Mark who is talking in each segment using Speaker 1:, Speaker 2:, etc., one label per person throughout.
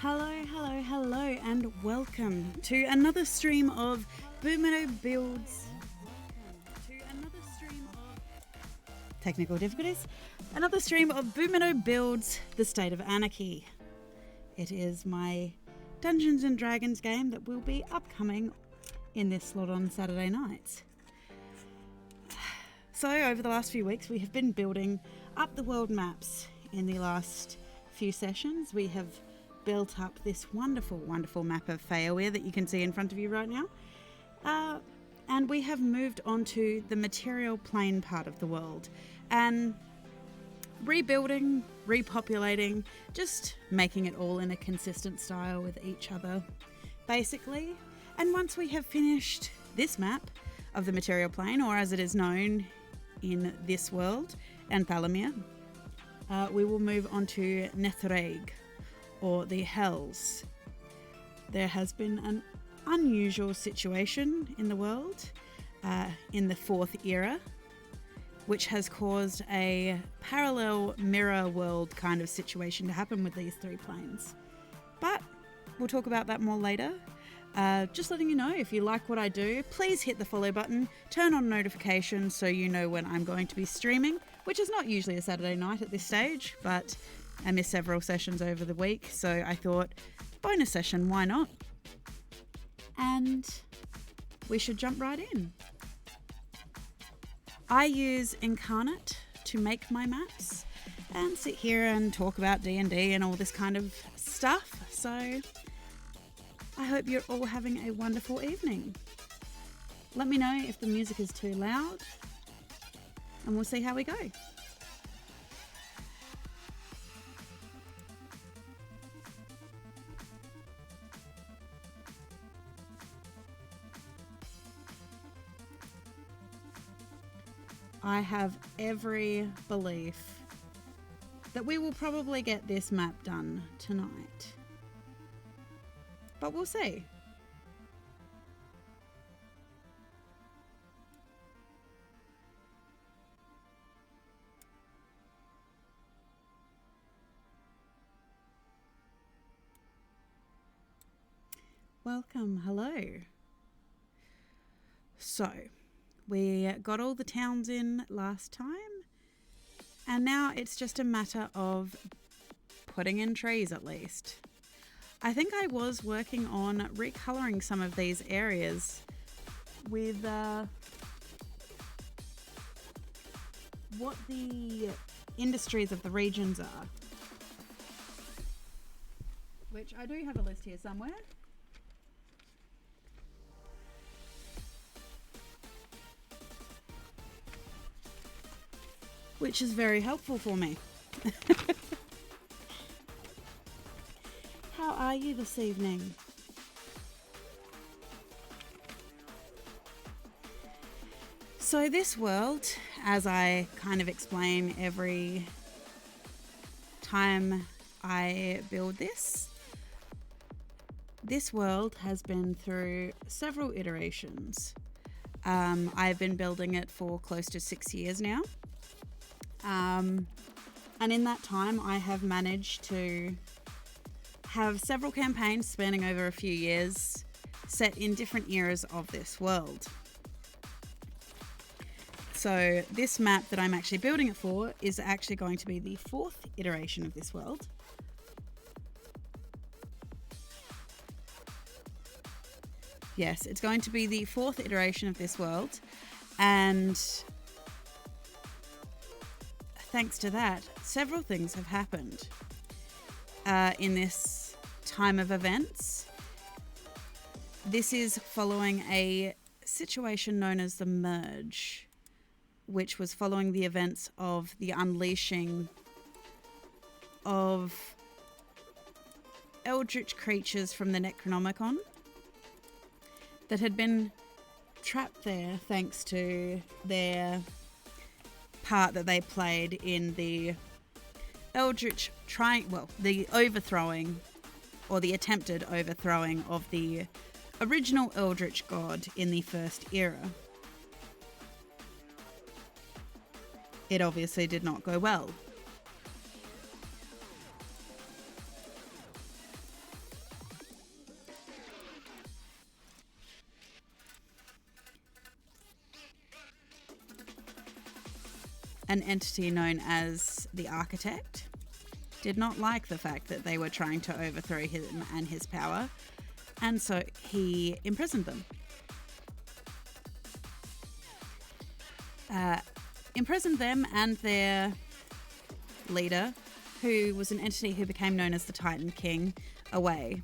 Speaker 1: Hello, and welcome to another stream of Boomeadow Builds. Technical difficulties. Another stream of Boomeadow Builds The State of Anarchy. It is my Dungeons and Dragons game that will be upcoming in this slot on Saturday nights. So over the last few weeks we have been building up the world maps. In the last few sessions we have built up this wonderful map of Feyaware that you can see in front of you right now. And we have moved on to the material plane part of the world and rebuilding, repopulating, just making it all in a consistent style with each other, basically. And once we have finished this map of the material plane, or as it is known in this world, Anthalamyr, we will move on to Nethereg, or the Hells. There has been an unusual situation in the world in the 4th era, which has caused a parallel mirror world kind of situation to happen with these three planes. But we'll talk about that more later. Just letting you know, if you like what I do, please hit the follow button, turn on notifications so you know when I'm going to be streaming, which is not usually a Saturday night at this stage, but I missed several sessions over the week, so I thought, bonus session, why not? And we should jump right in. I use Incarnate to make my maps and sit here and talk about D&D and all this kind of stuff, so I hope you're all having a wonderful evening. Let me know if the music is too loud, and we'll see how we go. I have every belief that we will probably get this map done tonight. But we'll see. Welcome, hello. So, we got all the towns in last time, and now it's just a matter of putting in trees at least. I think I was working on recoloring some of these areas with what the industries of the regions are, which I do have a list here somewhere. Which is very helpful for me. How are you this evening? So this world, as I kind of explain every time I build this world has been through several iterations. I've been building it for close to 6 years now. And in that time I have managed to have several campaigns spanning over a few years set in different eras of this world. So this map that I'm actually building it for is actually going to be the 4th iteration of this world. Yes, it's going to be the 4th iteration of this world, and thanks to that, several things have happened in this time of events. This is following a situation known as the Merge, which was following the events of the unleashing of eldritch creatures from the Necronomicon that had been trapped there thanks to their part that they played in the eldritch the overthrowing, or the attempted overthrowing of the original eldritch god in the 1st era. It obviously did not go well. an entity known as the Architect, did not like the fact that they were trying to overthrow him and his power, and so he imprisoned them. Imprisoned them and their leader, who was an entity who became known as the Titan King, away.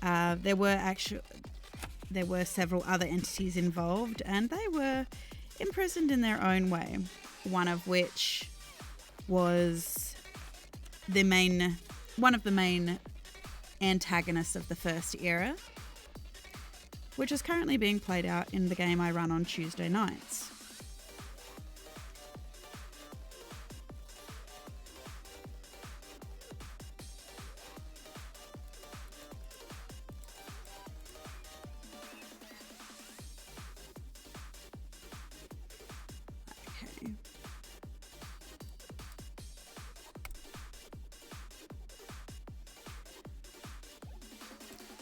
Speaker 1: There were several other entities involved, and they were imprisoned in their own way. One of which was one of the main antagonists of the first era, which is currently being played out in the game I run on Tuesday nights.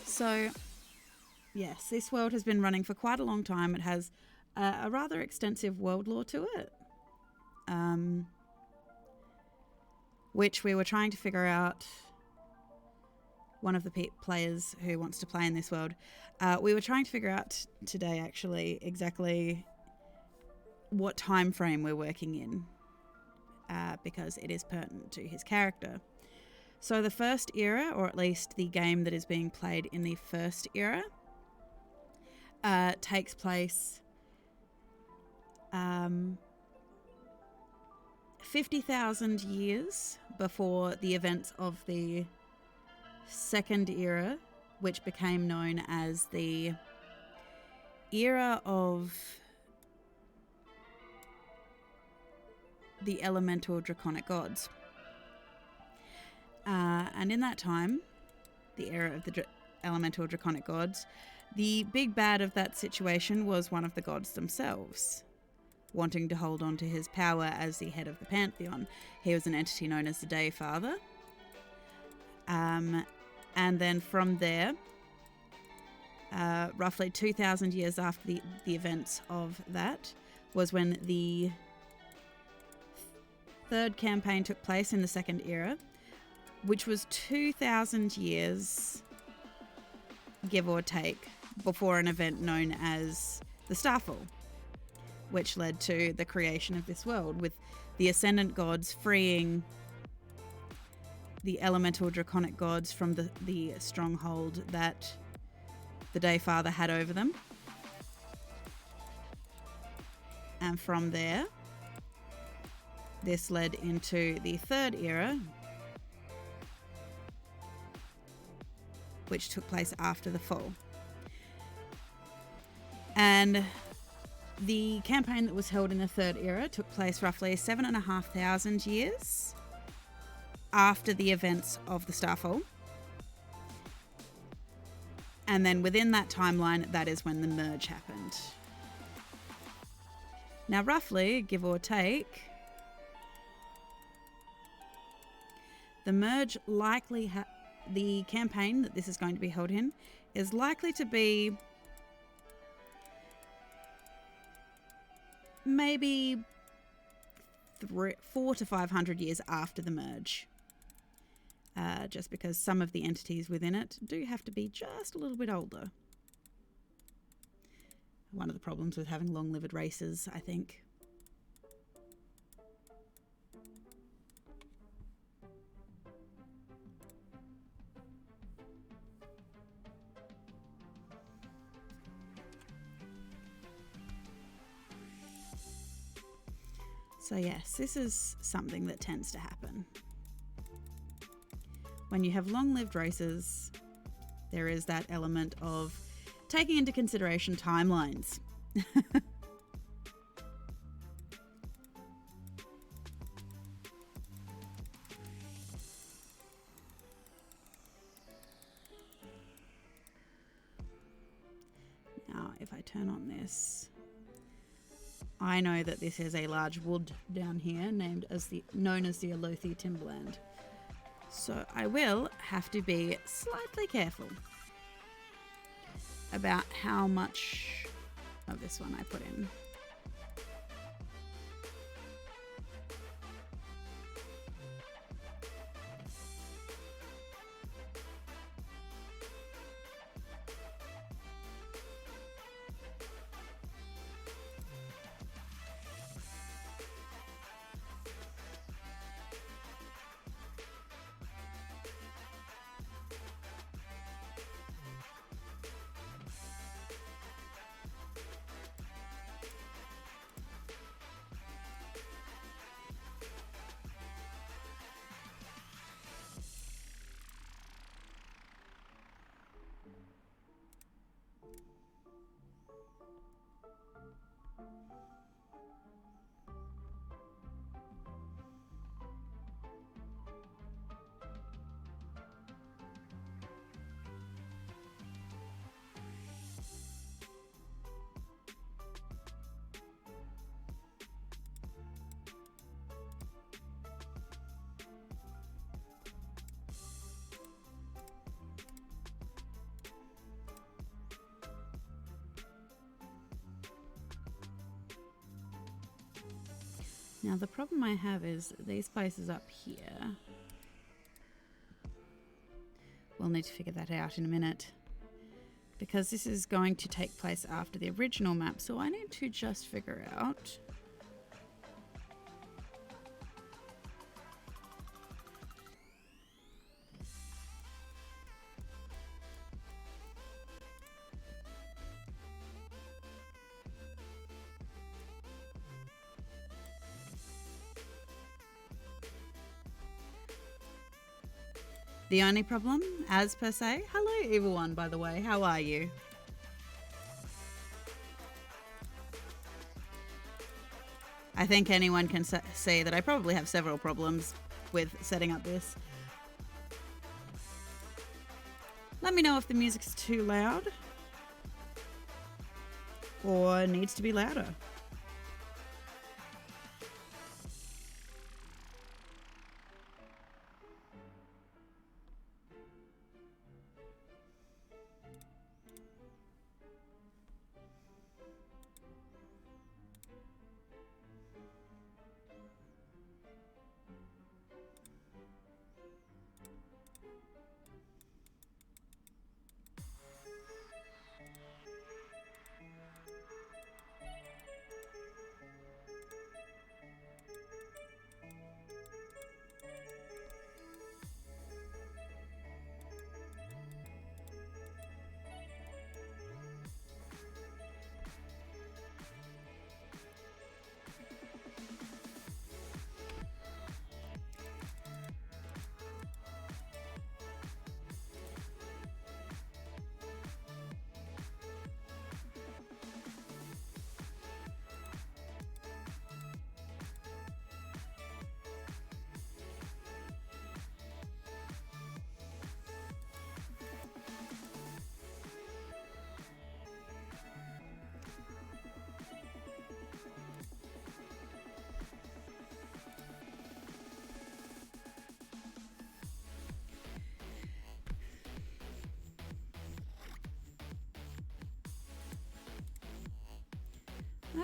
Speaker 1: So, yes, this world has been running for quite a long time. It has a rather extensive world lore to it, which we were trying to figure out. One of the players who wants to play in this world, we were trying to figure out today, actually, exactly what time frame we're working in, because it is pertinent to his character. So the first era, or at least the game that is being played in the first era, takes place 50,000 years before the events of the second era, which became known as the era of the elemental draconic gods. And in that time, the era of the elemental draconic gods, the big bad of that situation was one of the gods themselves, wanting to hold on to his power as the head of the pantheon. He was an entity known as the Day Father. And then from there, roughly 2,000 years after the events of that, was when the third campaign took place in the second era, which was 2,000 years, give or take, before an event known as the Starfall, which led to the creation of this world, with the Ascendant gods freeing the elemental draconic gods from the stronghold that the Day Father had over them. And from there, this led into the third era, which took place after the fall. And the campaign that was held in the third era took place roughly 7,500 years after the events of the Starfall. And then within that timeline, that is when the merge happened. Now, roughly, give or take, the merge likely the campaign that this is going to be held in is likely to be maybe 400 to 500 years after the merge. Just because some of the entities within it do have to be just a little bit older. One of the problems with having long-lived races, I think. So yes, this is something that tends to happen. When you have long-lived races, there is that element of taking into consideration timelines. Now, if I turn on this, I know that this is a large wood down here known as the Alothi Timberland. So I will have to be slightly careful about how much of this one I put in. Now the problem I have is these places up here. We'll need to figure that out in a minute, because this is going to take place after the original map, so I need to just figure out the only problem, as per se. Hello, Evil One, by the way. How are you? I think anyone can see that I probably have several problems with setting up this. Let me know if the music's too loud or needs to be louder.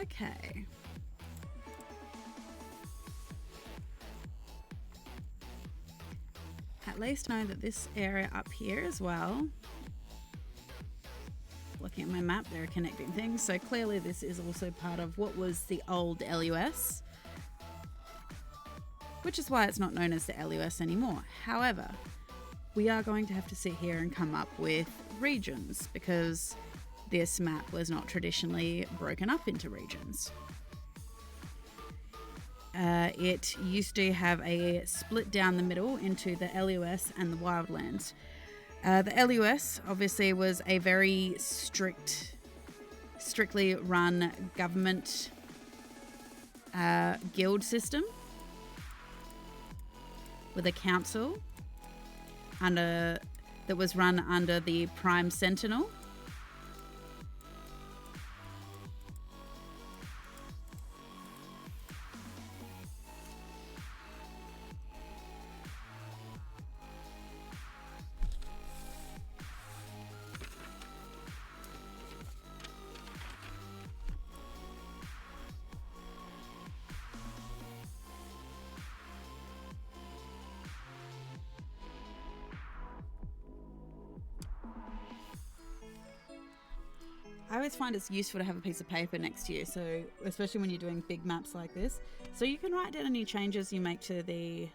Speaker 1: Okay. At least know that this area up here as well. Looking at my map, there are connecting things. So clearly this is also part of what was the old LUS, which is why it's not known as the LUS anymore. However, we are going to have to sit here and come up with regions, because this map was not traditionally broken up into regions. It used to have a split down the middle into the LUS and the Wildlands. The LUS obviously was a very strictly run government guild system with a council that was run under the Prime Sentinel. I always find it's useful to have a piece of paper next to you, so especially when you're doing big maps like this, so you can write down any changes you make to the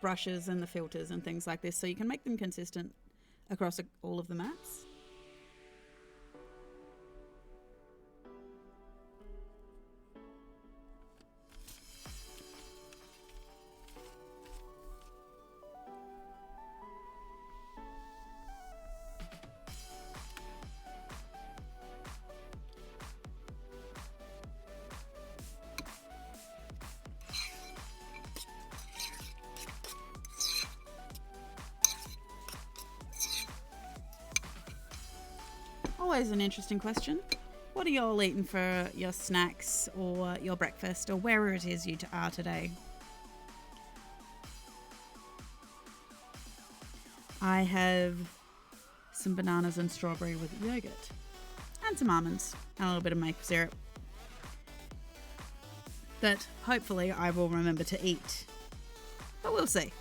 Speaker 1: brushes and the filters and things like this, so you can make them consistent across all of the maps. Always an interesting question. What are y'all eating for your snacks or your breakfast, or wherever it is you are today? I have some bananas and strawberry with yogurt, and some almonds, and a little bit of maple syrup. that hopefully I will remember to eat. But we'll see.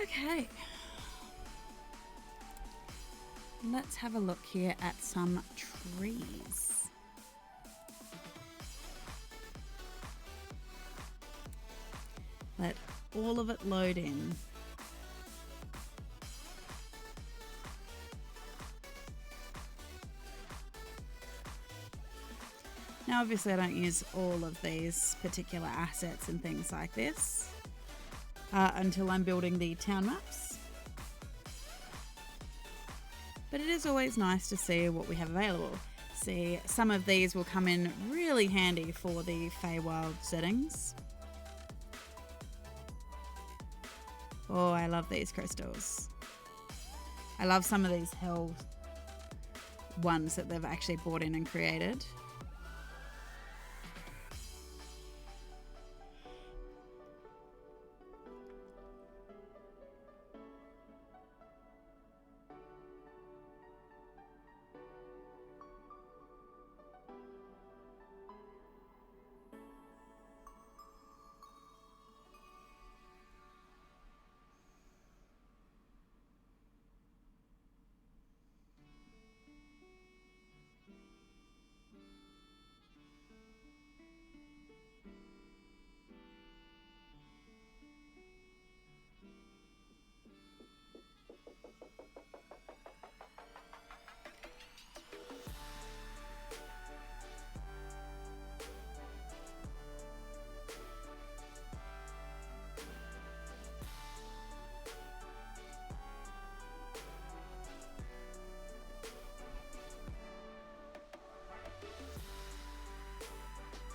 Speaker 1: Okay, let's have a look here at some trees. Let all of it load in. Now obviously I don't use all of these particular assets and things like this until I'm building the town maps. But it is always nice to see what we have available. See, some of these will come in really handy for the Feywild settings. Oh, I love these crystals. I love some of these hell ones that they've actually brought in and created.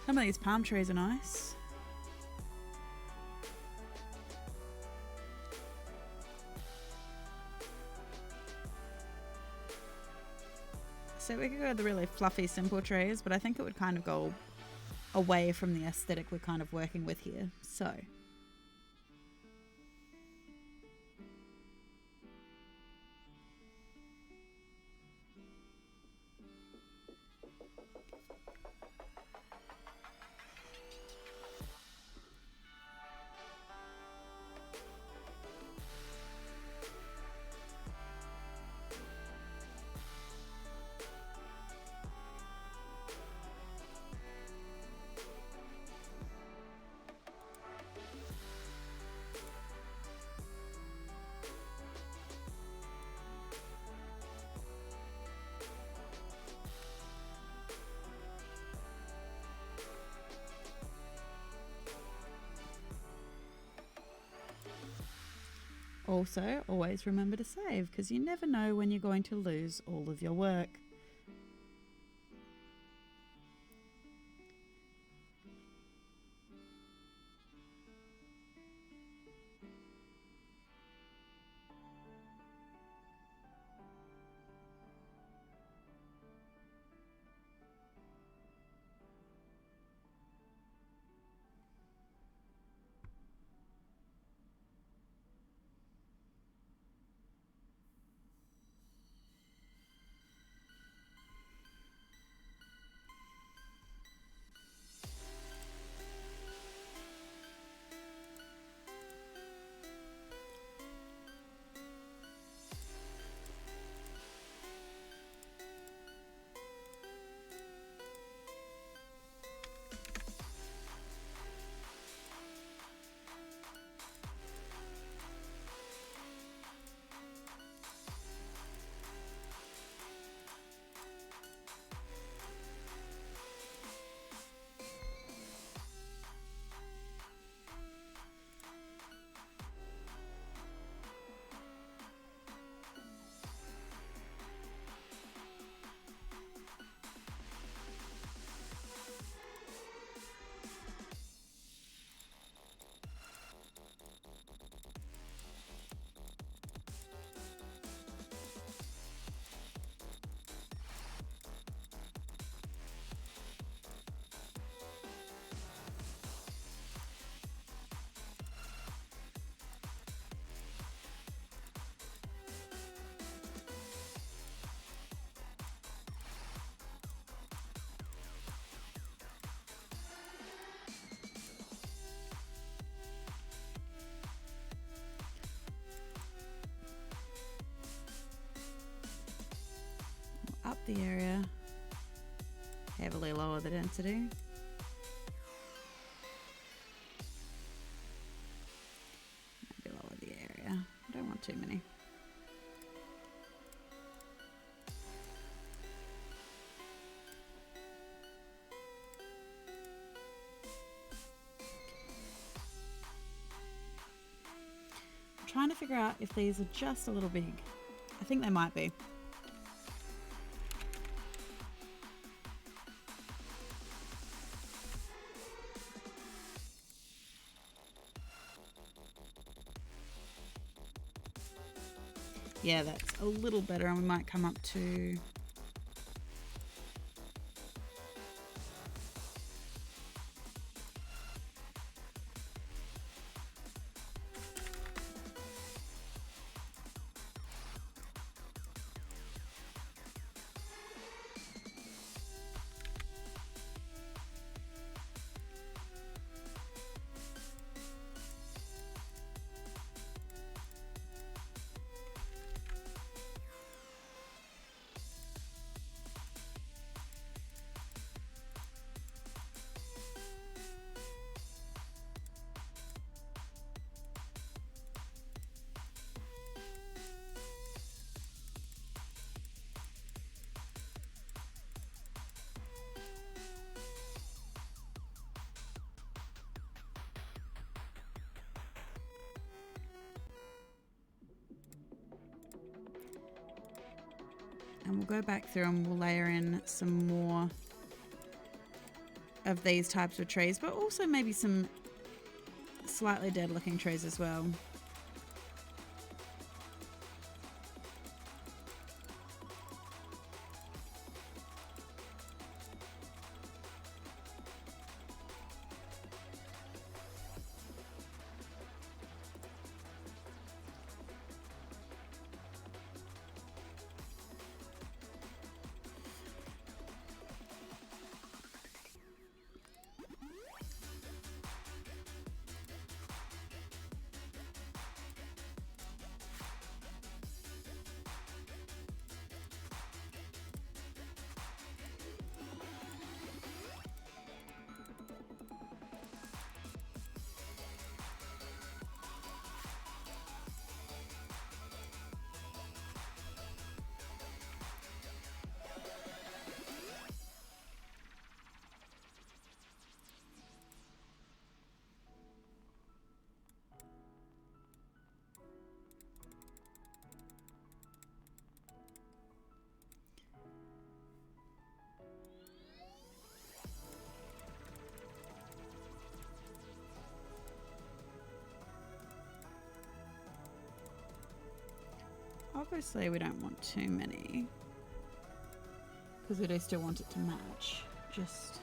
Speaker 1: Some of these palm trees are nice. So we could go with the really fluffy, simple trees, but I think it would kind of go away from the aesthetic we're kind of working with here. So also, always remember to save, because you never know when you're going to lose all of your work. the area. Heavily lower the density. Maybe lower the area. I don't want too many. I'm trying to figure out if these are just a little big. I think they might be. Yeah, that's a little better, and we might come up to... And we'll go back through and we'll layer in some more of these types of trees, but also maybe some slightly dead looking trees as well. Obviously we don't want too many because we do still want it to match. Just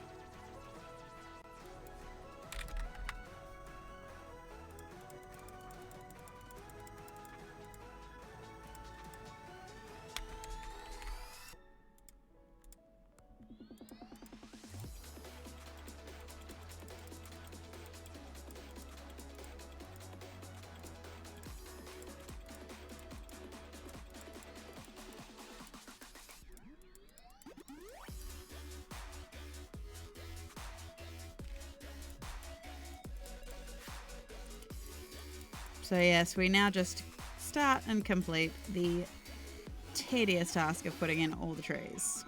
Speaker 1: so yes, we now just start and complete the tedious task of putting in all the trees.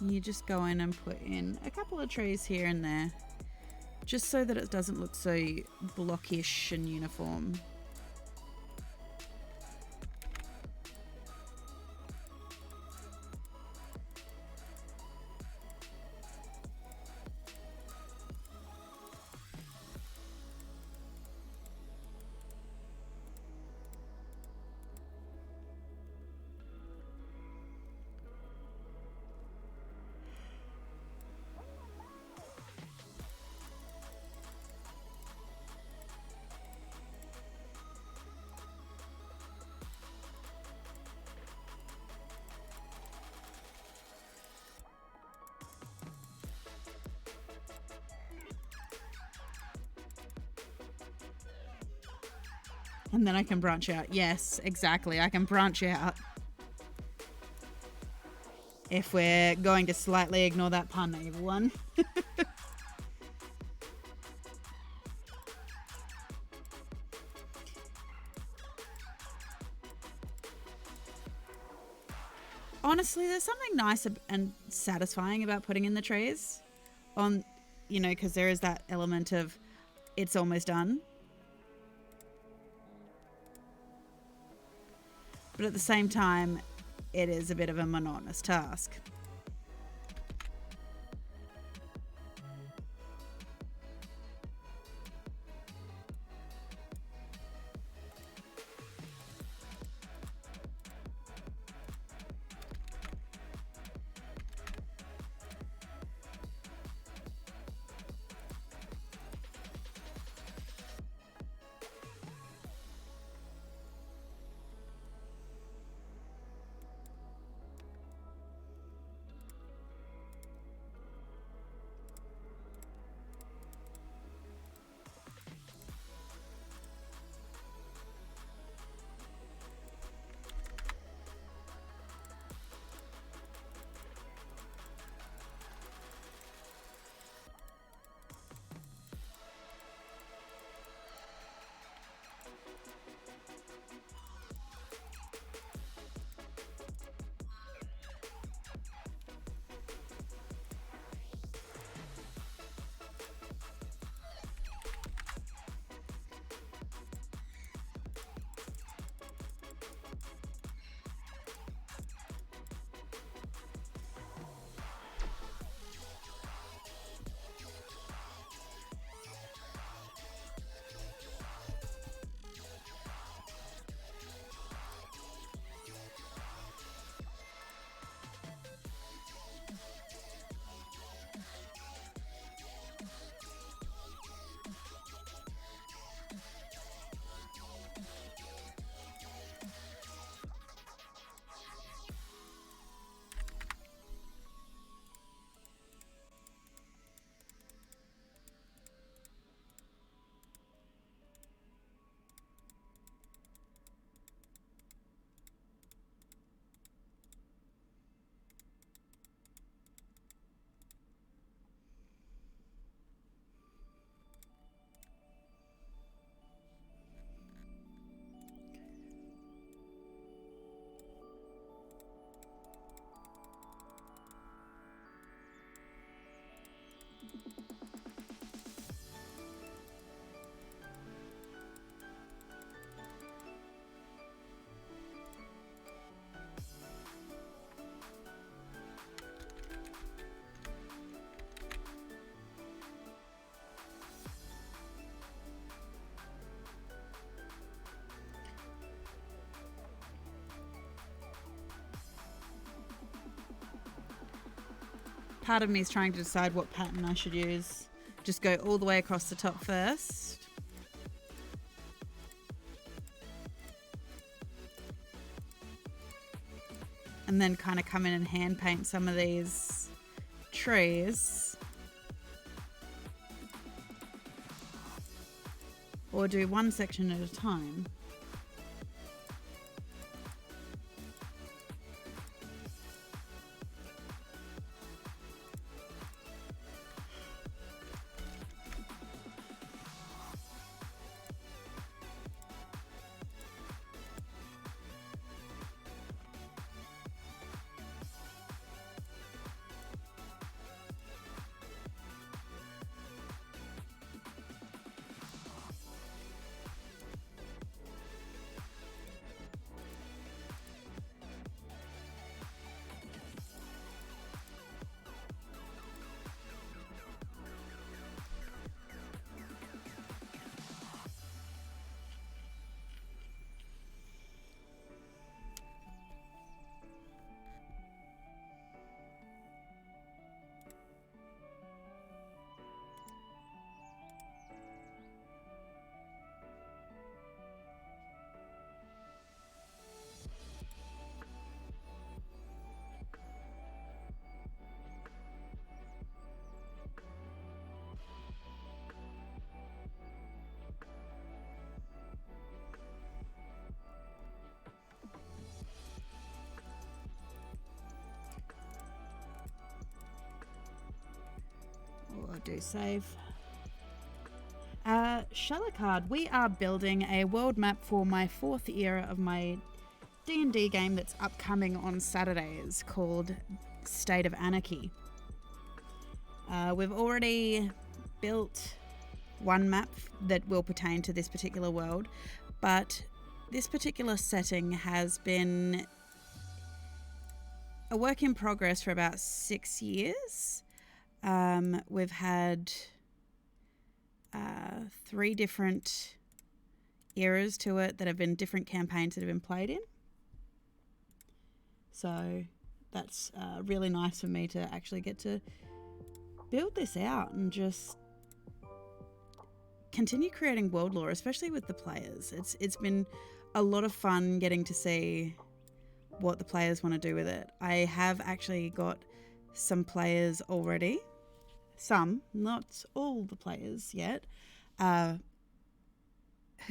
Speaker 1: You just go in and put in a couple of trees here and there, just so that it doesn't look so blockish and uniform. And then I can branch out. Yes, exactly. I can branch out. If we're going to slightly ignore that pun, evil one. Honestly, there's something nice and satisfying about putting in the trees on, you know, because there is that element of it's almost done. But at the same time, it is a bit of a monotonous task. Part of me is trying to decide what pattern I should use. Just go all the way across the top first. And then kind of come in and hand paint some of these trees. Or do one section at a time. do save. Shalakard, we are building a world map for my 4th era of my D&D game that's upcoming on Saturdays called State of Anarchy. We've already built one map that will pertain to this particular world, but this particular setting has been a work in progress for about 6 years. We've had 3 different eras to it that have been different campaigns that have been played in. So that's really nice for me to actually get to build this out and just continue creating world lore, especially with the players. It's been a lot of fun getting to see what the players want to do with it. I have actually got some players already, some, not all the players yet, who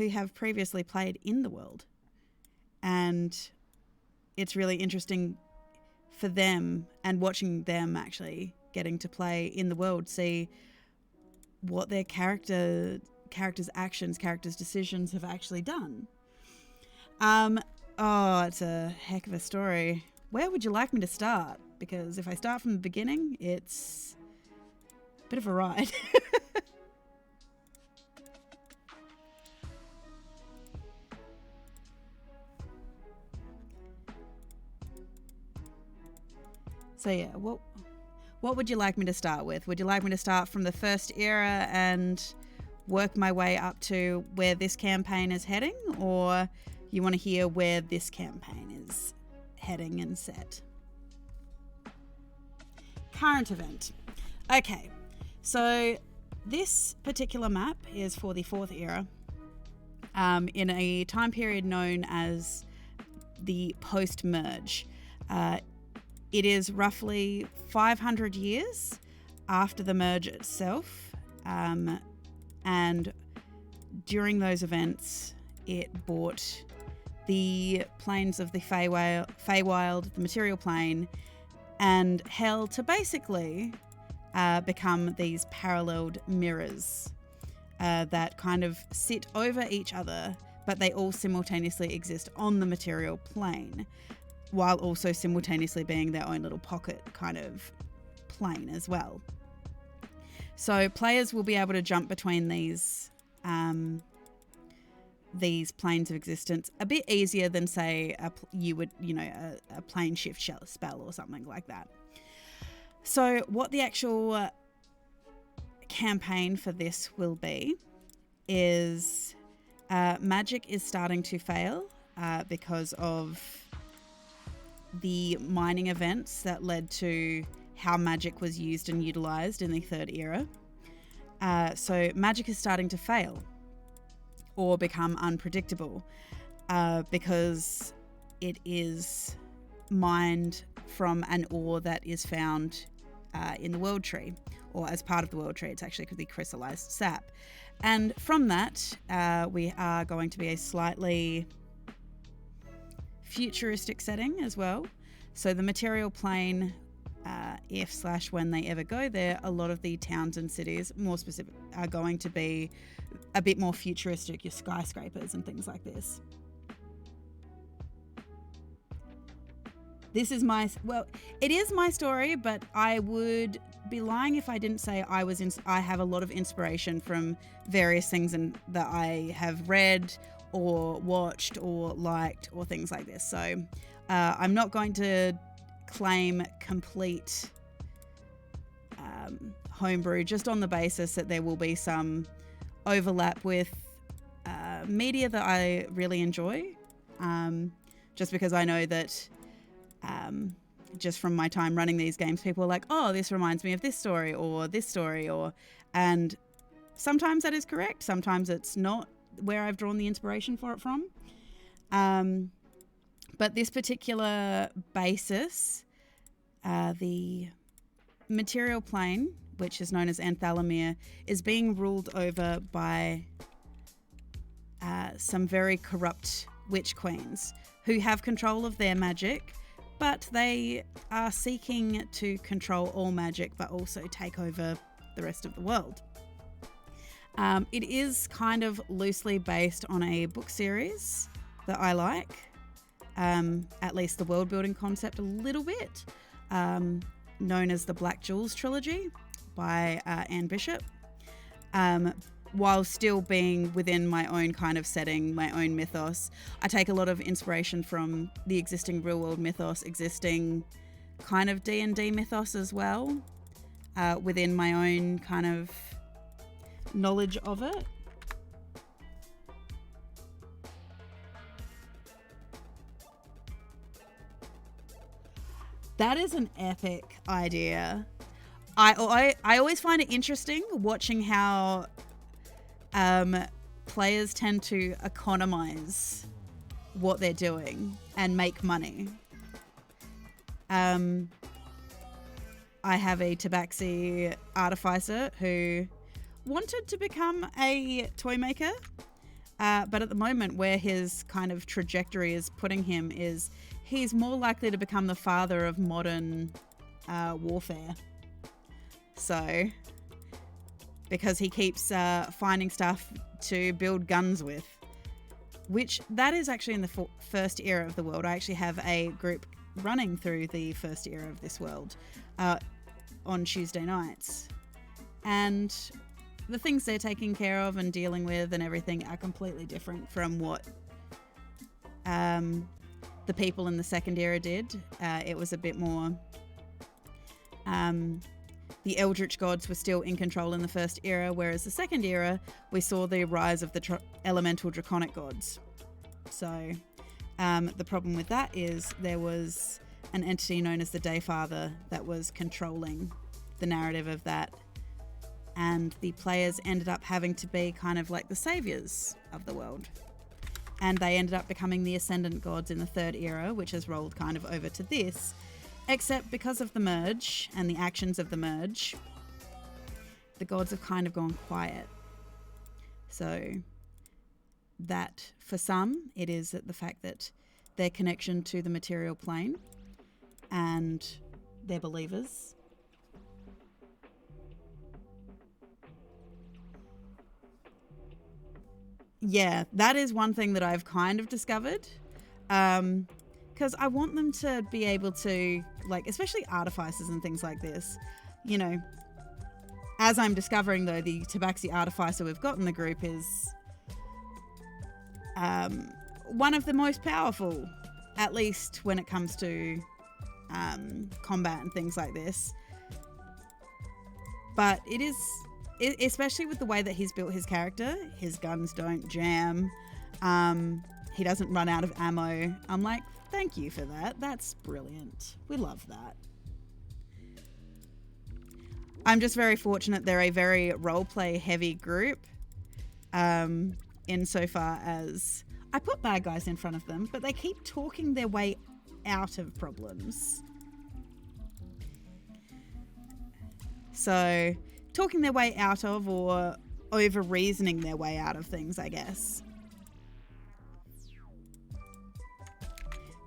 Speaker 1: have previously played in the world. And it's really interesting for them and watching them actually getting to play in the world, see what their characters' actions, characters' decisions have actually done. Oh, it's a heck of a story. Where would you like me to start? Because if I start from the beginning, it's a bit of a ride. So yeah, what would you like me to start with? Would you like me to start from the first era and work my way up to where this campaign is heading, or you want to hear where this campaign is heading and set? Current event. Okay, so this particular map is for the 4th era, in a time period known as the post-merge. It is roughly 500 years after the merge itself, and during those events, it brought the planes of the Feywild, the material plane, and hell to basically become these paralleled mirrors that kind of sit over each other, but they all simultaneously exist on the material plane, while also simultaneously being their own little pocket kind of plane as well. So players will be able to jump between these planes of existence a bit easier than, say, a plane shift spell or something like that. So what the actual campaign for this will be is magic is starting to fail because of the mining events that led to how magic was used and utilized in the 3rd era. So magic is starting to fail or become unpredictable because it is mined from an ore that is found in the world tree, or as part of the world tree. It's actually the crystallized sap. And from that, we are going to be a slightly futuristic setting as well. So the material plane, when they ever go there, a lot of the towns and cities, more specific, are going to be a bit more futuristic, your skyscrapers and things like this. It is my story, but I would be lying if I didn't say I have a lot of inspiration from various things that I have read or watched or liked or things like this. So I'm not going to claim complete homebrew just on the basis that there will be some overlap with media that I really enjoy, just because I know that just from my time running these games, people are like, oh, this reminds me of this story, and sometimes that is correct, sometimes it's not where I've drawn the inspiration for it from. But this particular basis, the material plane, which is known as Anthalamyr, is being ruled over by some very corrupt witch queens who have control of their magic, but they are seeking to control all magic, but also take over the rest of the world. It is kind of loosely based on a book series that I like, at least the world building concept a little bit, known as the Black Jewels trilogy by Anne Bishop, while still being within my own kind of setting, my own mythos. I take a lot of inspiration from the existing real world mythos, existing kind of D&D mythos as well, within my own kind of knowledge of it. That is an epic idea. I always find it interesting watching how players tend to economize what they're doing and make money. I have a Tabaxi artificer who wanted to become a toy maker, but at the moment where his kind of trajectory is putting him is he's more likely to become the father of modern warfare. So, because he keeps finding stuff to build guns with, which that is actually in the first era of the world. I actually have a group running through the first era of this world on Tuesday nights, and the things they're taking care of and dealing with and everything are completely different from what the people in the second era did. It was a bit more the Eldritch gods were still in control in the first era, whereas the second era we saw the rise of the elemental draconic gods. So the problem with that is there was an entity known as the Dayfather that was controlling the narrative of that, and the players ended up having to be kind of like the saviors of the world, and they ended up becoming the ascendant gods in the third era, which has rolled kind of over to this, except because of the merge and the actions of the merge, the gods have kind of gone quiet. So that for some it is the fact that their connection to the material plane and their believers. Yeah, that is one thing that I've kind of discovered, because I want them to be able to, like, especially artificers and things like this, you know, as I'm discovering though, the Tabaxi artificer we've got in the group is one of the most powerful, at least when it comes to combat and things like this. But it is, especially with the way that he's built his character, his guns don't jam, he doesn't run out of ammo. I'm like, thank you for that. That's brilliant. We love that. I'm just very fortunate they're a very roleplay heavy group, insofar as I put bad guys in front of them, but they keep talking their way out of problems. So, talking their way out of, or over-reasoning their way out of things, I guess.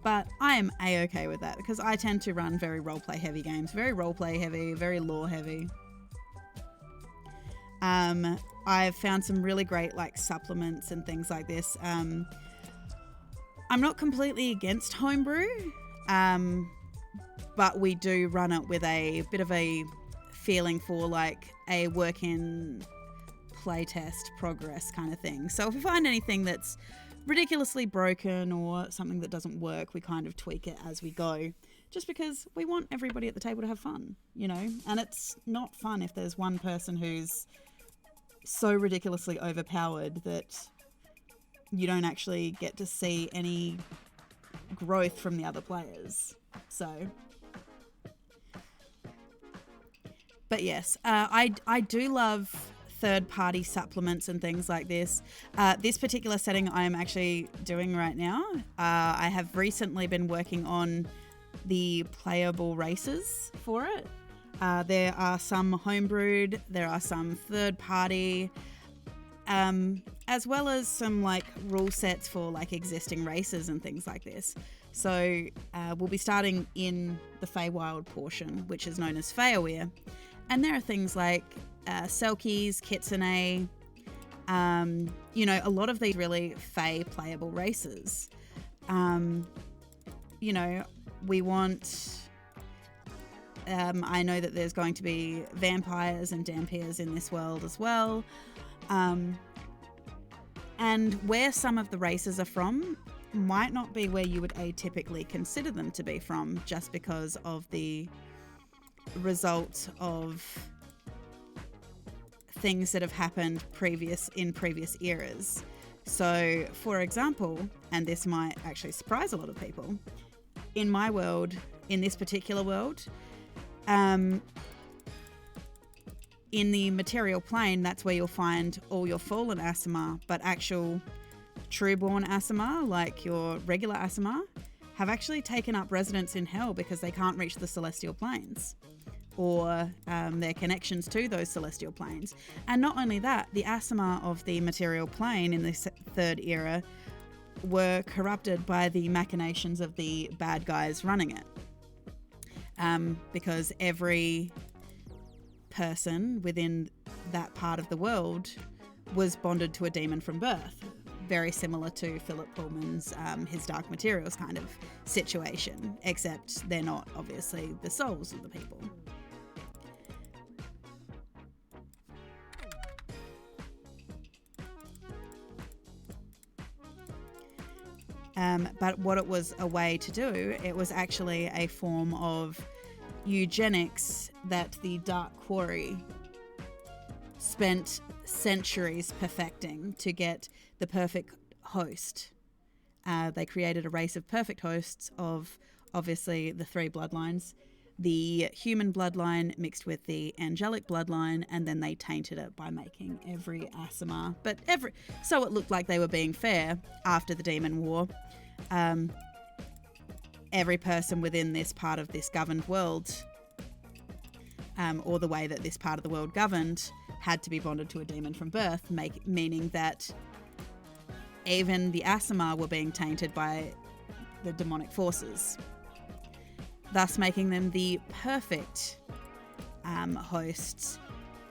Speaker 1: But I am A-okay with that, because I tend to run very roleplay heavy games. Very roleplay heavy, very lore heavy. I've found some really great like supplements and things like this. I'm not completely against homebrew, but we do run it with a bit of a feeling for like a work in playtest progress kind of thing. So if we find anything that's ridiculously broken or something that doesn't work, we kind of tweak it as we go, just because we want everybody at the table to have fun, you know. And it's not fun if there's one person who's so ridiculously overpowered that you don't actually get to see any growth from the other players. So, but yes, I do love third-party supplements and things like this. This particular setting I am actually doing right now. I have recently been working on the playable races for it. There are some homebrewed, there are some third-party, as well as some like rule sets for like existing races and things like this. So we'll be starting in the Feywild portion, which is known as Feyawir. And there are things like Selkies, Kitsune, you know, a lot of these really Fae playable races. You know, we want... I know that there's going to be vampires and Dampiers in this world as well. And where some of the races are from might not be where you would atypically consider them to be from, just because of the result of things that have happened in previous eras. So, for example, and this might actually surprise a lot of people, in my world, in this particular world, in the material plane, that's where you'll find all your fallen Aasimar, but actual trueborn Aasimar, like your regular Aasimar, have actually taken up residence in hell because they can't reach the celestial planes or their connections to those celestial planes. And not only that, the Aasimar of the material plane in this third era were corrupted by the machinations of the bad guys running it. Because every person within that part of the world was bonded to a demon from birth. Very similar to Philip Pullman's His Dark Materials kind of situation, except they're not obviously the souls of the people. But what it was a way to do, it was actually a form of eugenics that the Dark Quarry spent centuries perfecting to get the perfect host. They created a race of perfect hosts of obviously the three bloodlines, the human bloodline mixed with the angelic bloodline, and then they tainted it by making every Aasimar. But so it looked like they were being fair after the Demon War. Every person within this part of this governed world, or the way that this part of the world governed, had to be bonded to a demon from birth, meaning that even the Aasimar were being tainted by the demonic forces, thus making them the perfect hosts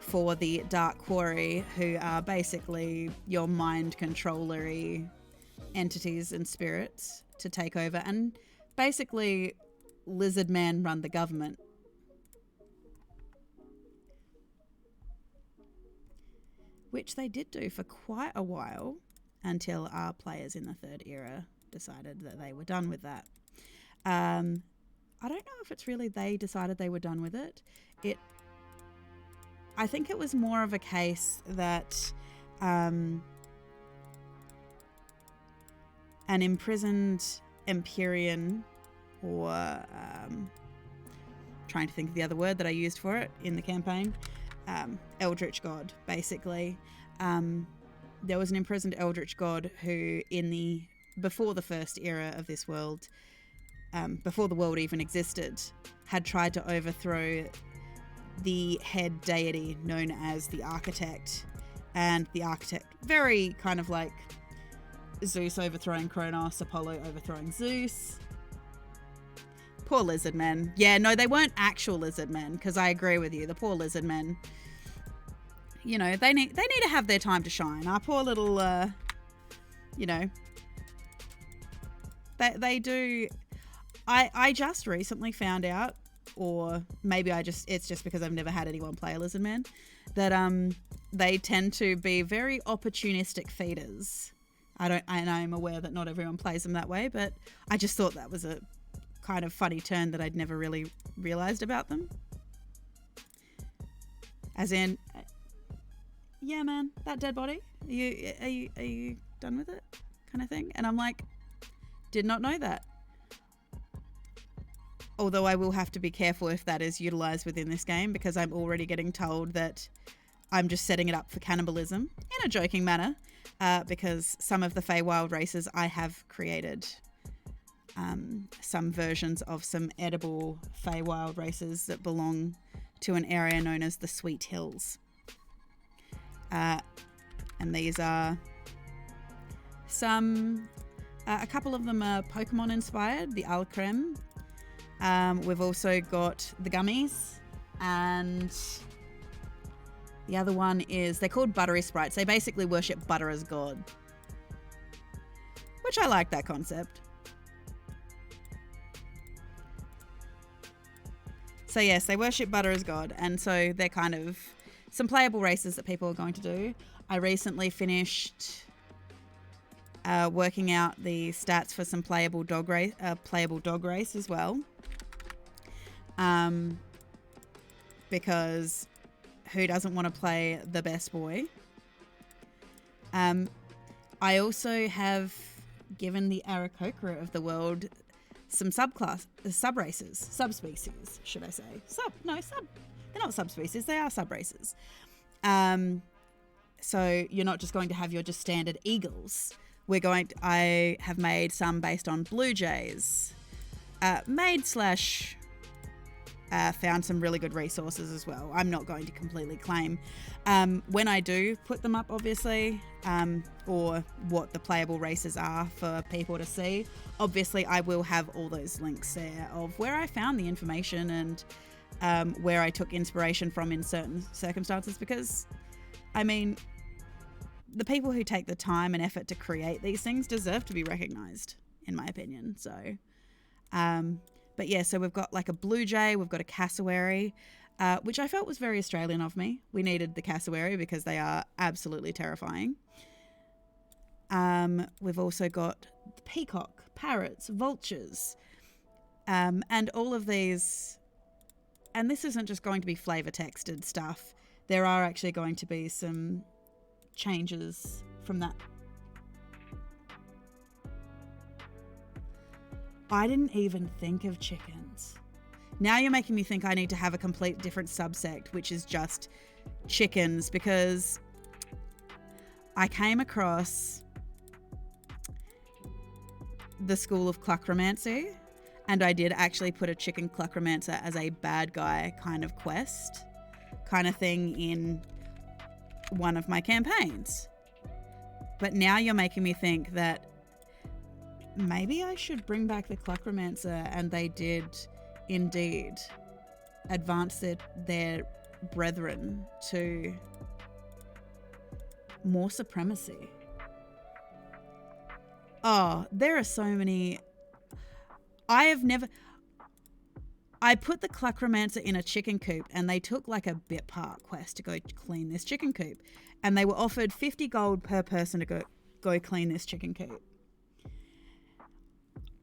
Speaker 1: for the Dark Quarry, who are basically your mind controllery entities and spirits to take over, and basically Lizard Man run the government. Which they did do for quite a while, until our players in the third era decided that they were done with that. I don't know if it's really they decided they were done with it. I think it was more of a case that an imprisoned Empyrean, or trying to think of the other word that I used for it in the campaign, Eldritch God, basically. There was an imprisoned Eldritch God who, before the first era of this world, before the world even existed, had tried to overthrow the head deity known as the Architect. And the Architect, very kind of like Zeus overthrowing Kronos, Apollo overthrowing Zeus. Poor lizard men. Yeah, no, they weren't actual lizard men, because I agree with you. The poor lizard men, you know, they need to have their time to shine. Our poor little, you know, they do. I just recently found out, or maybe it's just because I've never had anyone play a lizard man, that they tend to be very opportunistic feeders. I'm aware that not everyone plays them that way, but I just thought that was a kind of funny turn that I'd never really realized about them. As in, yeah, man, that dead body, are you done with it, kind of thing? And I'm like, did not know that. Although I will have to be careful if that is utilized within this game, because I'm already getting told that I'm just setting it up for cannibalism in a joking manner, because some of the Feywild races I have created some versions of some edible Feywild races that belong to an area known as the Sweet Hills. And these are a couple of them are Pokemon inspired, the Alcrem. We've also got the gummies, And the other one is, they're called buttery sprites. They basically worship butter as god, which I like that concept. So yes, they worship butter as god, and so they're kind of some playable races that people are going to do. I recently finished working out the stats for some playable dog race as well, because who doesn't want to play the best boy? I also have given the Aarakocra of the world some subspecies, should I say? They're not subspecies, they are subraces. So you're not just going to have your just standard eagles. I have made some based on blue jays, found some really good resources as well. I'm not going to completely claim when I do put them up, obviously, or what the playable races are for people to see. Obviously, I will have all those links there of where I found the information and where I took inspiration from in certain circumstances, because, I mean, the people who take the time and effort to create these things deserve to be recognised, in my opinion. So, but yeah, so we've got like a blue jay, we've got a cassowary, which I felt was very Australian of me. We needed the cassowary because they are absolutely terrifying. We've also got the peacock, parrots, vultures, and all of these. And this isn't just going to be flavor texted stuff. There are actually going to be some changes from that. I didn't even think of chickens. Now you're making me think I need to have a complete different subsect, which is just chickens, because I came across the School of Cluckromancy, and I did actually put a chicken cluckromancer as a bad guy kind of quest kind of thing in one of my campaigns. But now you're making me think that maybe I should bring back the Cluckromancer, and they did indeed advance their brethren to more supremacy. Oh, there are so many. I put the Cluckromancer in a chicken coop, and they took like a bit part quest to go clean this chicken coop, and they were offered 50 gold per person to go clean this chicken coop.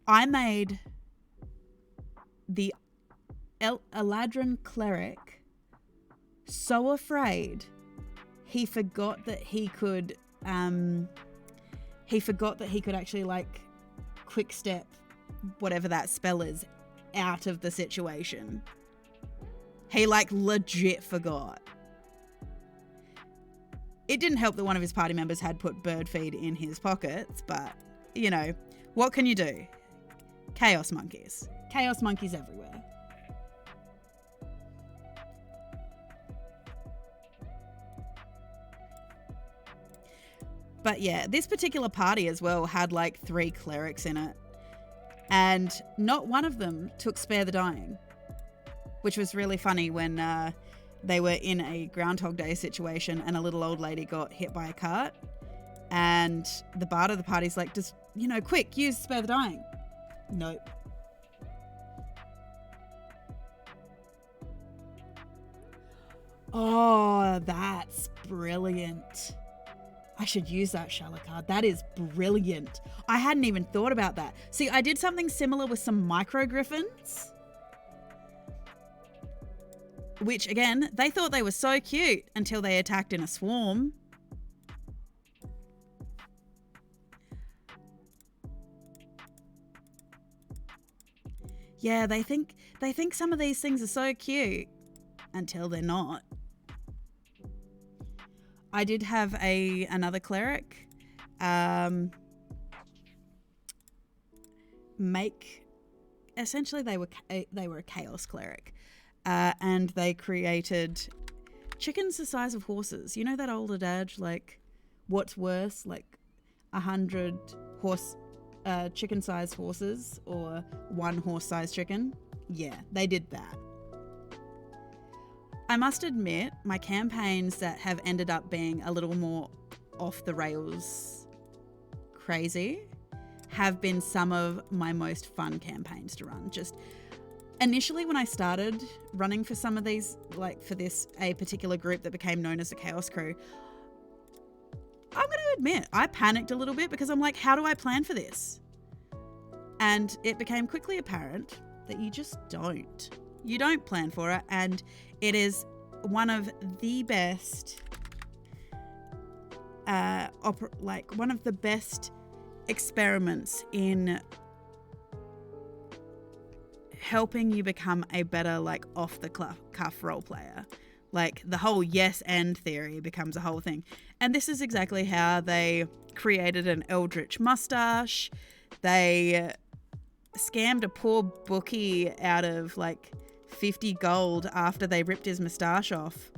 Speaker 1: I made the Eladrin Cleric so afraid he forgot that he could actually like quick step whatever that spell is out of the situation. He like legit forgot. It didn't help that one of his party members had put bird feed in his pockets, but you know, what can you do? Chaos monkeys. Chaos monkeys everywhere. But yeah, this particular party as well had like 3 clerics in it. And not one of them took Spare the Dying, which was really funny when they were in a Groundhog Day situation and a little old lady got hit by a cart. And the bard of the party's like, just, you know, quick, use Spare the Dying. Nope. Oh, that's brilliant. I should use that Shala card. That is brilliant. I hadn't even thought about that. See, I did something similar with some micro griffins, which again, they thought they were so cute until they attacked in a swarm. Yeah, they think some of these things are so cute until they're not. I did have another cleric essentially they were a chaos cleric, and they created chickens the size of horses. You know that old adage, like, what's worse, like 100 chicken-sized horses or 1 horse-sized chicken? Yeah, they did that. I must admit, my campaigns that have ended up being a little more off the rails crazy have been some of my most fun campaigns to run. Just initially when I started running for some of these, like for a particular group that became known as the Chaos Crew, I'm going to admit, I panicked a little bit because I'm like, how do I plan for this? And it became quickly apparent that you just don't. You don't plan for it, and it is one of the best, one of the best experiments in helping you become a better, like, off-the-cuff role player. Like, the whole yes and theory becomes a whole thing. And this is exactly how they created an eldritch mustache. They scammed a poor bookie out of, like, 50 gold after they ripped his moustache off.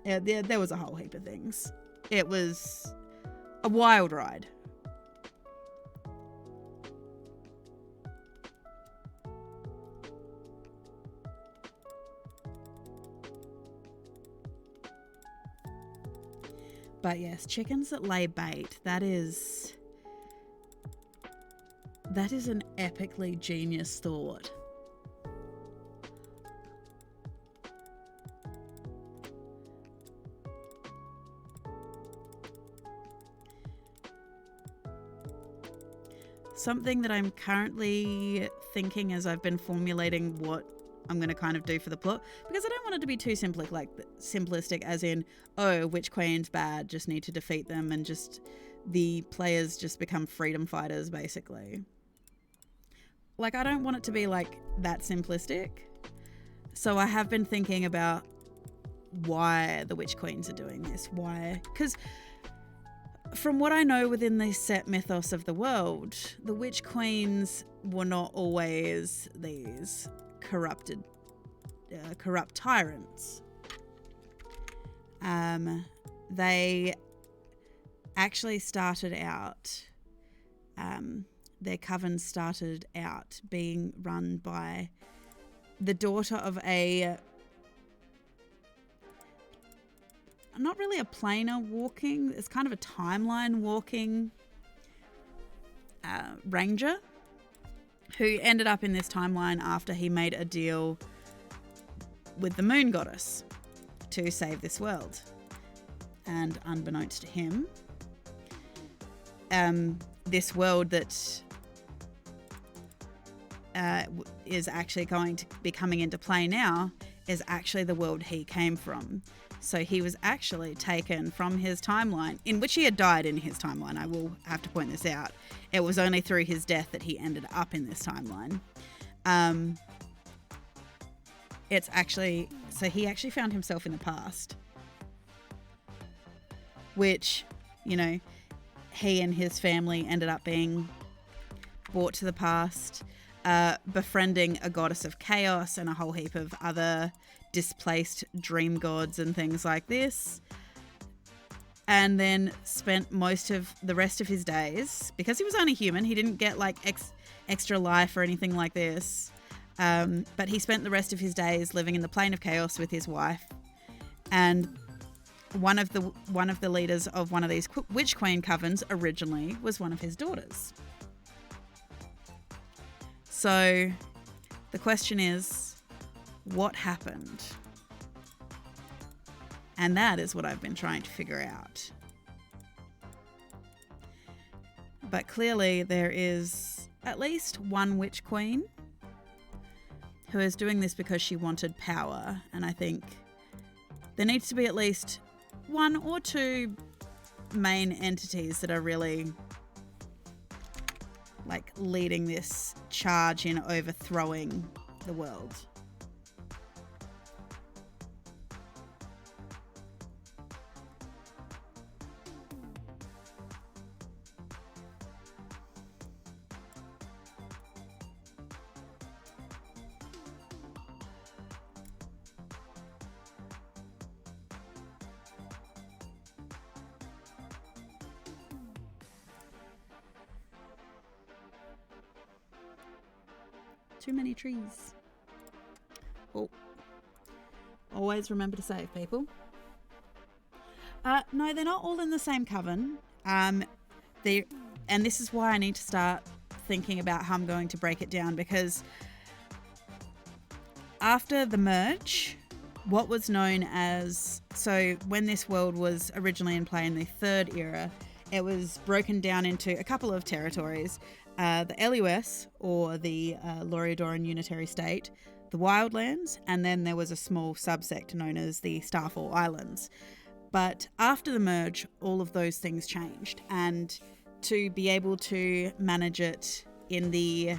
Speaker 1: Yeah, there was a whole heap of things. It was a wild ride. But yes, chickens that lay bait, that is an epically genius thought. Something that I'm currently thinking as I've been formulating what I'm going to kind of do for the plot, because I don't want it to be too simplistic as in, oh, witch queen's bad, just need to defeat them, and just the players just become freedom fighters basically. Like, I don't want it to be like that simplistic. So I have been thinking about why the witch queens are doing this. Why? Because from what I know within the set mythos of the world, the witch queens were not always these corrupt tyrants. They actually started out, their coven started out being run by the daughter of not really a planar walking, it's kind of a timeline walking ranger who ended up in this timeline after he made a deal with the moon goddess to save this world. And unbeknownst to him, this world that is actually going to be coming into play now is actually the world he came from. So he was actually taken from his timeline, in which he had died in his timeline. I will have to point this out. It was only through his death that he ended up in this timeline. So he actually found himself in the past, which, you know, he and his family ended up being brought to the past, befriending a goddess of chaos and a whole heap of other displaced dream gods and things like this, and then spent most of the rest of his days, because he was only human, he didn't get like extra life or anything like this, but he spent the rest of his days living in the plane of chaos with his wife, and one of the leaders of one of these witch queen covens originally was one of his daughters. So the question is, what happened? And that is what I've been trying to figure out. But clearly there is at least one witch queen who is doing this because she wanted power. And I think there needs to be at least one or two main entities that are really like leading this charge in overthrowing the world. Too many trees. Oh. Always remember to save, people. No, they're not all in the same coven. And this is why I need to start thinking about how I'm going to break it down, because after the merge, what was known as... So when this world was originally in play in the third era, it was broken down into a couple of territories. The LUS, or the Loriadoran Unitary State, the Wildlands, and then there was a small subsect known as the Starfall Islands. But after the merge, all of those things changed, and to be able to manage it in the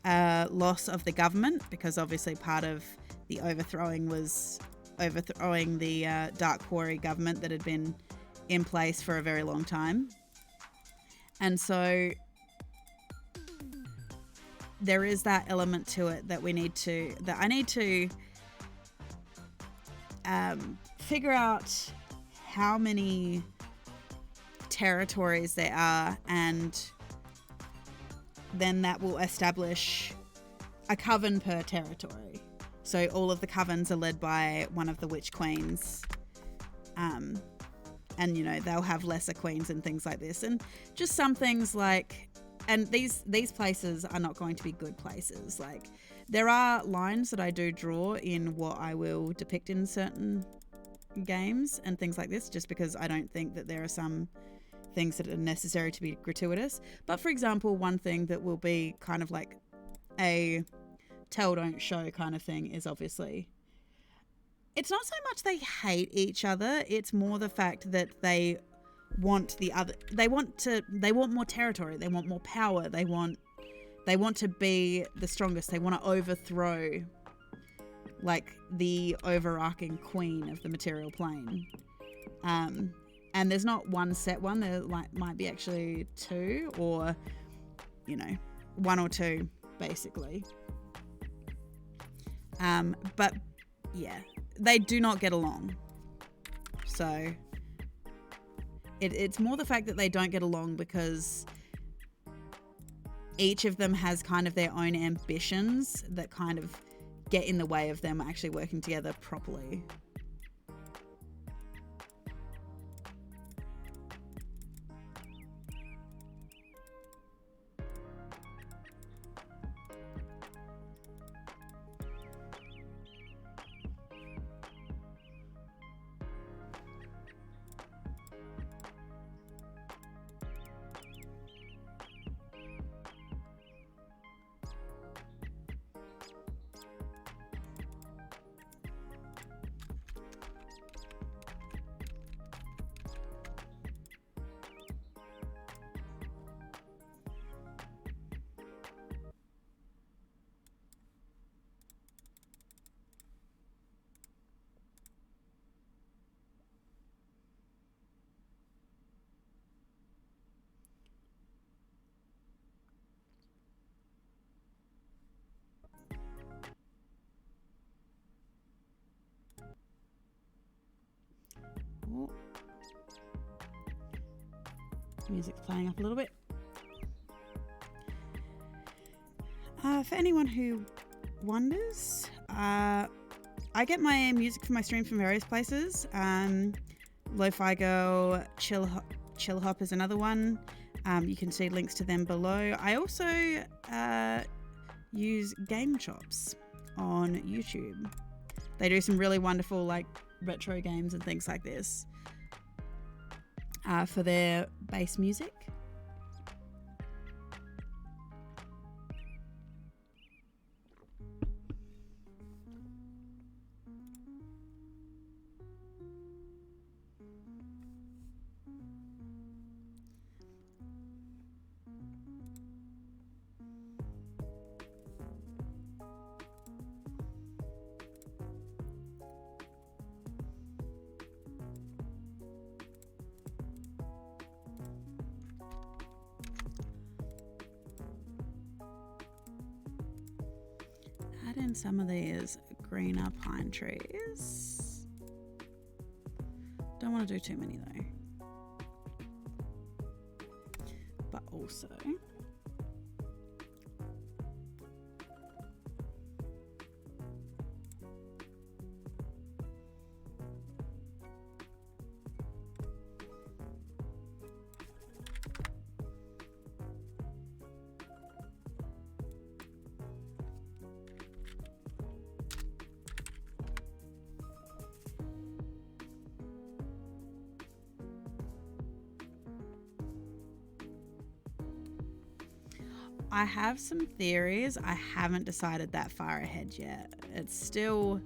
Speaker 1: loss of the government, because obviously part of the overthrowing was overthrowing the Dark Quarry government that had been in place for a very long time. And so there is that element to it that I need to figure out how many territories there are, and then that will establish a coven per territory. So all of the covens are led by one of the witch queens, and you know, they'll have lesser queens and things like this, and just some things like, and these places are not going to be good places. Like, there are lines that I do draw in what I will depict in certain games and things like this, just because I don't think that there are some things that are necessary to be gratuitous. But for example, one thing that will be kind of like a tell don't show kind of thing is, obviously, it's not so much they hate each other, it's more the fact that they want more territory, they want more power, they want to be the strongest, they want to overthrow like the overarching queen of the material plane. And there's not one set one, there might be actually two, or you know, one or two basically. But yeah, they do not get along. So it's more the fact that they don't get along because each of them has kind of their own ambitions that kind of get in the way of them actually working together properly. Oh. Music's playing up a little bit. For anyone who wonders, I get my music for my stream from various places. Lo-Fi Girl, Chill Hop is another one. You can see links to them below. I also use Game Chops on YouTube. They do some really wonderful like retro games and things like this for their bass music. In some of these greener pine trees. Don't want to do too many though. But also I have some theories. I haven't decided that far ahead yet. It's still...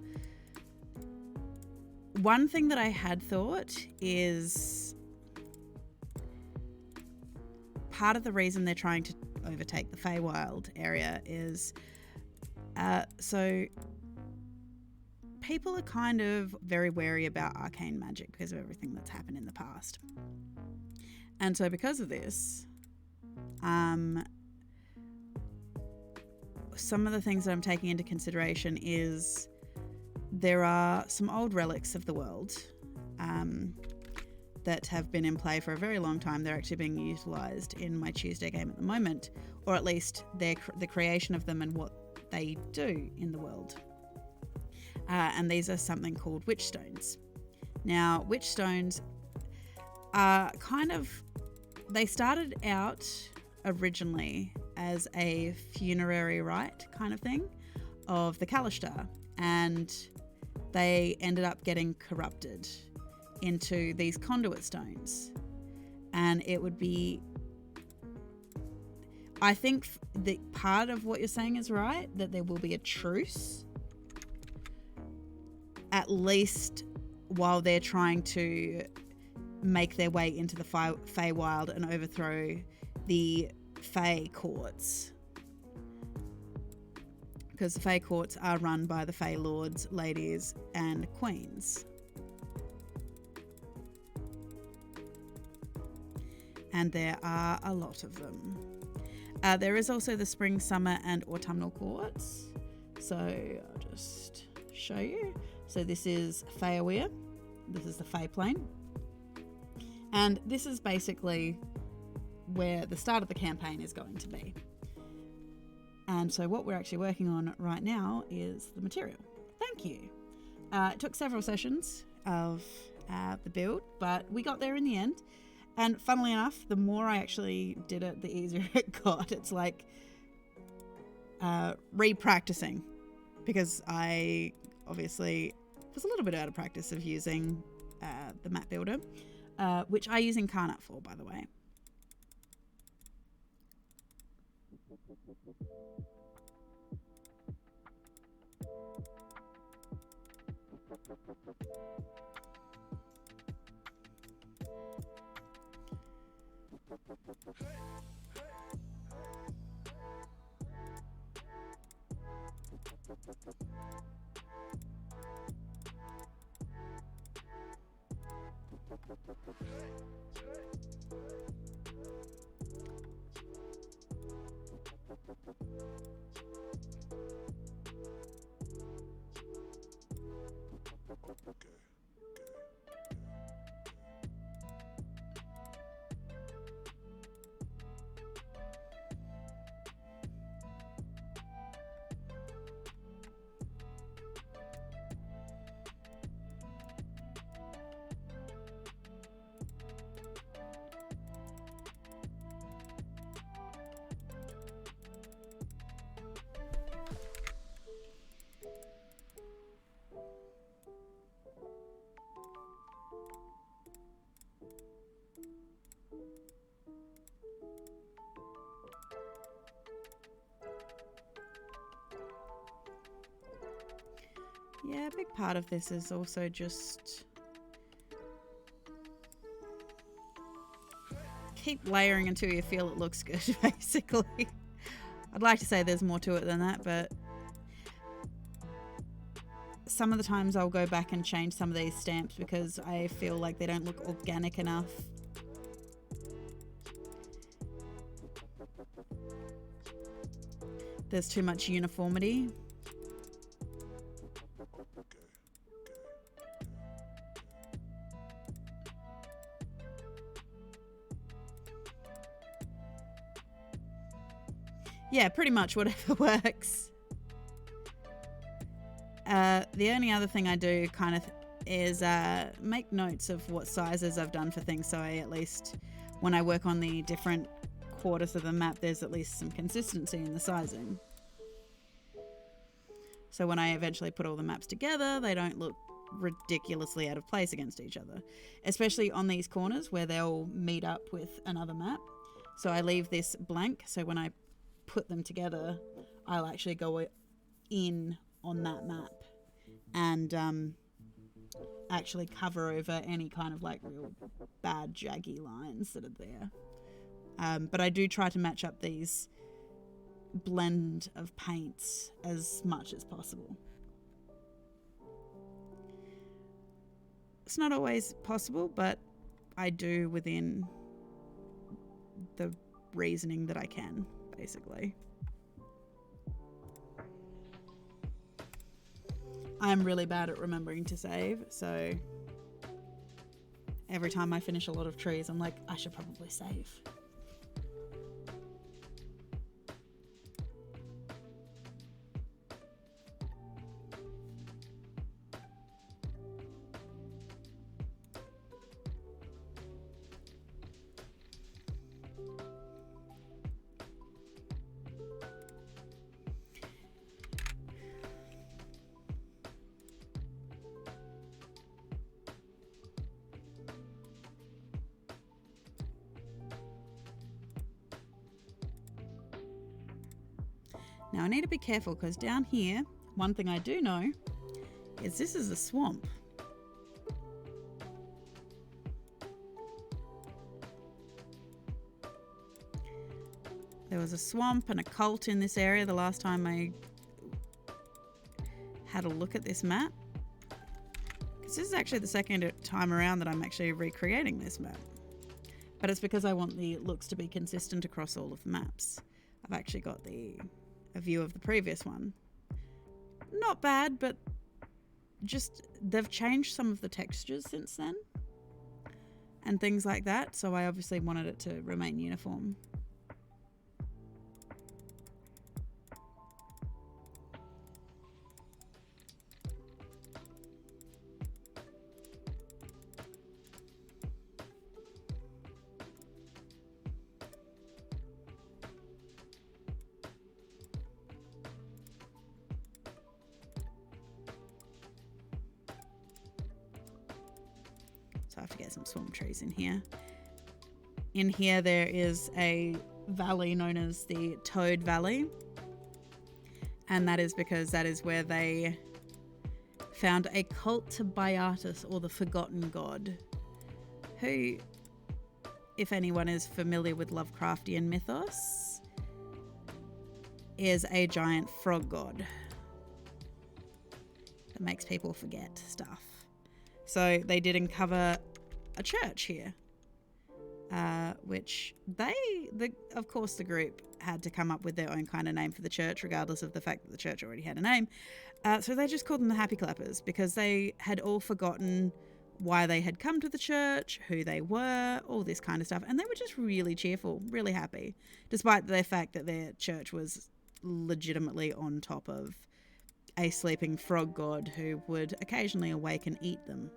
Speaker 1: One thing that I had thought is part of the reason they're trying to overtake the Feywild area is so people are kind of very wary about arcane magic because of everything that's happened in the past. And so because of this, some of the things that I'm taking into consideration is there are some old relics of the world that have been in play for a very long time. They're actually being utilised in my Tuesday game at the moment, or at least the creation of them and what they do in the world. And these are something called witch stones. Now, witch stones are they started out originally as a funerary rite kind of thing of the Kalishtar, and they ended up getting corrupted into these conduit stones. And it would be... I think that part of what you're saying is right, that there will be a truce, at least while they're trying to make their way into the Feywild and overthrow the Fey courts. Because the Fey courts are run by the Fey lords, ladies, and queens. And there are a lot of them. There is also the spring, summer, and autumnal courts. So I'll just show you. So this is Feyawir. This is the Fey Plain. And this is basically where the start of the campaign is going to be. And so what we're actually working on right now is the material. Thank you. It took several sessions of the build, but we got there in the end. And funnily enough, the more I actually did it, the easier it got. It's like re-practicing, because I obviously was a little bit out of practice of using the map builder, which I use Incarnate for, by the way. Yeah, a big part of this is also just keep layering until you feel it looks good, basically. I'd like to say there's more to it than that, but some of the times I'll go back and change some of these stamps because I feel like they don't look organic enough. There's too much uniformity. Yeah, pretty much whatever works. The only other thing I do kind of is make notes of what sizes I've done for things, so I at least, when I work on the different quarters of the map, there's at least some consistency in the sizing. So when I eventually put all the maps together, they don't look ridiculously out of place against each other, especially on these corners where they'll meet up with another map. So I leave this blank, so when I put them together, I'll actually go in on that map and actually cover over any kind of like real bad jaggy lines that are there. But I do try to match up these blend of paints as much as possible. It's not always possible, but I do within the reasoning that I can, basically. I'm really bad at remembering to save, so every time I finish a lot of trees, I'm like, I should probably save. Now I need to be careful because down here, one thing I do know is this is a swamp. There was a swamp and a cult in this area the last time I had a look at this map. This is actually the second time around that I'm actually recreating this map. But it's because I want the looks to be consistent across all of the maps. I've actually got a view of the previous one. Not bad, but just they've changed some of the textures since then and things like that, so I obviously wanted it to remain uniform. So I have to get some swamp trees in here. In here there is a valley known as the Toad Valley. And that is because that is where they found a cult to Byatis, or the Forgotten God, who, if anyone is familiar with Lovecraftian mythos, is a giant frog god that makes people forget stuff. So they did uncover a church here, which of course the group had to come up with their own kind of name for the church, regardless of the fact that the church already had a name. So they just called them the Happy Clappers because they had all forgotten why they had come to the church, who they were, all this kind of stuff. And they were just really cheerful, really happy, despite the fact that their church was legitimately on top of a sleeping frog god who would occasionally awake and eat them.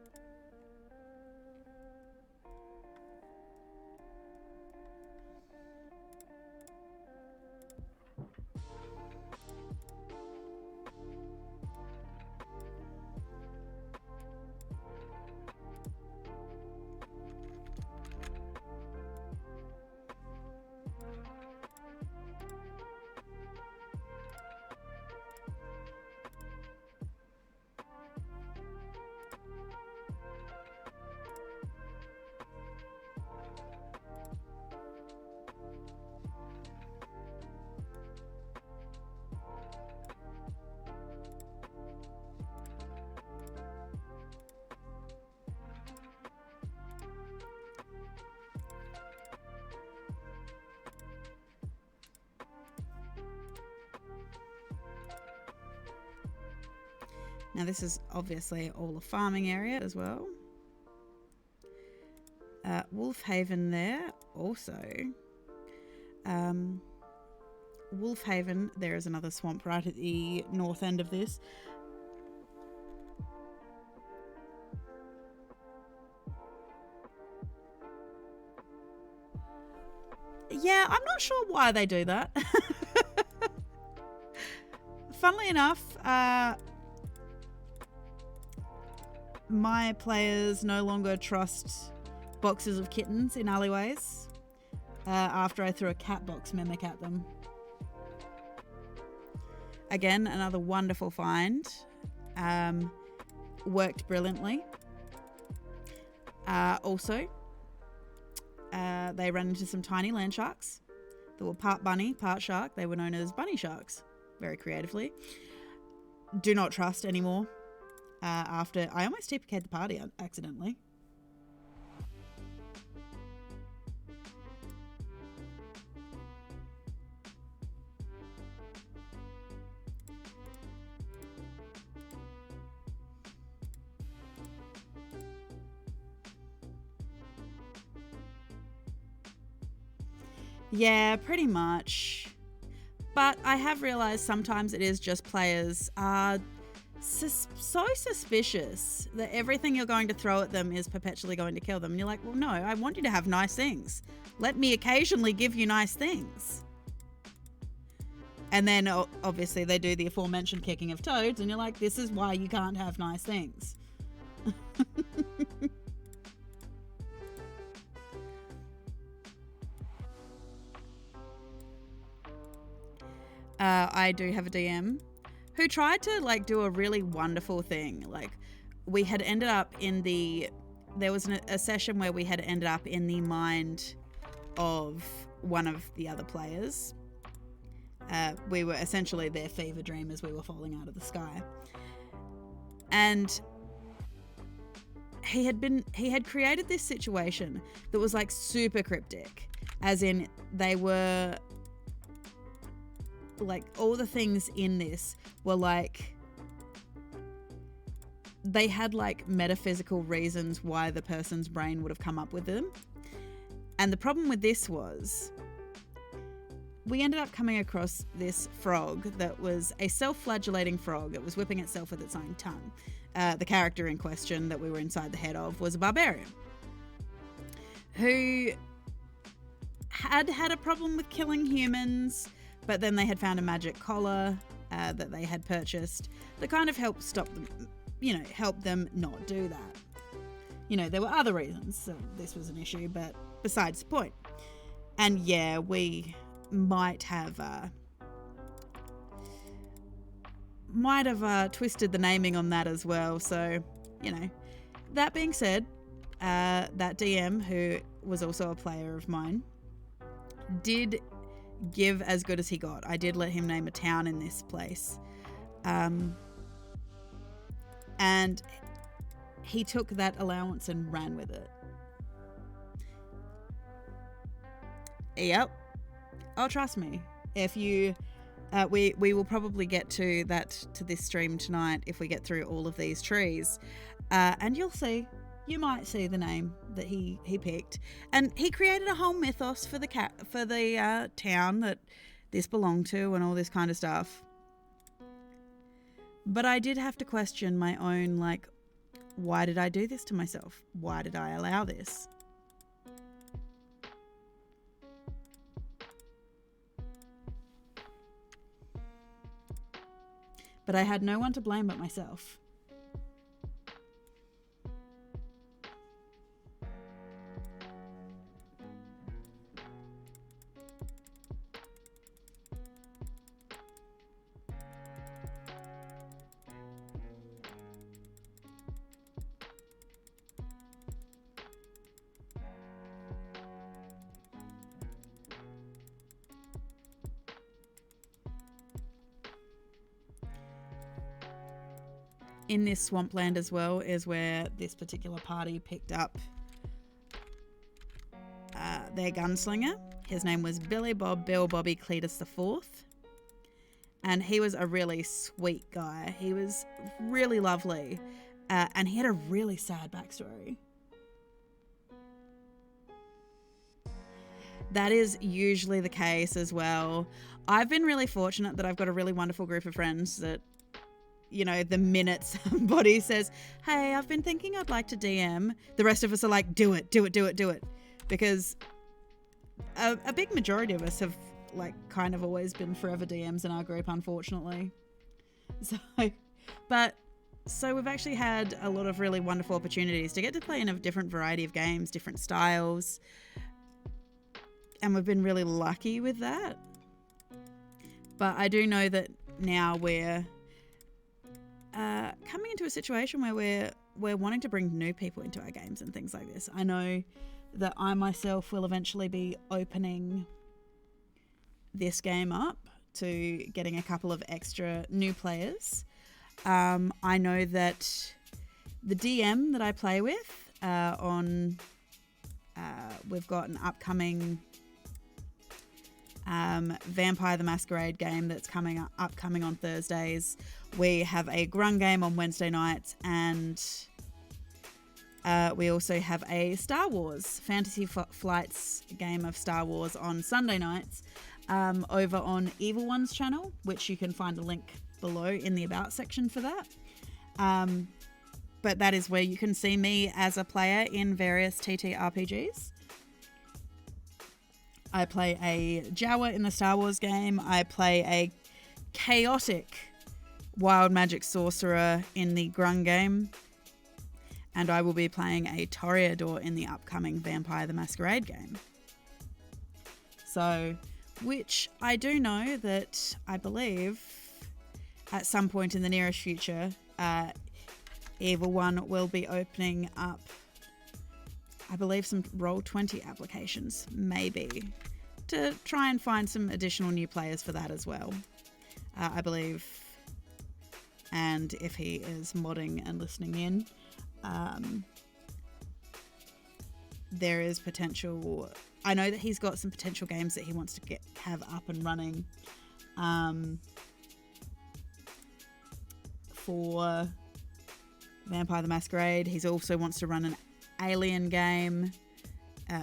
Speaker 1: Now this is obviously all a farming area as well. Wolfhaven there also. Wolfhaven, there is another swamp right at the north end of this. Yeah, I'm not sure why they do that. Funnily enough, my players no longer trust boxes of kittens in alleyways after I threw a cat box mimic at them. Again, another wonderful find. Worked brilliantly. Also, they ran into some tiny land sharks that were part bunny, part shark. They were known as bunny sharks, very creatively. Do not trust anymore. After I almost TPK'd the party accidentally. Yeah, pretty much. But I have realised sometimes it is just players are so suspicious that everything you're going to throw at them is perpetually going to kill them. And you're like, well, no, I want you to have nice things. Let me occasionally give you nice things. And then obviously they do the aforementioned kicking of toads and you're like, this is why you can't have nice things. I do have a DM who tried to like do a really wonderful thing. Like we had ended up in there was a session where we had ended up in the mind of one of the other players. We were essentially their fever dream as we were falling out of the sky. And he had created this situation that was like super cryptic, as in they were like all the things in this were like they had like metaphysical reasons why the person's brain would have come up with them. And the problem with this was we ended up coming across this frog that was a self-flagellating frog. It was whipping itself with its own tongue. The character in question that we were inside the head of was a barbarian who had a problem with killing humans, but then they had found a magic collar that they had purchased that kind of helped stop them, help them not do that. There were other reasons so this was an issue, but besides the point. And yeah, we might have twisted the naming on that as well. So, that being said, that DM, who was also a player of mine, did give as good as he got. I did let him name a town in this place. And he took that allowance and ran with it. Yep. Oh, trust me. If you, we will probably get to this stream tonight if we get through all of these trees, and you'll see. You might see the name that he picked, and he created a whole mythos for the town that this belonged to, and all this kind of stuff. But I did have to question my own, like, why did I do this to myself? Why did I allow this? But I had no one to blame but myself. In this swampland as well is where this particular party picked up their gunslinger. His name was Billy Bob Bill Bobby Cletus IV. And he was a really sweet guy. He was really lovely. And he had a really sad backstory. That is usually the case as well. I've been really fortunate that I've got a really wonderful group of friends that, the minute somebody says, hey, I've been thinking I'd like to DM, the rest of us are like, do it. Because a big majority of us have kind of always been forever DMs in our group, unfortunately. So we've actually had a lot of really wonderful opportunities to get to play in a different variety of games, different styles. And we've been really lucky with that. But I do know that now we're coming into a situation where we're wanting to bring new people into our games and things like this. I know that I myself will eventually be opening this game up to getting a couple of extra new players. I know that the DM that I play with we've got an upcoming Vampire the Masquerade game that's upcoming on Thursdays. We have a Grung game on Wednesday nights, and we also have a Star Wars Fantasy Flights game of Star Wars on Sunday nights over on Evil One's channel, which you can find a link below in the About section for that. But that is where you can see me as a player in various TTRPGs. I play a Jawa in the Star Wars game. I play a chaotic wild magic sorcerer in the Grung game. And I will be playing a Toreador in the upcoming Vampire the Masquerade game. So, which I do know that I believe at some point in the nearest future, Evil One will be opening up, I believe, some Roll20 applications, maybe, to try and find some additional new players for that as well, I believe. And if he is modding and listening in, there is potential. I know that he's got some potential games that he wants to have up and running for Vampire the Masquerade. He also wants to run an Alien game,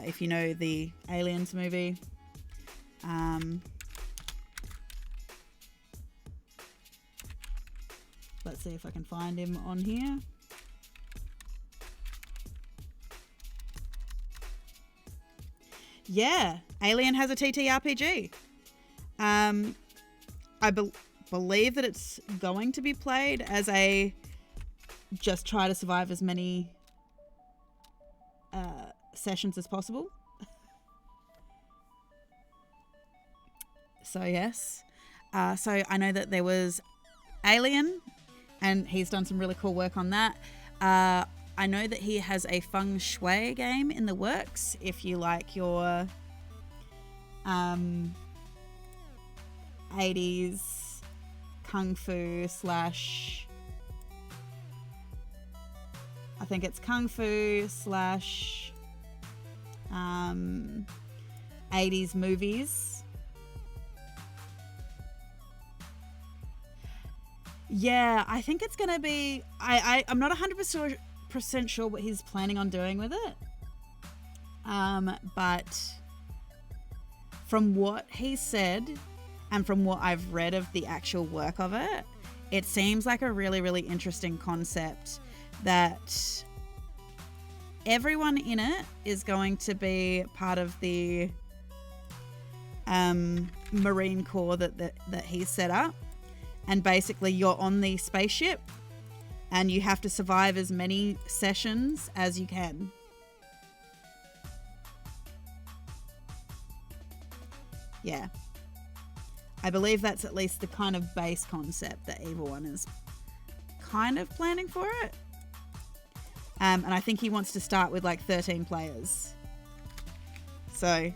Speaker 1: if you know the Aliens movie. Let's see if I can find him on here. Yeah, Alien has a TTRPG. I believe that it's going to be played as a just try to survive as many sessions as possible. So yes. So I know that there was Alien, and he's done some really cool work on that. I know that he has a feng shui game in the works if you like your 80s kung fu slash, I think it's kung fu slash 80s movies. Yeah, I think it's going to be, I'm not 100% sure what he's planning on doing with it. But from what he said and from what I've read of the actual work of it, it seems like a really, really interesting concept that everyone in it is going to be part of the Marine Corps that he set up. And basically you're on the spaceship and you have to survive as many sessions as you can. Yeah. I believe that's at least the kind of base concept that Evil One is kind of planning for it. And I think he wants to start with like 13 players. So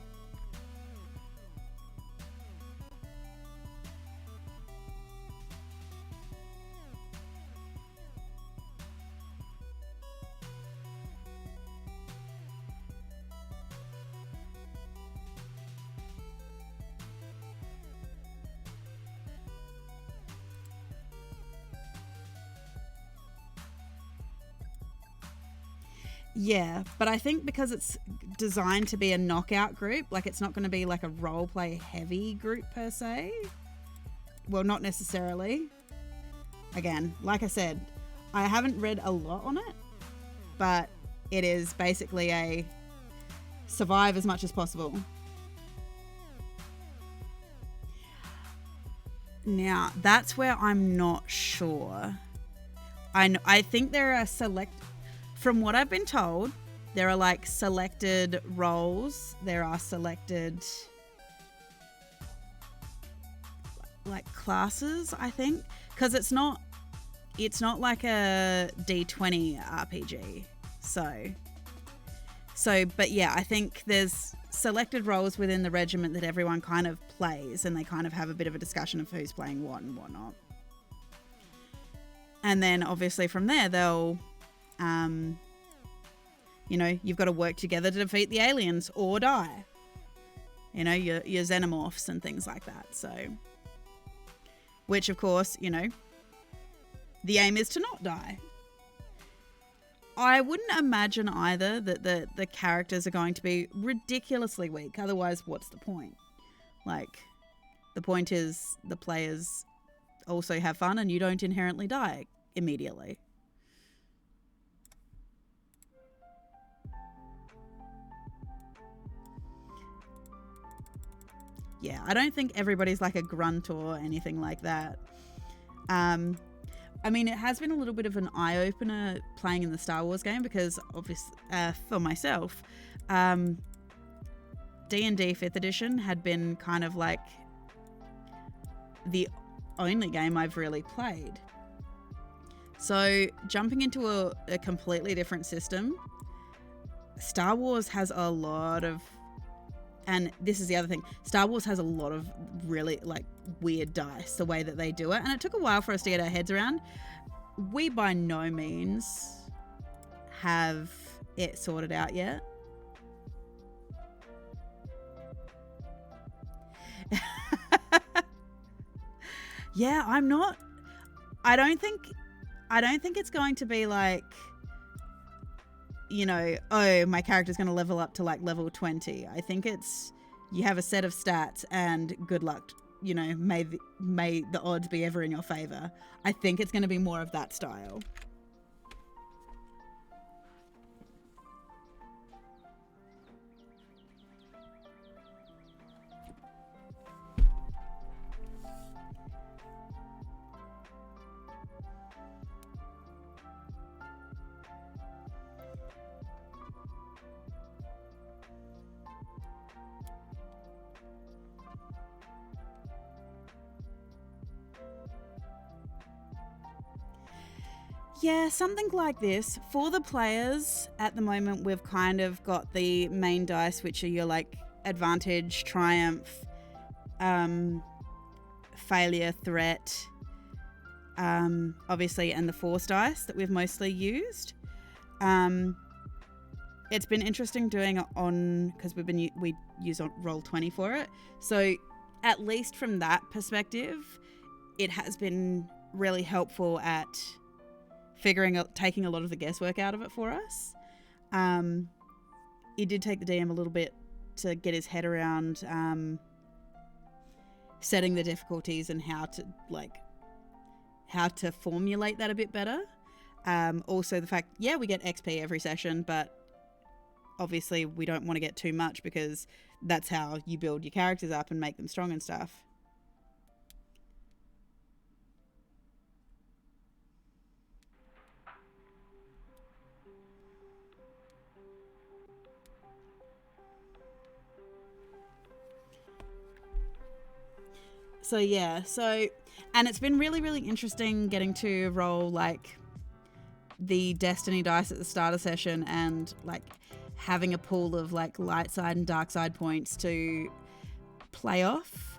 Speaker 1: yeah, but I think because it's designed to be a knockout group, like it's not going to be like a role play heavy group per se. Well, not necessarily. Again, like I said, I haven't read a lot on it, but it is basically a survive as much as possible. Now, that's where I'm not sure. I think there are from what I've been told, there are like selected roles. There are selected like classes, I think, because it's not like a D20 RPG. So, but yeah, I think there's selected roles within the regiment that everyone kind of plays, and they kind of have a bit of a discussion of who's playing what and whatnot. And then obviously from there, they'll, you know, you've got to work together to defeat the aliens or die. You know, your xenomorphs and things like that. So, which of course, you know, the aim is to not die. I wouldn't imagine either that the characters are going to be ridiculously weak. Otherwise, what's the point? Like, the point is the players also have fun and you don't inherently die immediately. Yeah, I don't think everybody's like a grunt or anything like that. I mean, it has been a little bit of an eye-opener playing in the Star Wars game because, obviously, for myself, D&D 5th edition had been kind of like the only game I've really played. So, jumping into a completely different system, Star Wars has a lot of... And this is the other thing. Star Wars has a lot of really like weird dice, the way that they do it. And it took a while for us to get our heads around. We by no means have it sorted out yet. Yeah, I'm not. I don't think it's going to be like, you know, oh, my character's going to level up to like level 20. I think it's, you have a set of stats and good luck, you know, may the odds be ever in your favor. I think it's going to be more of that style. Yeah, something like this. For the players, at the moment, we've kind of got the main dice, which are your like advantage, triumph, failure, threat, obviously, and the force dice that we've mostly used. It's been interesting doing it on, because we use on Roll20 for it. So at least from that perspective, it has been really helpful at taking a lot of the guesswork out of it for us. It did take the DM a little bit to get his head around setting the difficulties and how to formulate that a bit better. Also the fact, yeah, we get XP every session, but obviously we don't want to get too much because that's how you build your characters up and make them strong and stuff. So yeah, and it's been really, really interesting getting to roll like the Destiny dice at the start of session and like having a pool of like light side and dark side points to play off.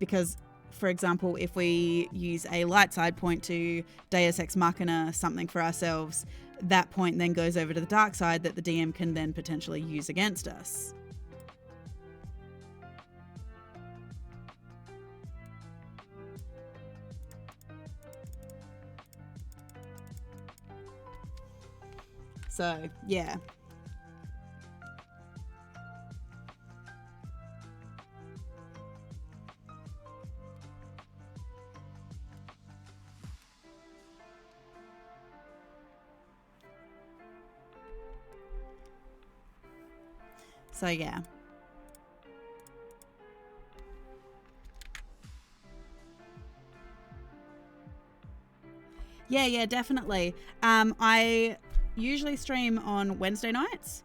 Speaker 1: Because, for example, if we use a light side point to Deus Ex Machina something for ourselves, that point then goes over to the dark side that the DM can then potentially use against us. So, yeah. So, yeah. Yeah, definitely. I usually stream on Wednesday nights,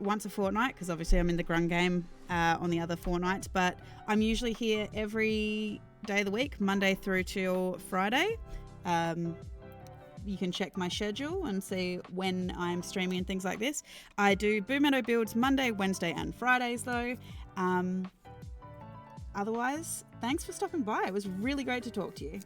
Speaker 1: once a fortnight, because obviously I'm in the Grung game on the other 4 nights, but I'm usually here every day of the week, Monday through till Friday. You can check my schedule and see when I'm streaming and things like this. I do Boomeadow builds Monday, Wednesday and Fridays though. Otherwise, thanks for stopping by. It was really great to talk to you.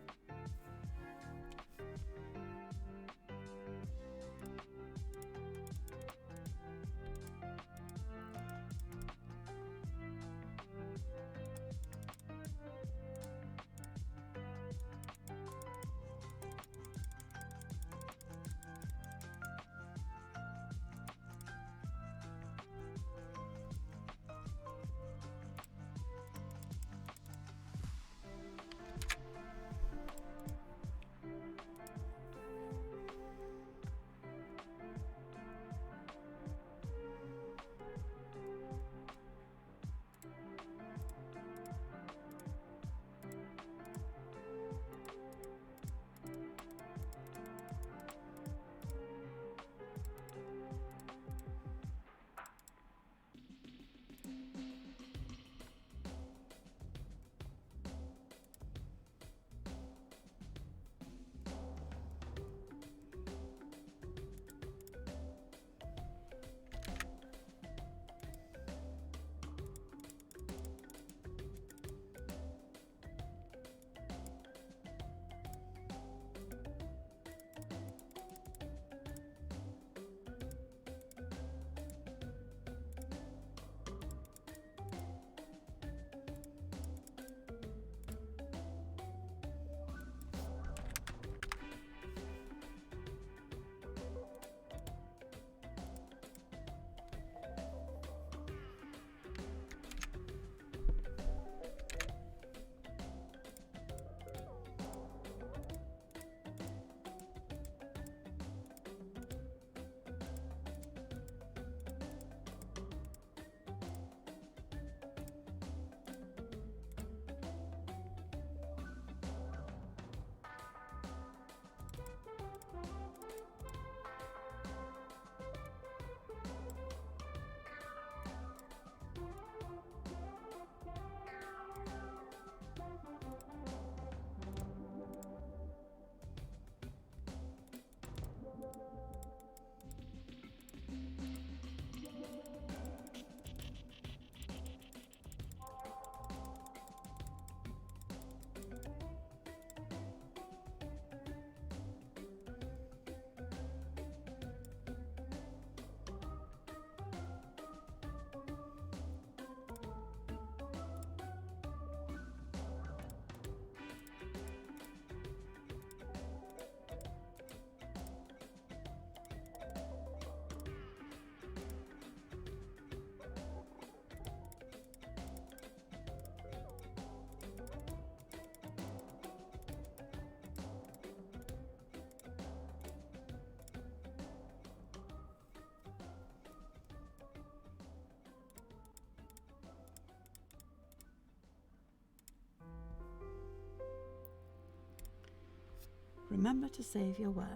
Speaker 1: Remember to save your work.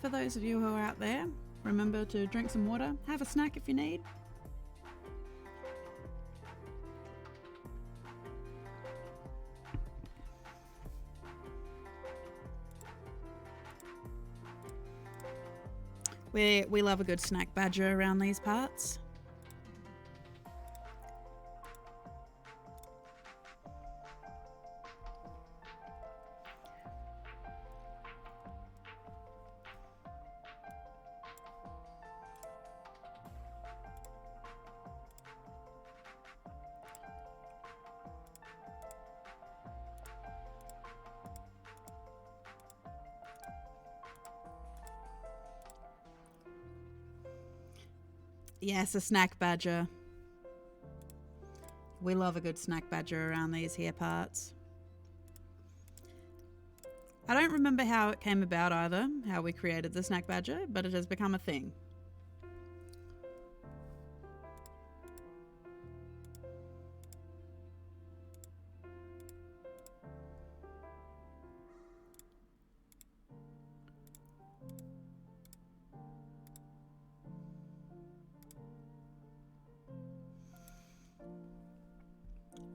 Speaker 1: For those of you who are out there, remember to drink some water, have a snack if you need. We love a good snack badger around these parts. Yes, a snack badger. We love a good snack badger around these here parts. I don't remember how it came about either, how we created the snack badger, but it has become a thing.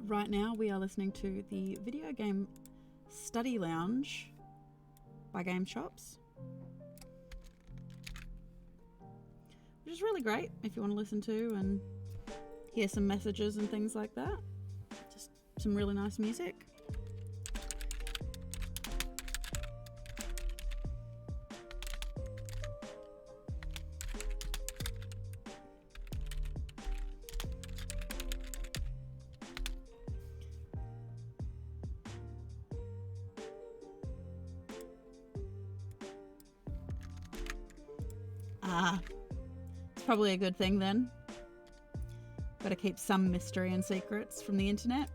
Speaker 1: Right now we are listening to the video game Study Lounge by Game Shops, which is really great if you want to listen to and hear some messages and things like that. Just some really nice music. It's probably a good thing then. Gotta keep some mystery and secrets from the internet.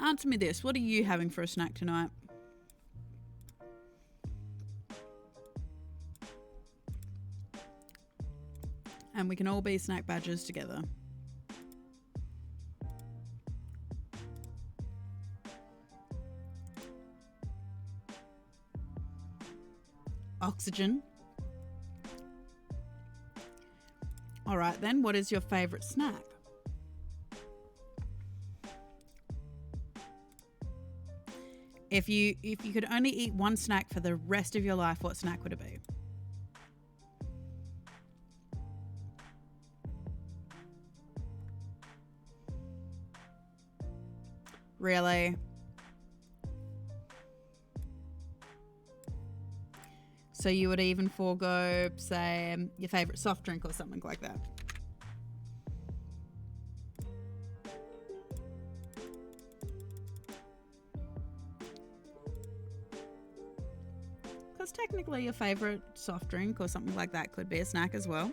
Speaker 1: Answer me this, what are you having for a snack tonight? And we can all be snack badgers together. Oxygen. All right then, what is your favorite snack? If you could only eat one snack for the rest of your life, what snack would it be? Really? So you would even forego, say, your favorite soft drink or something like that? Because technically your favorite soft drink or something like that could be a snack as well.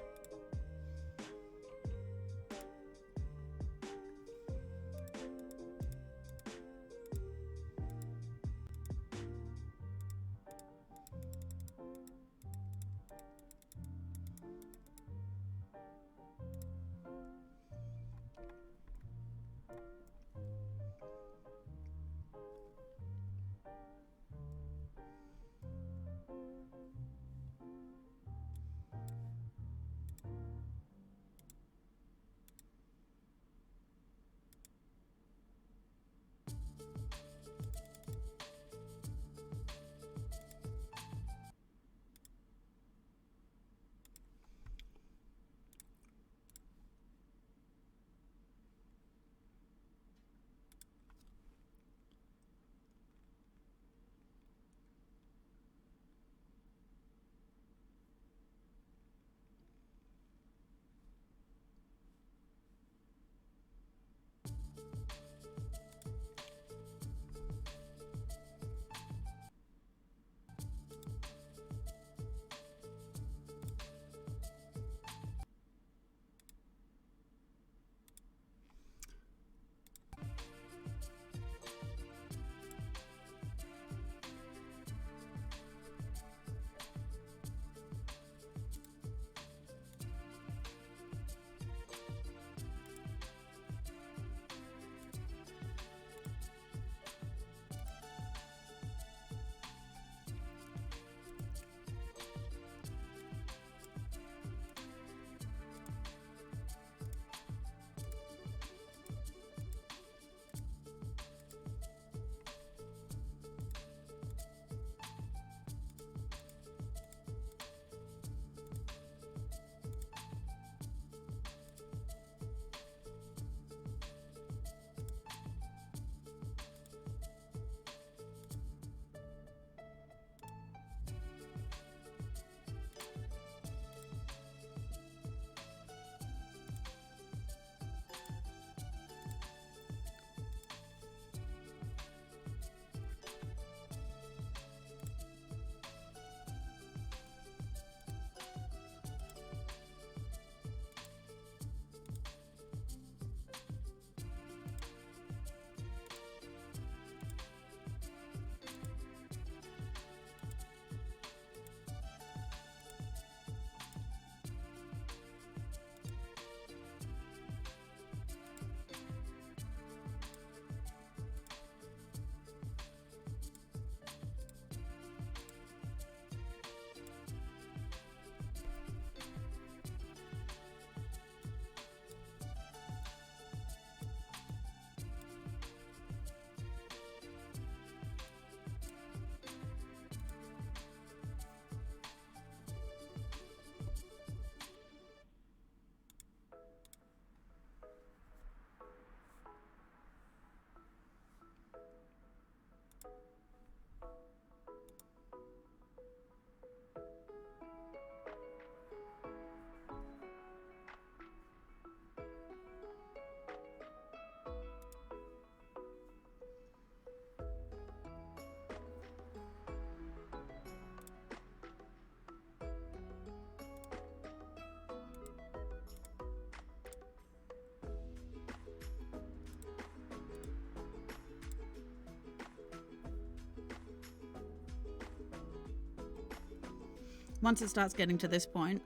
Speaker 1: Once it starts getting to this point,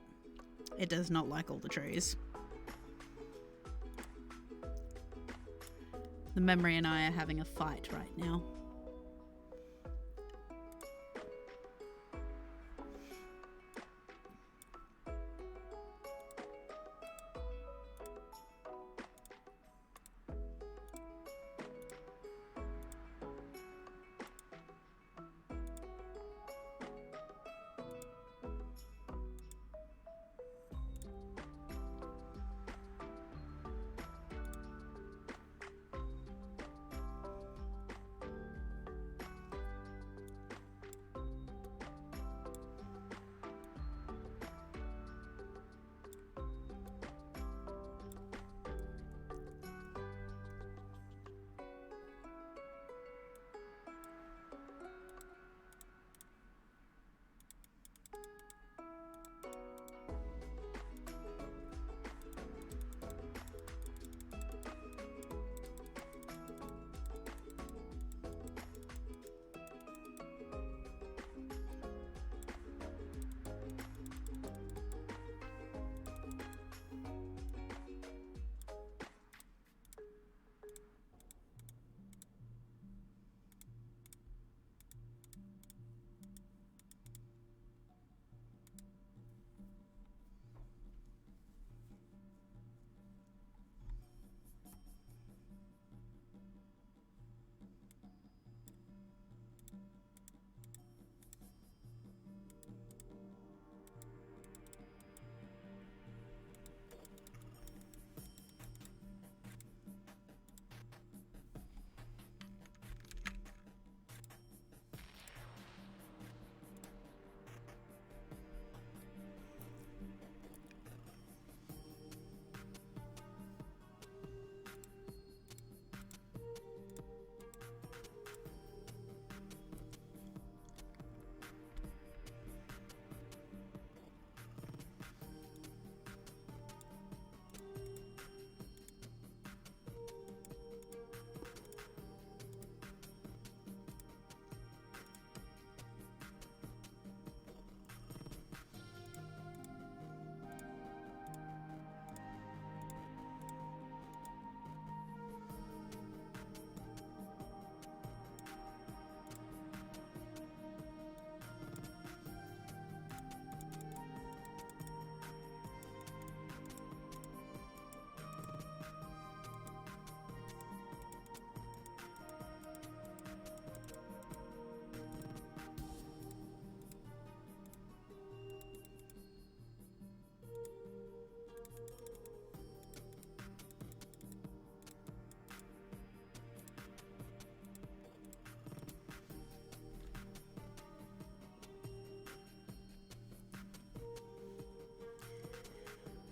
Speaker 1: it does not like all the trees. The memory and I are having a fight right now.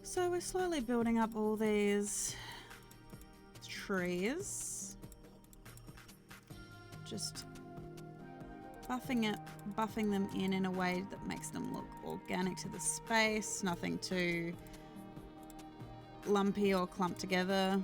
Speaker 1: So we're slowly building up all these trees. Just buffing them in a way that makes them look organic to the space, nothing too lumpy or clumped together.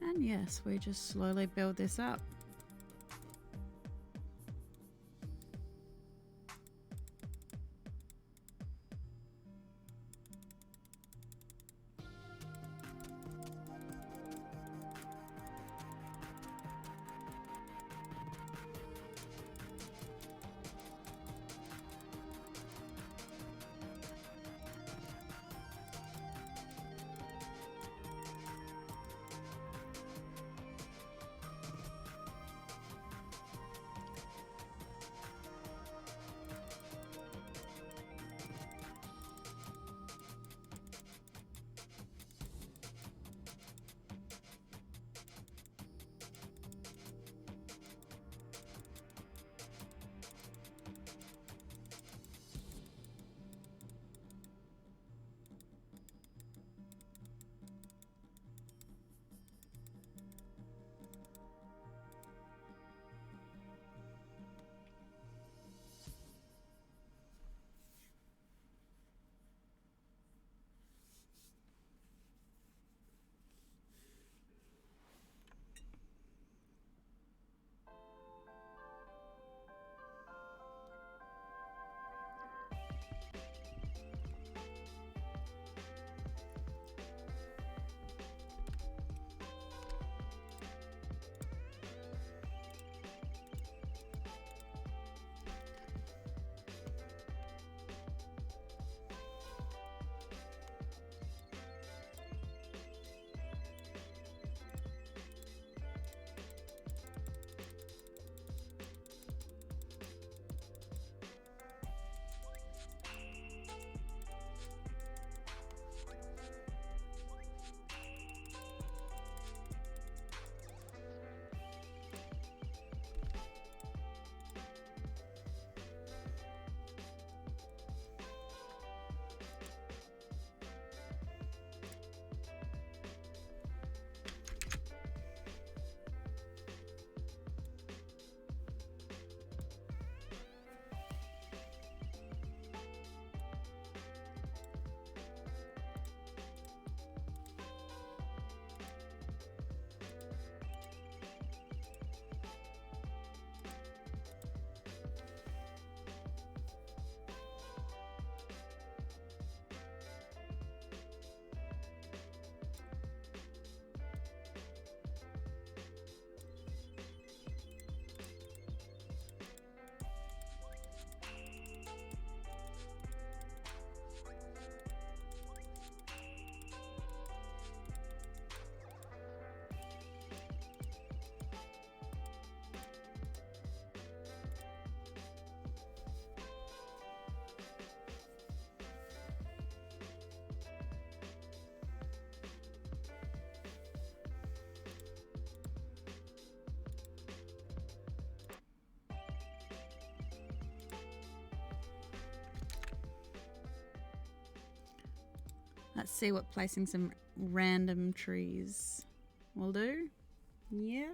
Speaker 1: And yes, we just slowly build this up. Let's see what placing some random trees will do. Yeah.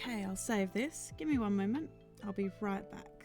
Speaker 1: Okay, I'll save this. Give me one moment. I'll be right back.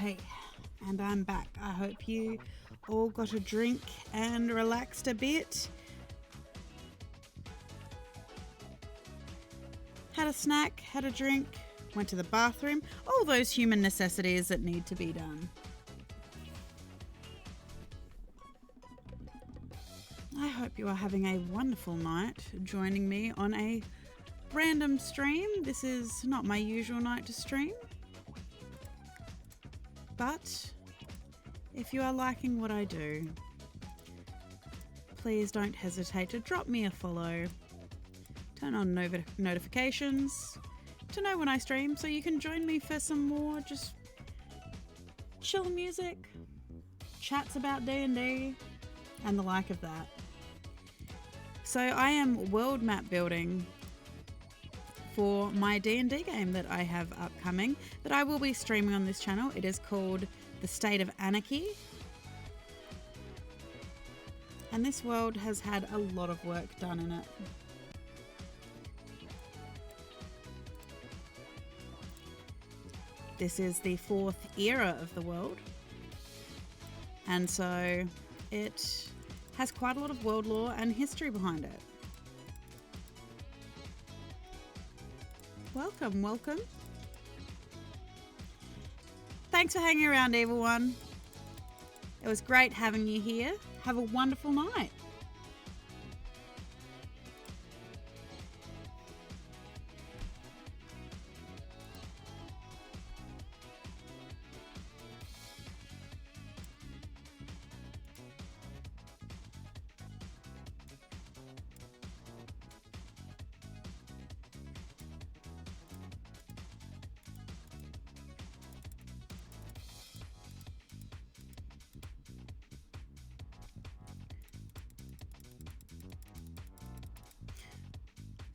Speaker 1: Okay, and I'm back. I hope you all got a drink and relaxed a bit. Had a snack, had a drink, went to the bathroom. All those human necessities that need to be done. I hope you are having a wonderful night joining me on a random stream. This is not my usual night to stream. But if you are liking what I do, please don't hesitate to drop me a follow. Turn on notifications to know when I stream so you can join me for some more just chill music, chats about D&D, and the like of that. So I am world map building for my D&D game that I have upcoming that I will be streaming on this channel. It is called The State of Anarchy. And this world has had a lot of work done in it. This is the 4th era of the world. And so it has quite a lot of world lore and history behind it. Welcome, welcome. Thanks for hanging around, everyone. It was great having you here. Have a wonderful night.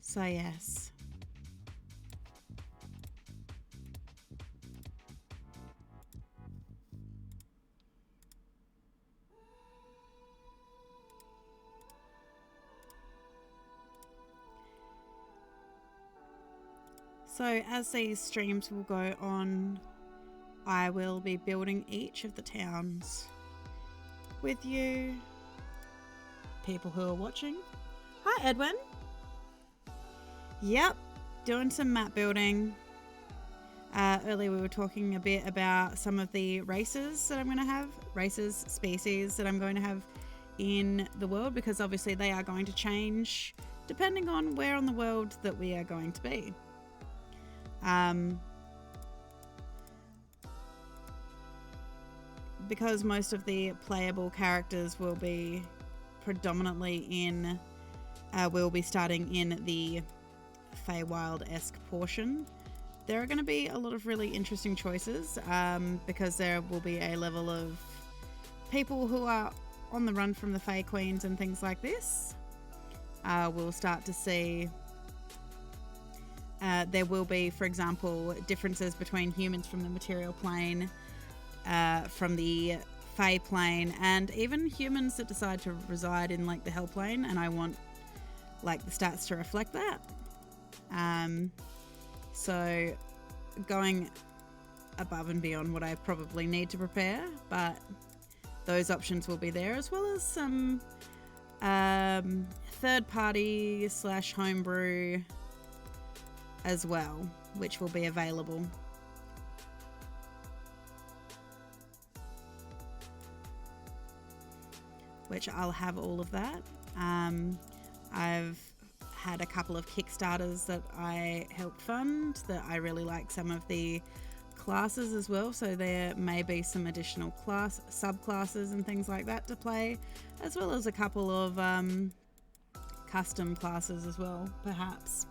Speaker 1: So yes. So as these streams will go on, I will be building each of the towns with you, people who are watching. Hi, Edwin. Yep, doing some map building. Earlier we were talking a bit about some of the races that I'm going to have, species that I'm going to have in the world, because obviously they are going to change depending on where on the world that we are going to be. Because most of the playable characters will be predominantly in, we'll be starting in the Feywild-esque portion. There are going to be a lot of really interesting choices because there will be a level of people who are on the run from the Fey Queens and things like this. We'll start to see there will be, for example, differences between humans from the material plane, from the Fey plane, and even humans that decide to reside in like the Hell plane, and I want like the stats to reflect that. So going above and beyond what I probably need to prepare, but those options will be there, as well as some third party / homebrew as well, which will be available. Which I'll have all of that. I've had a couple of Kickstarters that I helped fund that I really like some of the classes as well, so there may be some additional subclasses and things like that to play, as well as a couple of custom classes as well, perhaps.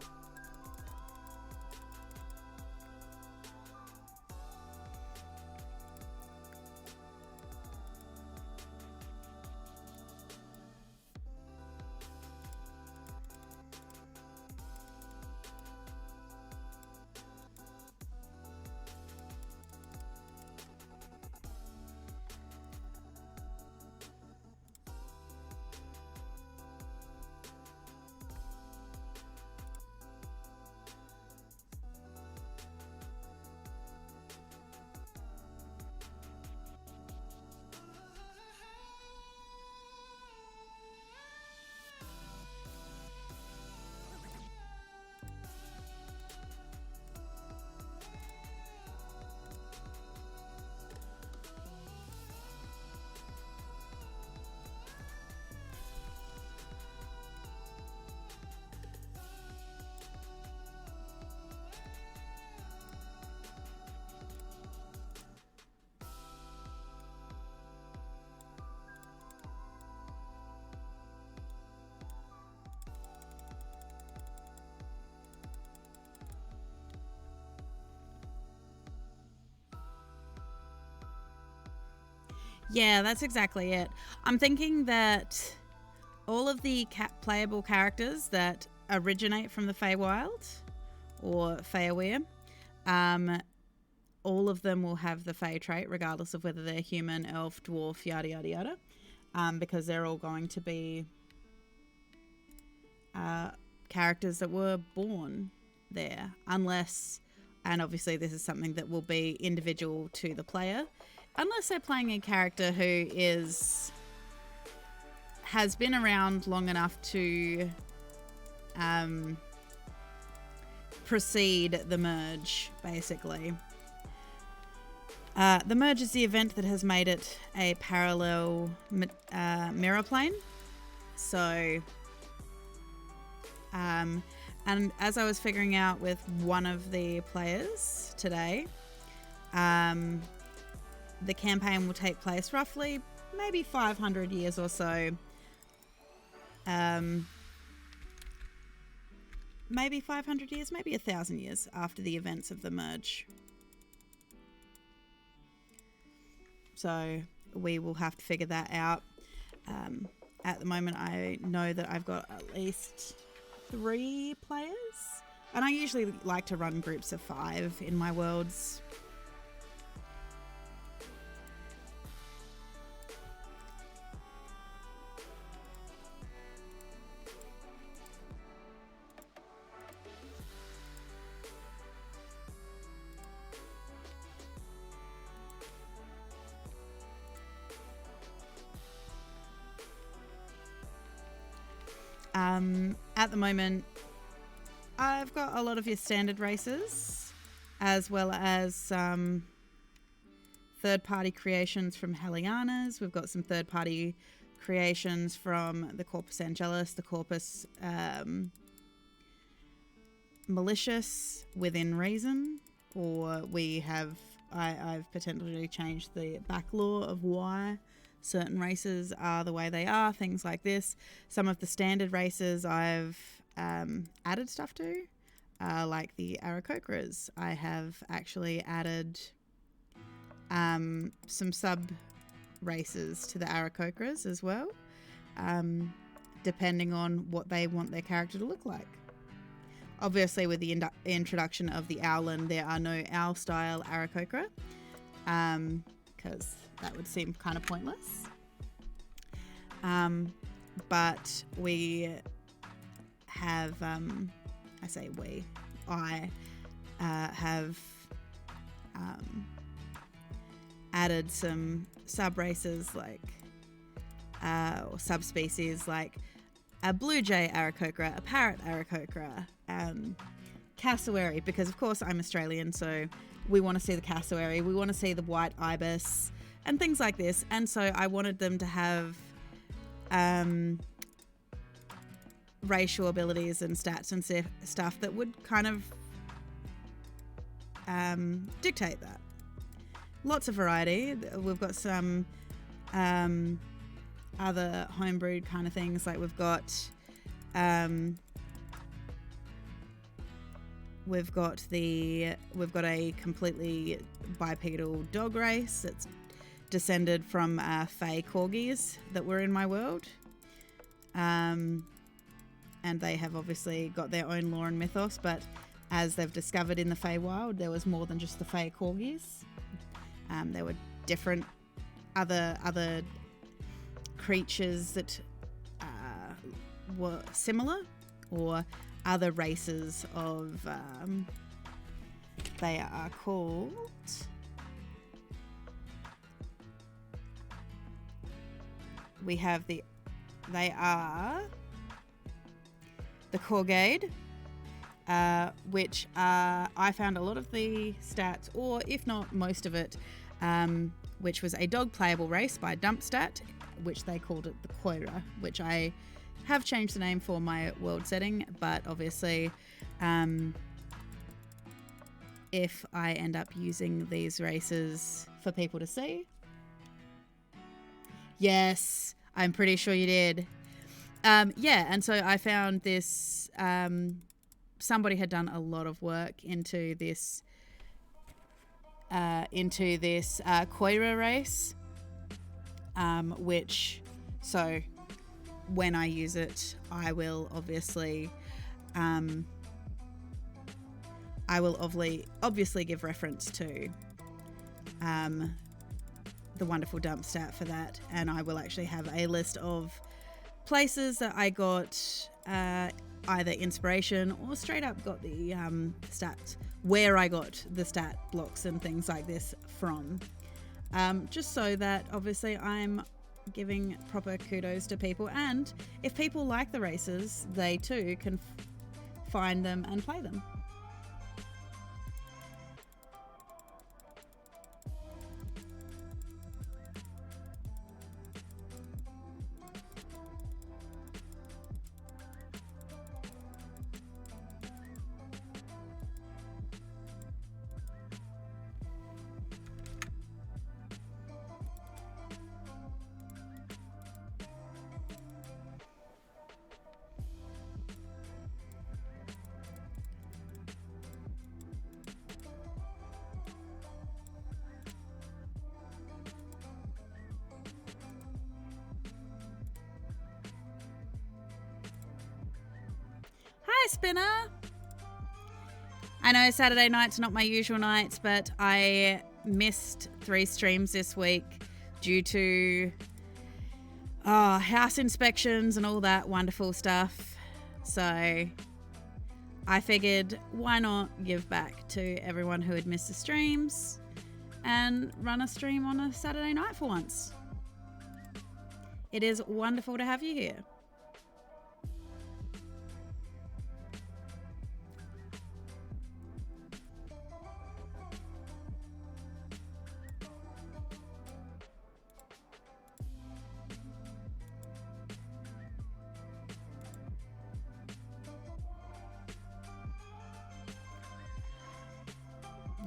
Speaker 1: Yeah, that's exactly it. I'm thinking that all of the playable characters that originate from the Feywild or Feyaware, all of them will have the Fey trait, regardless of whether they're human, elf, dwarf, yada yada yada, because they're all going to be characters that were born there, unless, and obviously this is something that will be individual to the player, unless they're playing a character who has been around long enough to precede the merge, basically. The merge is the event that has made it a parallel mirror plane. So, and as I was figuring out with one of the players today, the campaign will take place roughly maybe 500 years or so. Maybe 500 years, maybe 1,000 years after the events of the merge. So we will have to figure that out. At the moment, I know that I've got at least 3 players. And I usually like to run groups of 5 in my worlds. At the moment, I've got a lot of your standard races, as well as third-party creations from Hellianas. We've got some third-party creations from the Corpus Angelus, the Corpus Malicious within reason, or I've potentially changed the back law of why certain races are the way they are, things like this. Some of the standard races I've added stuff to, like the Aarakocras. I have actually added some sub races to the Aarakocras as well, depending on what they want their character to look like. Obviously, with the introduction of the Owlin, there are no owl-style Aarakocra, because that would seem kind of pointless. But we have, I have added some sub-races like, or subspecies like a blue jay Aarakocra, a parrot Aarakocra, cassowary, because of course I'm Australian, so we want to see the cassowary, we want to see the white ibis, and things like this. And so I wanted them to have racial abilities and stats and stuff that would kind of dictate that. Lots of variety. We've got some other homebrewed kind of things, like we've got a completely bipedal dog race that's descended from Fey corgis that were in my world, and they have obviously got their own lore and mythos, but as they've discovered in the Feywild, there was more than just the Fey corgis. There were different other creatures that were similar, or other races of they are called they are the Corgade, which I found a lot of the stats, or if not most of it, which was a dog playable race by Dumpstat, which they called it the Koira, which I have changed the name for my world setting, but obviously if I end up using these races for people to see. Yes, I'm pretty sure you did. Yeah, and so I found this, somebody had done a lot of work into this Koira race, which, so when I use it, I will obviously give reference to the wonderful dump stat for that, and I will actually have a list of places that I got either inspiration or straight up got the stats, where I got the stat blocks and things like this from, just so that obviously I'm giving proper kudos to people, and if people like the races, they too can find them and play them. Hi, Spinner. I know Saturday nights are not my usual nights, but I missed 3 streams this week due to house inspections and all that wonderful stuff. So I figured, why not give back to everyone who had missed the streams and run a stream on a Saturday night for once. It is wonderful to have you here.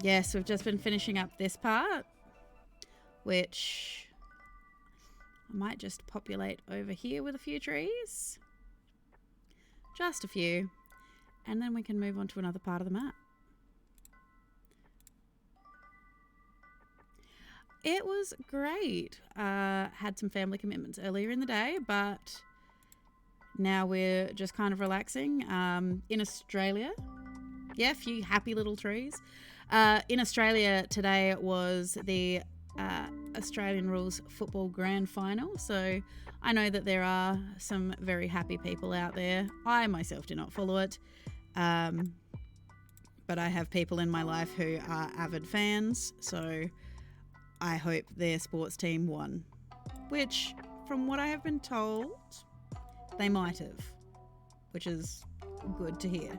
Speaker 1: Yes, we've just been finishing up this part, which I might just populate over here with a few trees. Just a few. And then we can move on to another part of the map. It was great. Had some family commitments earlier in the day, but now we're just kind of relaxing. In Australia, yeah, a few happy little trees. In Australia today was the Australian Rules Football Grand Final, so I know that there are some very happy people out there. I myself do not follow it, but I have people in my life who are avid fans, so I hope their sports team won, which, from what I have been told, they might have, which is good to hear.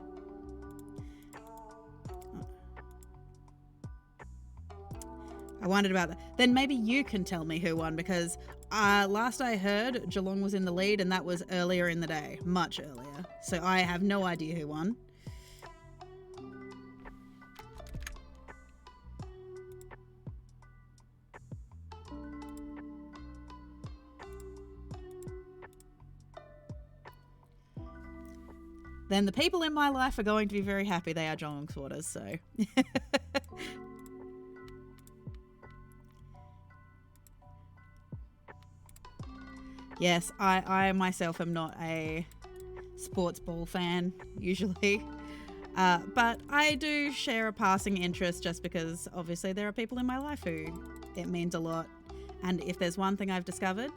Speaker 1: I wondered about that. Then maybe you can tell me who won, because last I heard, Geelong was in the lead, and that was earlier in the day, much earlier. So I have no idea who won. Then the people in my life are going to be very happy they are Geelong supporters, so... Yes, I myself am not a sports ball fan, usually. But I do share a passing interest just because, obviously, there are people in my life who it means a lot. And if there's one thing I've discovered,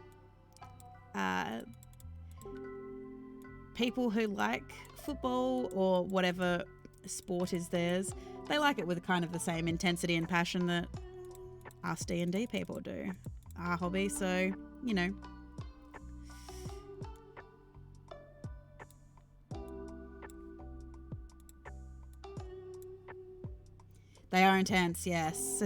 Speaker 1: people who like football or whatever sport is theirs, they like it with kind of the same intensity and passion that us D&D people do. Our hobby, so, you know... They are intense, yes.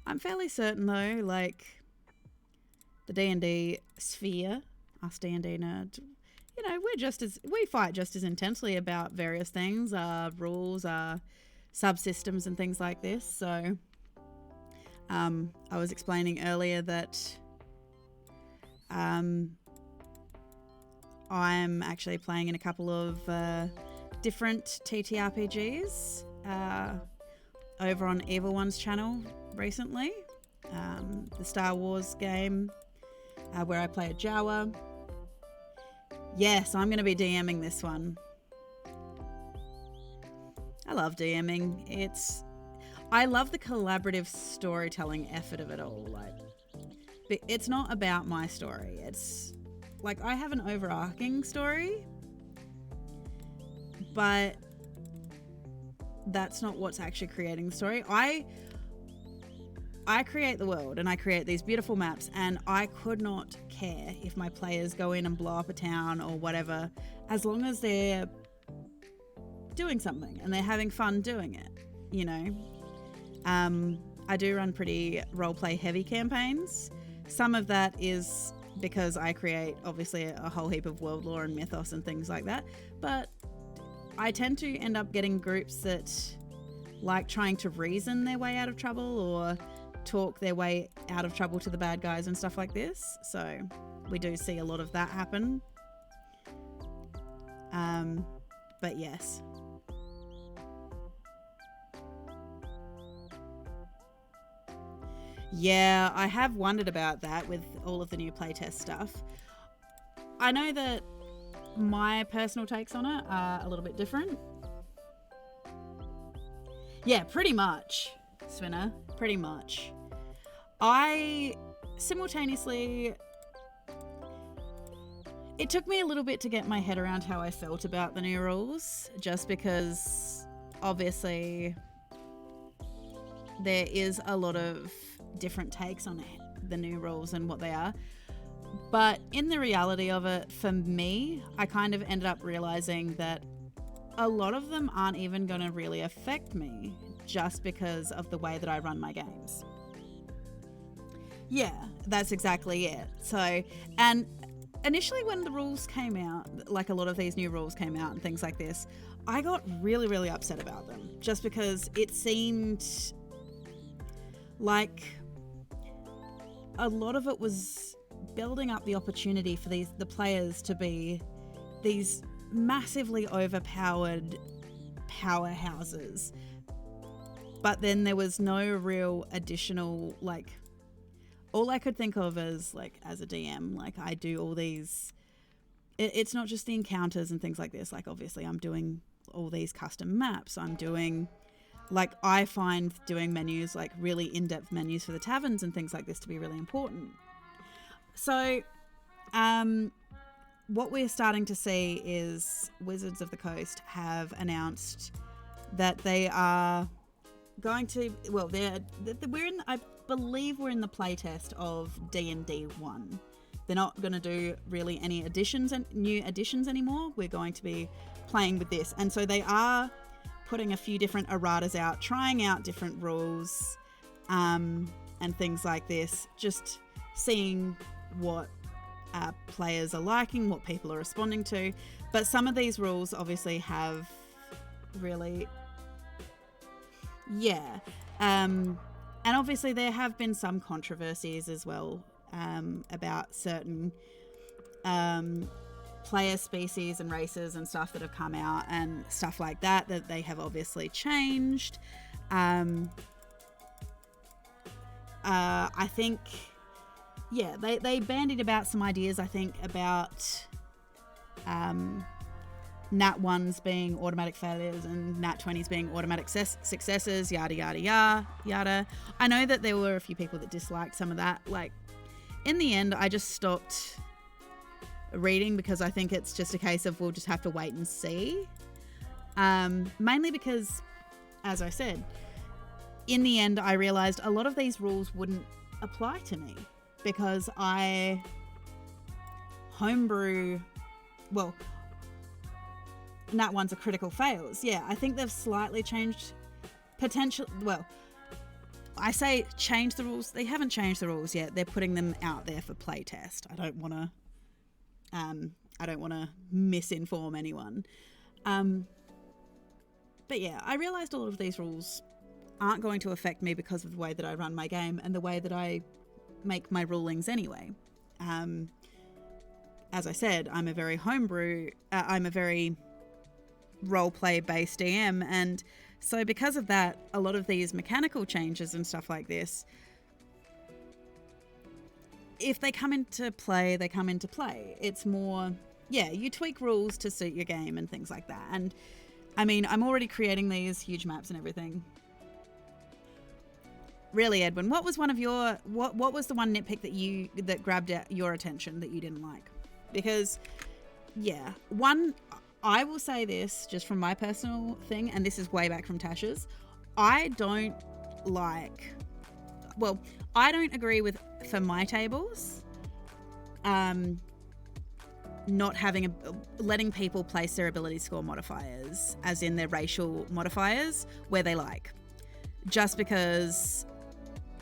Speaker 1: I'm fairly certain though, like the D&D sphere, us D&D nerds, you know, we fight just as intensely about various things, rules, subsystems and things like this. So I was explaining earlier that I'm actually playing in a couple of different TTRPGs over on Evil One's channel recently. The Star Wars game where I play a Jawa. Yes, I'm going to be DMing this one. I love DMing. I love the collaborative storytelling effort of it all. Like, it's not about my story. It's like I have an overarching story, but that's not what's actually creating the story. I create the world and I create these beautiful maps, and I could not care if my players go in and blow up a town or whatever, as long as they're doing something and they're having fun doing it, you know. I do run pretty roleplay heavy campaigns. Some of that is because I create obviously a whole heap of world lore and mythos and things like that, but I tend to end up getting groups that like trying to reason their way out of trouble or talk their way out of trouble to the bad guys and stuff like this. So we do see a lot of that happen. But yes. Yeah, I have wondered about that with all of the new playtest stuff. I know that my personal takes on it are a little bit different. Yeah, pretty much, Swinner, pretty much. I simultaneously... It took me a little bit to get my head around how I felt about the new rules, just because obviously there is a lot of different takes on the new rules and what they are. But in the reality of it, for me, I kind of ended up realizing that a lot of them aren't even going to really affect me just because of the way that I run my games. Yeah, that's exactly it. So, and initially when the rules came out, like a lot of these new rules came out and things like this, I got really, really upset about them just because it seemed like a lot of it was building up the opportunity for the players to be these massively overpowered powerhouses, but then there was no real additional, like, all I could think of as, like, as a DM, like, I do all these, it's not just the encounters and things like this, like, obviously I'm doing all these custom maps, I'm doing, like, I find doing menus, like really in-depth menus for the taverns and things like this to be really important. So, what we're starting to see is Wizards of the Coast have announced that they are going to, well, I believe we're in the playtest of D&D 1. They're not going to do really any additions and new additions anymore. We're going to be playing with this. And so they are putting a few different erratas out, trying out different rules and things like this, just seeing what players are liking, what people are responding to. But some of these rules obviously have really, yeah. And obviously there have been some controversies as well about certain player species and races and stuff that have come out and stuff like that they have obviously changed. I think, yeah, they bandied about some ideas, I think, about Nat 1s being automatic failures and Nat 20s being automatic successes, yada, yada, yada, yada. I know that there were a few people that disliked some of that. Like, in the end, I just stopped reading because I think it's just a case of we'll just have to wait and see. Mainly because, as I said, in the end, I realized a lot of these rules wouldn't apply to me because I homebrew, well, Nat 1s are critical fails. Yeah, I think they've slightly changed potential. Well, I say change the rules. They haven't changed the rules yet. They're putting them out there for playtest. I don't want to misinform anyone. But yeah, I realized a lot of these rules aren't going to affect me because of the way that I run my game and the way that I make my rulings anyway. As I said, I'm a very I'm a very roleplay based DM, and so because of that, a lot of these mechanical changes and stuff like this, if they come into play, they come into play. It's more, yeah, you tweak rules to suit your game and things like that. And I mean, I'm already creating these huge maps and everything. Really, Edwin, what was one of your, what was the one nitpick that grabbed your attention that you didn't like? Because, yeah, I will say this just from my personal thing, and this is way back from Tasha's. I don't agree with, for my tables, not having letting people place their ability score modifiers, as in their racial modifiers, where they like. Just because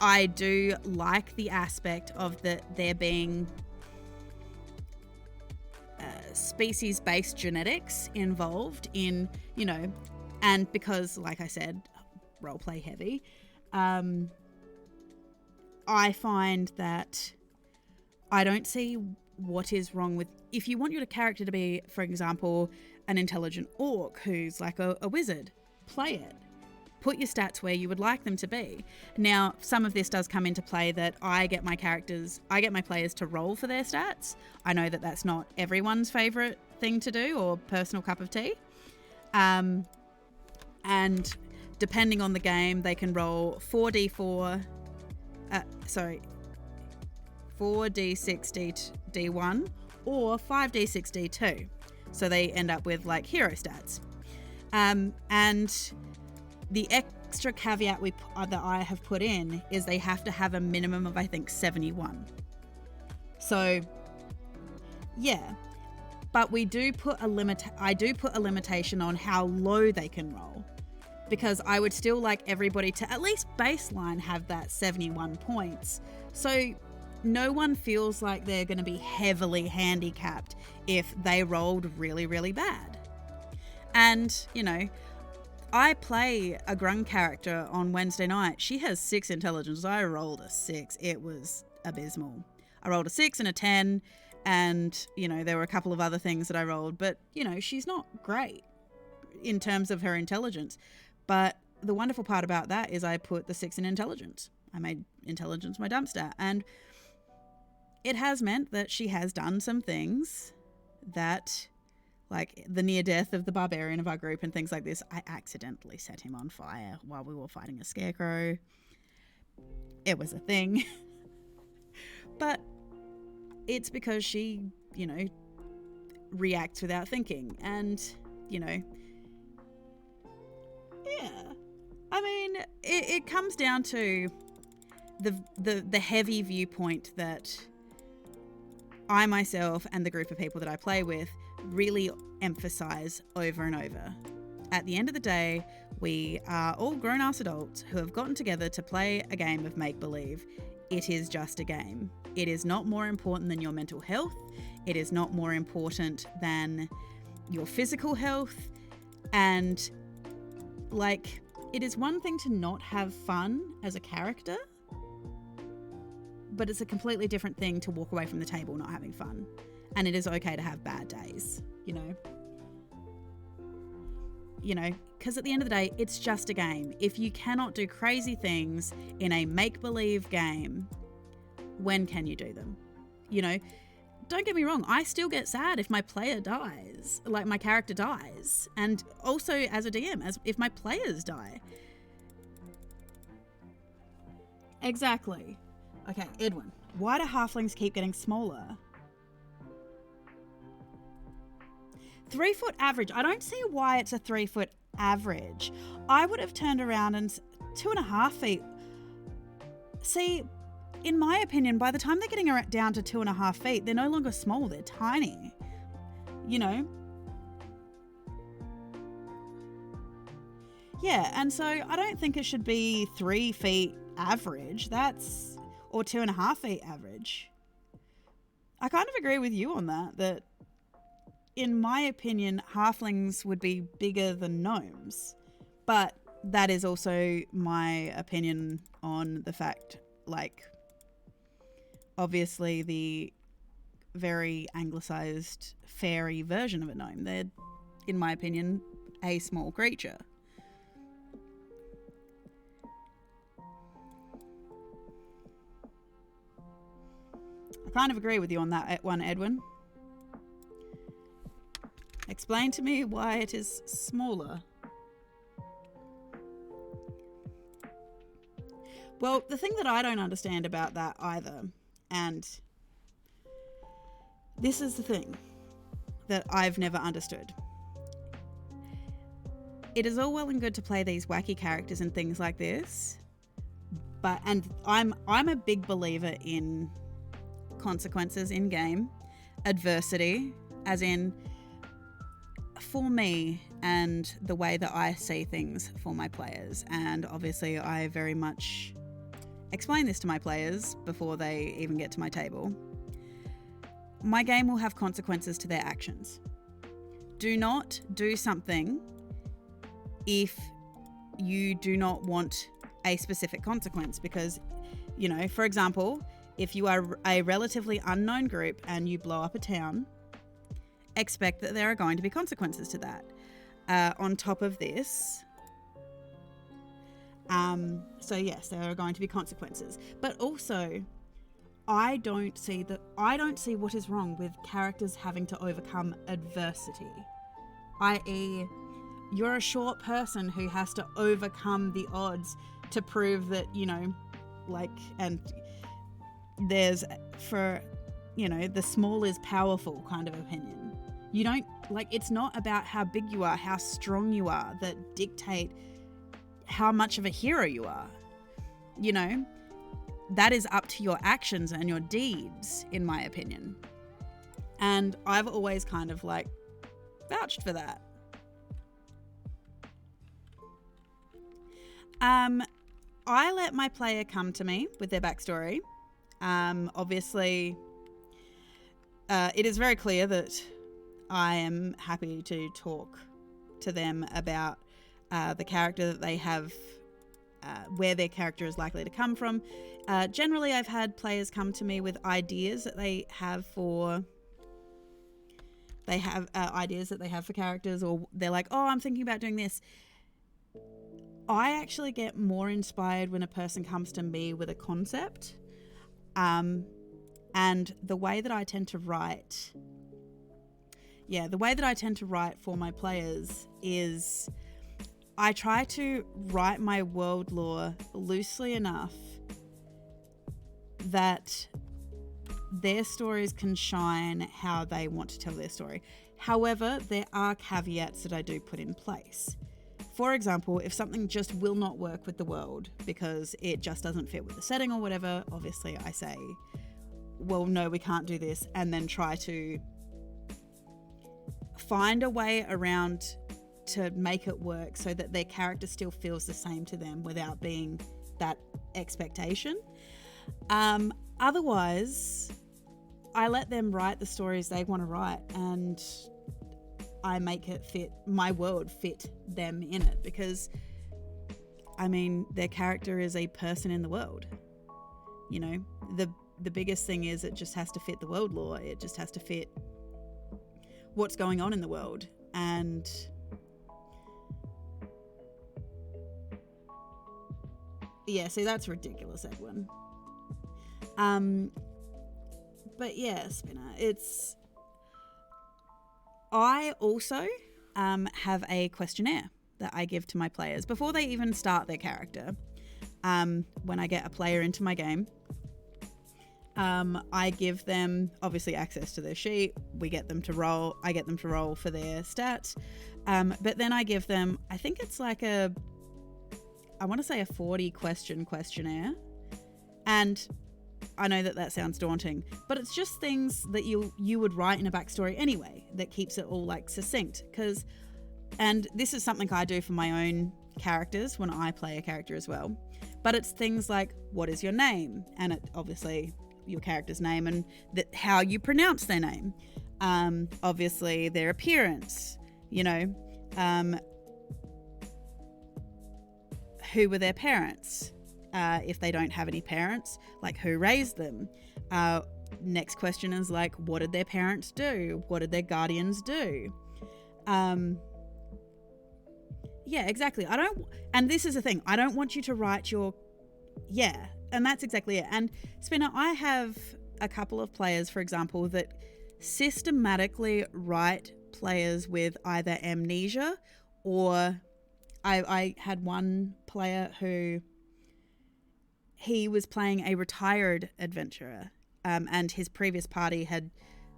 Speaker 1: I do like the aspect of there being species-based genetics involved in, you know, and because, like I said, roleplay heavy, I find that I don't see what is wrong with, if you want your character to be, for example, an intelligent orc who's like a wizard, play it. Put your stats where you would like them to be. Now, some of this does come into play that I get my players to roll for their stats. I know that that's not everyone's favourite thing to do or personal cup of tea. And depending on the game, they can roll 4d6 D1 or 5d6 D2. So they end up with like hero stats. And the extra caveat that I have put in is they have to have a minimum of, I think, 71. So, yeah. But I do put a limitation on how low they can roll, because I would still like everybody to at least baseline have that 71 points. So no one feels like they're going to be heavily handicapped if they rolled really, really bad. And, you know, I play a Grung character on Wednesday night. She has 6 intelligence. I rolled a 6. It was abysmal. I rolled a 6 and a 10, and, you know, there were a couple of other things that I rolled, but, you know, she's not great in terms of her intelligence. But the wonderful part about that is I put the 6 in intelligence. I made intelligence my dump stat, and it has meant that she has done some things that, like the near death of the barbarian of our group and things like this. I accidentally set him on fire while we were fighting a scarecrow. It was a thing. But it's because she, you know, reacts without thinking. And, you know, yeah. I mean, it comes down to the heavy viewpoint that I myself and the group of people that I play with really emphasize over and over. At the end of the day, we are all grown-ass adults who have gotten together to play a game of make-believe. It is just a game. It is not more important than your mental health. It is not more important than your physical health. And, like, it is one thing to not have fun as a character, but it's a completely different thing to walk away from the table not having fun. And it is okay to have bad days, you know? You know, because at the end of the day, it's just a game. If you cannot do crazy things in a make-believe game, when can you do them? You know, don't get me wrong, I still get sad if my player dies, like my character dies. And also as a DM, as if my players die. Exactly. Okay, Edwin, why do halflings keep getting smaller? 3 foot average. I don't see why it's a 3 foot average. I would have turned around and 2.5 feet. See, in my opinion, by the time they're getting down to 2.5 feet, they're no longer small, they're tiny. You know? Yeah, and so I don't think it should be 3 feet average. Or 2.5 feet average. I kind of agree with you on that in my opinion, halflings would be bigger than gnomes. But that is also my opinion on the fact, like, obviously the very anglicized fairy version of a gnome. They're, in my opinion, a small creature. I kind of agree with you on that one, Edwin. Explain to me why it is smaller. Well, the thing that I don't understand about that either, and this is the thing that I've never understood. It is all well and good to play these wacky characters and things like this, and I'm a big believer in consequences in game, adversity, as in, for me and the way that I see things for my players. And obviously I very much explain this to my players before they even get to my table. My game will have consequences to their actions. Do not do something if you do not want a specific consequence, because, you know, for example, if you are a relatively unknown group and you blow up a town, expect that there are going to be consequences to that. On top of this, so yes, there are going to be consequences, but also I don't see what is wrong with characters having to overcome adversity, i.e., you're a short person who has to overcome the odds to prove that, you know, like, and there's, for, you know, the small is powerful kind of opinion. You don't, like, it's not about how big you are, how strong you are, that dictate how much of a hero you are. You know, that is up to your actions and your deeds, in my opinion. And I've always kind of, like, vouched for that. I let my player come to me with their backstory. Obviously, it is very clear that I am happy to talk to them about the character that they have, where their character is likely to come from. Generally, I've had players come to me with ideas that they have for characters, or they're like, oh, I'm thinking about doing this. I actually get more inspired when a person comes to me with a concept. And the way that I tend to write, for my players is I try to write my world lore loosely enough that their stories can shine how they want to tell their story. However, there are caveats that I do put in place. For example, if something just will not work with the world because it just doesn't fit with the setting or whatever, obviously I say, well, no, we can't do this, and then try to find a way around to make it work so that their character still feels the same to them without being that expectation. Otherwise, I let them write the stories they want to write, and I make it fit, my world fit them in it, because, I mean, their character is a person in the world. You know, the biggest thing is it just has to fit the world lore. It just has to fit what's going on in the world. And yeah, see, that's ridiculous, Edwin. But yeah, Spinner, I also have a questionnaire that I give to my players before they even start their character. When I get a player into my game, I give them obviously access to their sheet. I get them to roll for their stats. But then I give them, I think it's like I want to say a 40 question questionnaire. And I know that sounds daunting, but it's just things that you would write in a backstory anyway, that keeps it all like succinct. And this is something I do for my own characters when I play a character as well. But it's things like, what is your name? And it obviously your character's name and how you pronounce their name. Obviously their appearance, you know, who were their parents? If they don't have any parents, like who raised them? Next question is like, what did their parents do? What did their guardians do? Yeah, exactly. And this is the thing, I don't want you to write and that's exactly it. And Spinner, I have a couple of players, for example, that systematically write players with either amnesia, or I had one player who, he was playing a retired adventurer, and his previous party had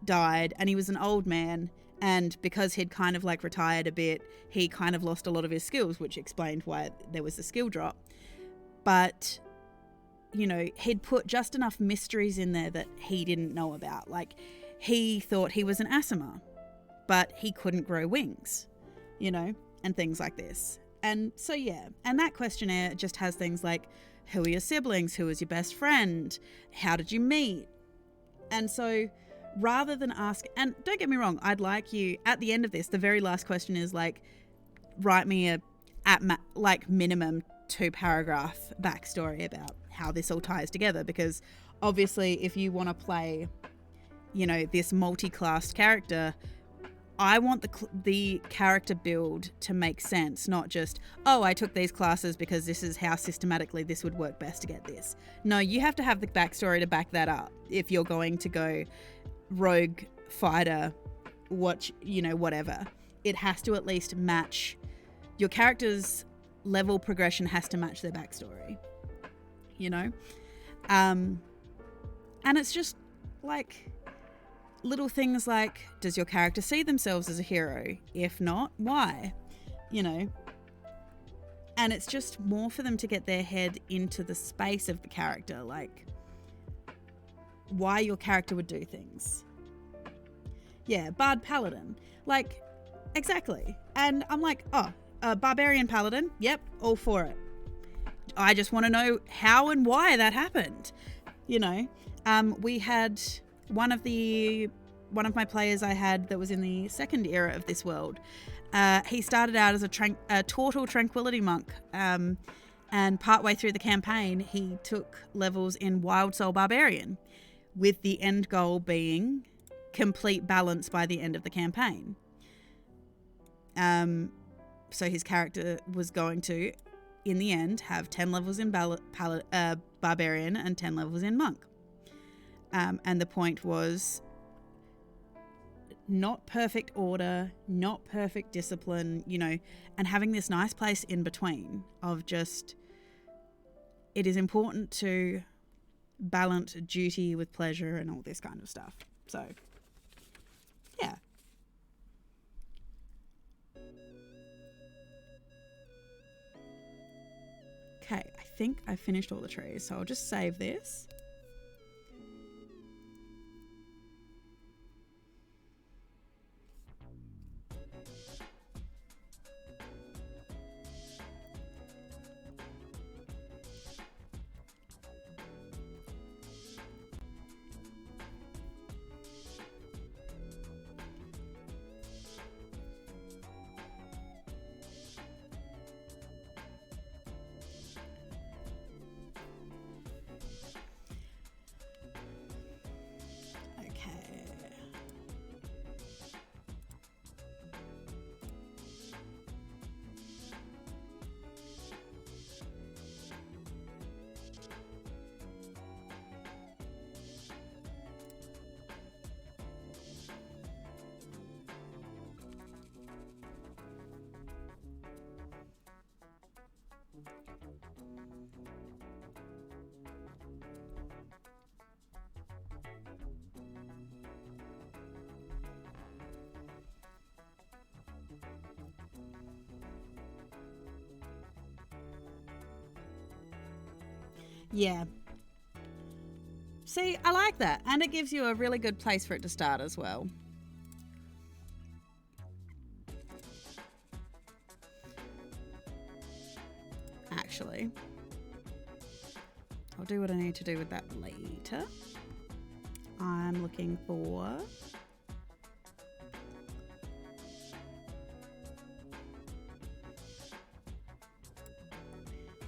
Speaker 1: died, and he was an old man, and because he'd kind of like retired a bit, he kind of lost a lot of his skills, which explained why there was a skill drop. But, you know, he'd put just enough mysteries in there that he didn't know about. Like, he thought he was an Aasimar, but he couldn't grow wings, you know, and things like this. And so, yeah, and that questionnaire just has things like, who are your siblings? Who is your best friend? How did you meet? And so rather than ask, and don't get me wrong, I'd like you, at the end of this, the very last question is like, write me minimum 2-paragraph backstory about how this all ties together. Because obviously if you want to play, you know, this multi-classed character, I want the character build to make sense, not just, oh, I took these classes because this is how systematically this would work best to get this. No, you have to have the backstory to back that up if you're going to go rogue, fighter, whatever. It has to at least match, your character's level progression has to match their backstory, you know? And it's just like little things like, does your character see themselves as a hero? If not, why? You know? And it's just more for them to get their head into the space of the character, like why your character would do things. Yeah, Bard Paladin. Like, exactly. And I'm like, Barbarian Paladin, yep, all for it. I just want to know how and why that happened. You know? We had one of my players I had that was in the second era of this world. He started out as a Tortle Tranquility Monk, and partway through the campaign he took levels in Wild Soul Barbarian, with the end goal being complete balance by the end of the campaign. So his character was going to, in the end, have 10 levels in Barbarian and 10 levels in Monk. And the point was not perfect order, not perfect discipline, you know, and having this nice place in between of just, it is important to balance duty with pleasure and all this kind of stuff. So, yeah. Okay, I think I finished all the trees, so I'll just save this. Yeah. See, I like that. And it gives you a really good place for it to start as well. Actually, I'll do what I need to do with that later. I'm looking for...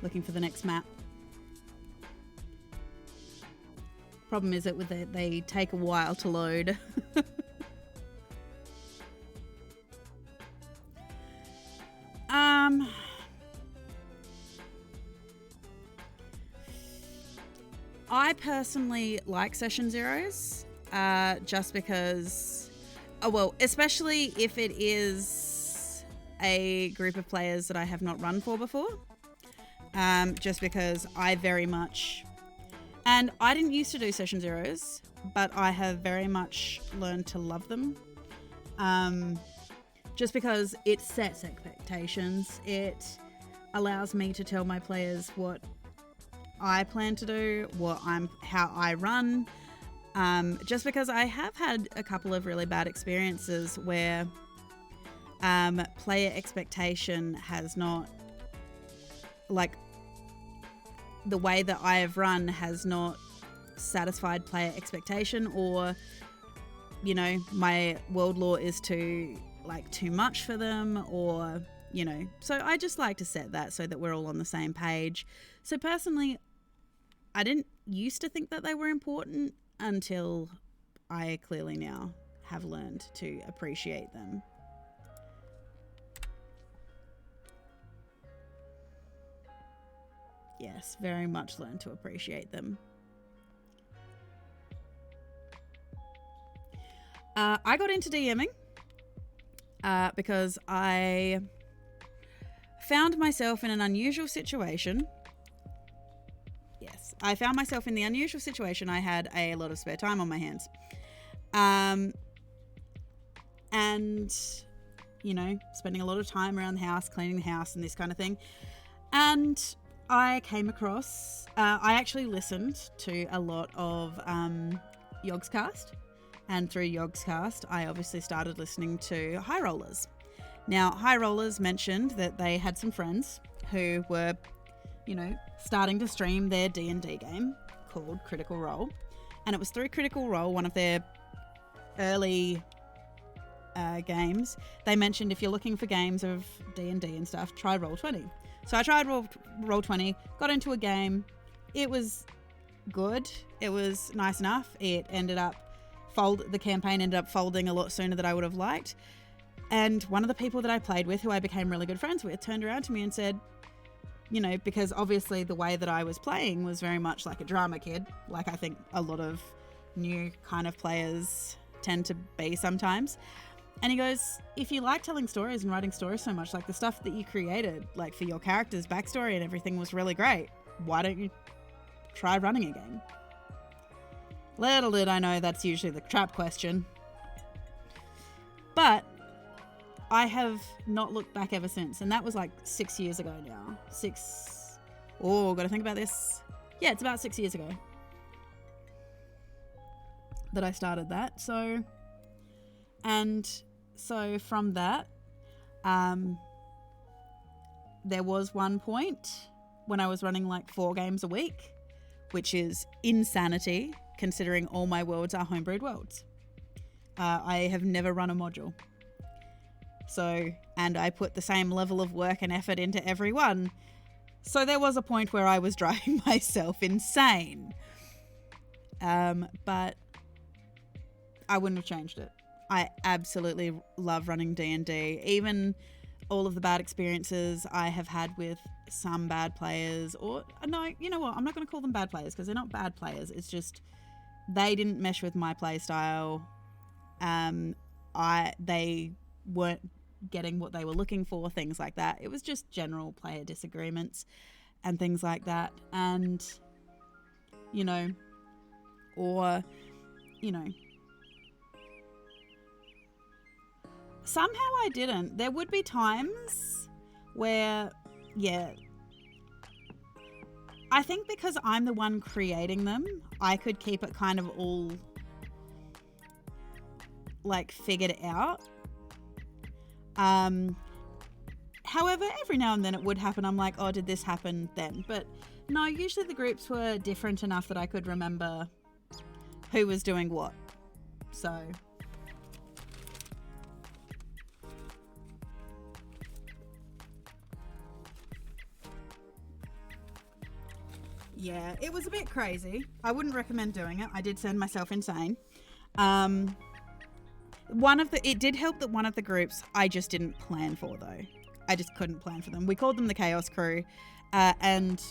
Speaker 1: looking for the next map. Problem is that they take a while to load. I personally like session zeros, just because, especially if it is a group of players that I have not run for before, just because I very much, and I didn't used to do session zeros, but I have very much learned to love them, just because it sets expectations. It allows me to tell my players what I plan to do, how I run, just because I have had a couple of really bad experiences where player expectation has not, like, the way that I have run has not satisfied player expectation, or, you know, my world lore is too much for them, or, you know, so I just like to set that so that we're all on the same page. So personally, I didn't used to think that they were important until I clearly now have learned to appreciate them. Yes, very much learned to appreciate them. I got into DMing because I found myself in an unusual situation. Yes, I found myself in the unusual situation. I had a lot of spare time on my hands. And, you know, spending a lot of time around the house, cleaning the house and this kind of thing. And I came across, I actually listened to a lot of Yogscast. And through Yogscast, I obviously started listening to High Rollers. Now, High Rollers mentioned that they had some friends who were, you know, starting to stream their D&D game called Critical Role. And it was through Critical Role, one of their early games. They mentioned if you're looking for games of D&D and stuff, try Roll20. So I tried Roll20, got into a game. It was good. It was nice enough. It ended up the campaign ended up folding a lot sooner than I would have liked. And one of the people that I played with, who I became really good friends with, turned around to me and said, you know, because obviously the way that I was playing was very much like a drama kid, like I think a lot of new kind of players tend to be sometimes. And he goes, if you like telling stories and writing stories so much, like the stuff that you created, like for your character's backstory and everything was really great, why don't you try running a game? Little did I know that's usually the trap question. But I have not looked back ever since. And that was like 6 years ago now. Gotta think about this. Yeah, it's about 6 years ago that I started that. So from that, there was one point when I was running like 4 games a week, which is insanity considering all my worlds are homebrewed worlds. I have never run a module. So, and I put the same level of work and effort into every one. So there was a point where I was driving myself insane. But I wouldn't have changed it. I absolutely love running D&D. Even all of the bad experiences I have had with some bad players, or no, you know what? I'm not going to call them bad players because they're not bad players. It's just they didn't mesh with my play style. They weren't getting what they were looking for, things like that. It was just general player disagreements and things like that. And, you know, or, you know, somehow I didn't. There would be times where, yeah, I think because I'm the one creating them, I could keep it kind of all like figured out. However, every now and then it would happen. I'm like, oh, did this happen then? But no, usually the groups were different enough that I could remember who was doing what. So Yeah, it was a bit crazy. I wouldn't recommend doing it. I did send myself insane. It did help that one of the groups I just didn't plan for, though. I just couldn't plan for them. We called them the Chaos Crew, and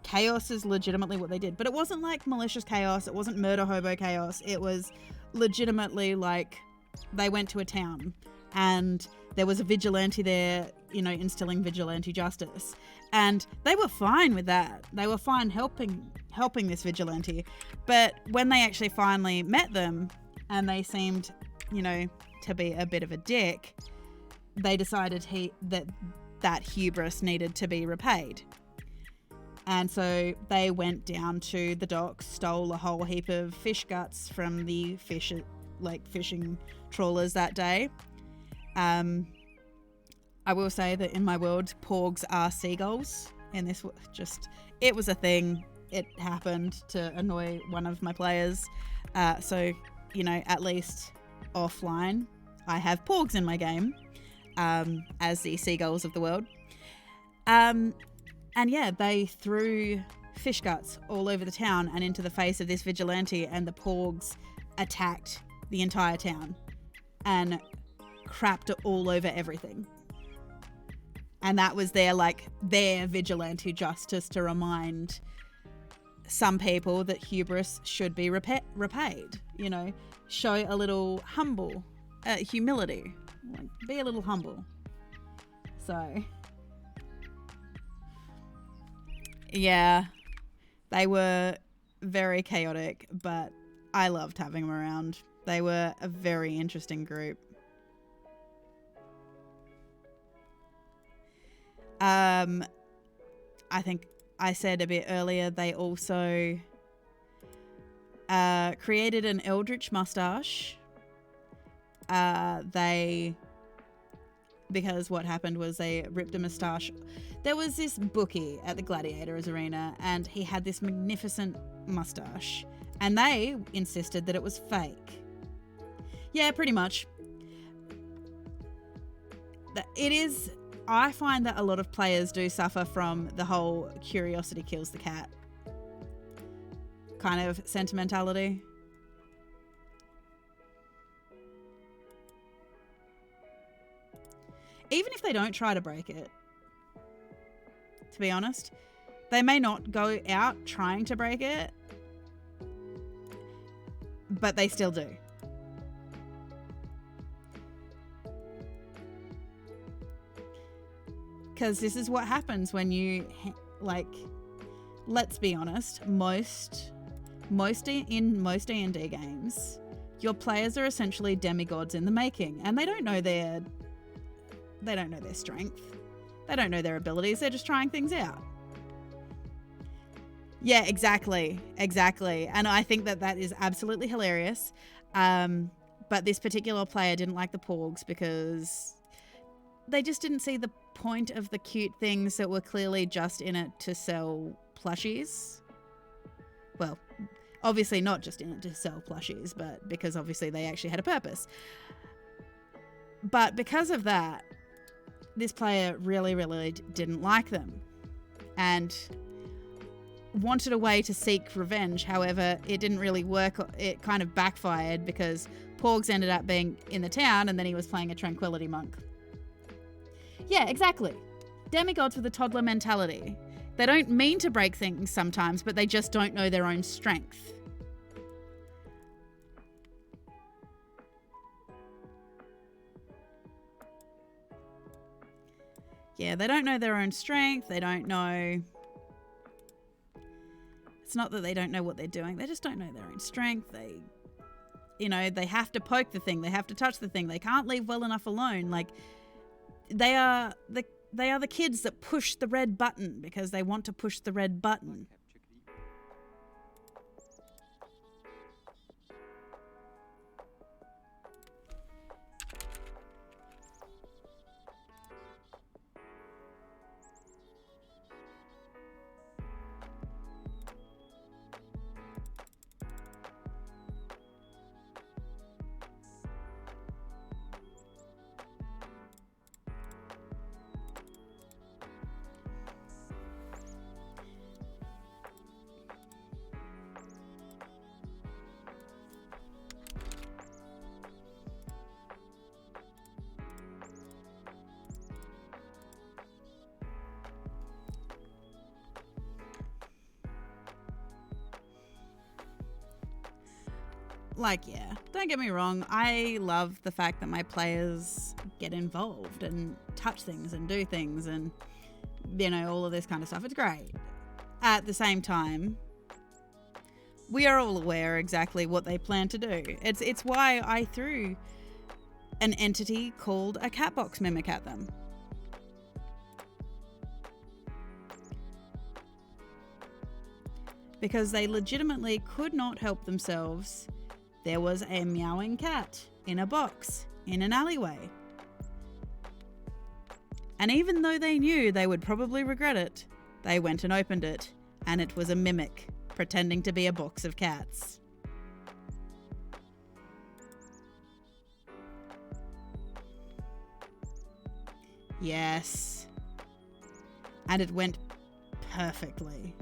Speaker 1: chaos is legitimately what they did. But it wasn't like malicious chaos. It wasn't murder hobo chaos. It was legitimately like they went to a town and there was a vigilante there, you know, instilling vigilante justice. And they were fine with that. They were fine helping this vigilante. But when they actually finally met them and they seemed, you know, to be a bit of a dick, they decided that hubris needed to be repaid. And so they went down to the docks, stole a whole heap of fish guts from the fishing trawlers that day. I will say that in my world, porgs are seagulls. In this, it was a thing. It happened to annoy one of my players. So, you know, at least offline, I have porgs in my game as the seagulls of the world. And yeah, they threw fish guts all over the town and into the face of this vigilante, and the porgs attacked the entire town and crapped all over everything. And that was their vigilante justice to remind some people that hubris should be repaid. You know, show a little humility. Be a little humble. So, yeah, they were very chaotic, but I loved having them around. They were a very interesting group. I think I said a bit earlier, they also created an eldritch mustache. Because what happened was they ripped a moustache. There was this bookie at the Gladiators Arena, and he had this magnificent mustache, and they insisted that it was fake. Yeah, pretty much. It is. I find that a lot of players do suffer from the whole curiosity kills the cat kind of sentimentality. Even if they don't try to break it, to be honest, they may not go out trying to break it, but they still do. Because this is what happens when you, let's be honest, most D&D games, your players are essentially demigods in the making, and they don't know their strength. They don't know their abilities. They're just trying things out. Yeah, exactly. And I think that is absolutely hilarious. But this particular player didn't like the porgs because they just didn't see the point of the cute things that were clearly just in it to sell plushies. Well, obviously not just in it to sell plushies, but because obviously they actually had a purpose. But because of that, this player really, really didn't like them and wanted a way to seek revenge. However, it didn't really work. It kind of backfired because porgs ended up being in the town, and then he was playing a tranquility monk. Yeah, exactly. Demigods with a toddler mentality. They don't mean to break things sometimes, but they just don't know their own strength. Yeah, they don't know their own strength. They don't know. It's not that they don't know what they're doing. They just don't know their own strength. They have to poke the thing. They have to touch the thing. They can't leave well enough alone. They are the kids that push the red button because they want to push the red button. like, yeah, don't get me wrong. I love the fact that my players get involved and touch things and do things and, you know, all of this kind of stuff. It's great. At the same time, we are all aware exactly what they plan to do. It's why I threw an entity called a Catbox Mimic at them. Because they legitimately could not help themselves. There was a meowing cat in a box in an alleyway. And even though they knew they would probably regret it, they went and opened it, and it was a mimic pretending to be a box of cats. Yes. And it went perfectly.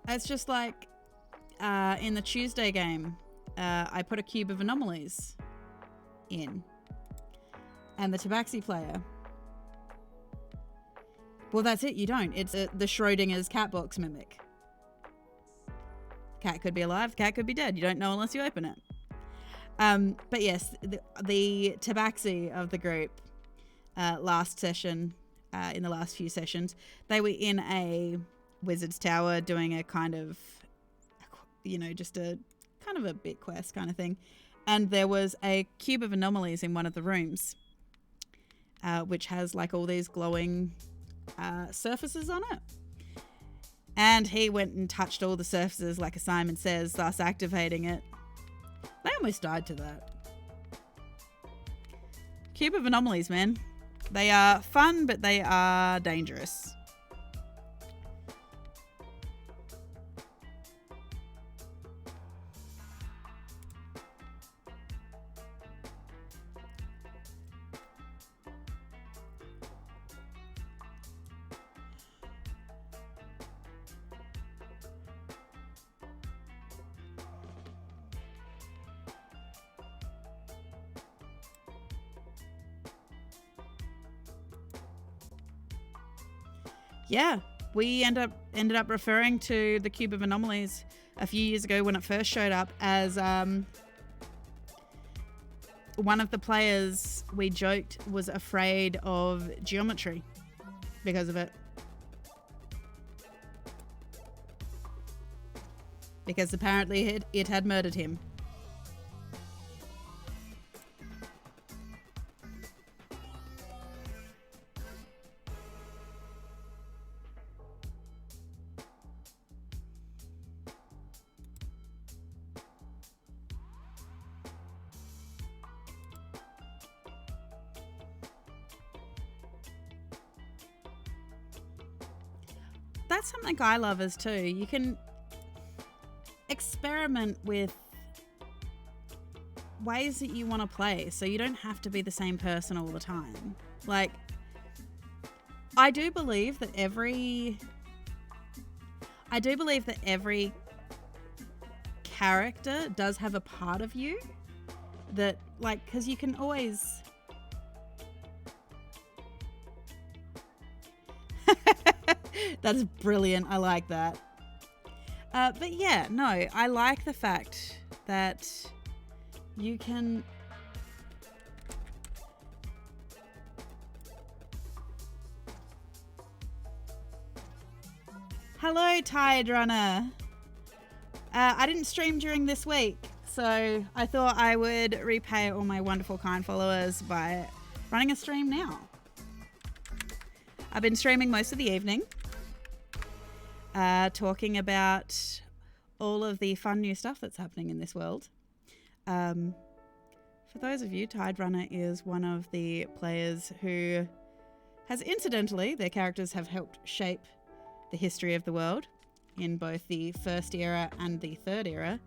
Speaker 1: It's just like in the Tuesday game, I put a cube of anomalies in. And the Tabaxi player. Well, that's it. You don't. It's the Schrodinger's Catbox Mimic. Cat could be alive. Cat could be dead. You don't know unless you open it. But yes, the Tabaxi of the group last session, in the last few sessions, they were in a Wizard's Tower doing a kind of, you know, just a kind of a bit quest kind of thing. And there was a cube of anomalies in one of the rooms, which has like all these glowing surfaces on it. And he went and touched all the surfaces like Simon Says, thus activating it. They almost died to that. Cube of anomalies, man. They are fun, but they are dangerous. Yeah, we ended up referring to the Cube of Anomalies a few years ago when it first showed up as one of the players, we joked, was afraid of geometry because of it. Because apparently it had murdered him. That's something I love as too. You can experiment with ways that you want to play, so you don't have to be the same person all the time. Like, I do believe that every character does have a part of you that, like, because you can always That's brilliant. I like that. But yeah, no, I like the fact that you can... Hello, Tide Runner. I didn't stream during this week, so I thought I would repay all my wonderful kind followers by running a stream now. I've been streaming most of the evening, talking about all of the fun new stuff that's happening in this world. For those of you, Tide Runner is one of the players who has, incidentally, their characters have helped shape the history of the world in both the first era and the third era,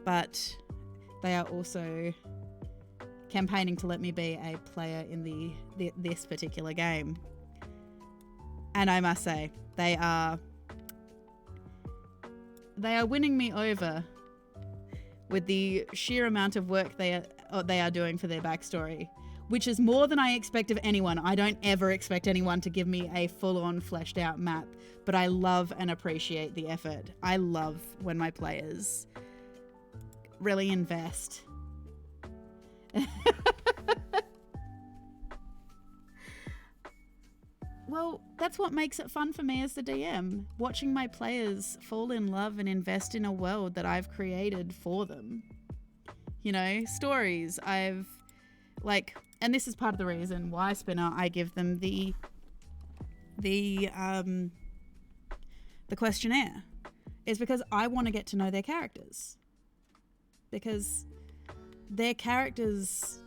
Speaker 1: but they are also campaigning to let me be a player in this particular game. And I must say, they are winning me over with the sheer amount of work they are doing for their backstory, which is more than I expect of anyone. I don't ever expect anyone to give me a full-on fleshed out map, but I love and appreciate the effort. I love when my players really invest. Well, that's what makes it fun for me as the DM, watching my players fall in love and invest in a world that I've created for them. You know, stories I've and this is part of the reason why Spinner, I give them the questionnaire, is because I want to get to know their characters, because their characters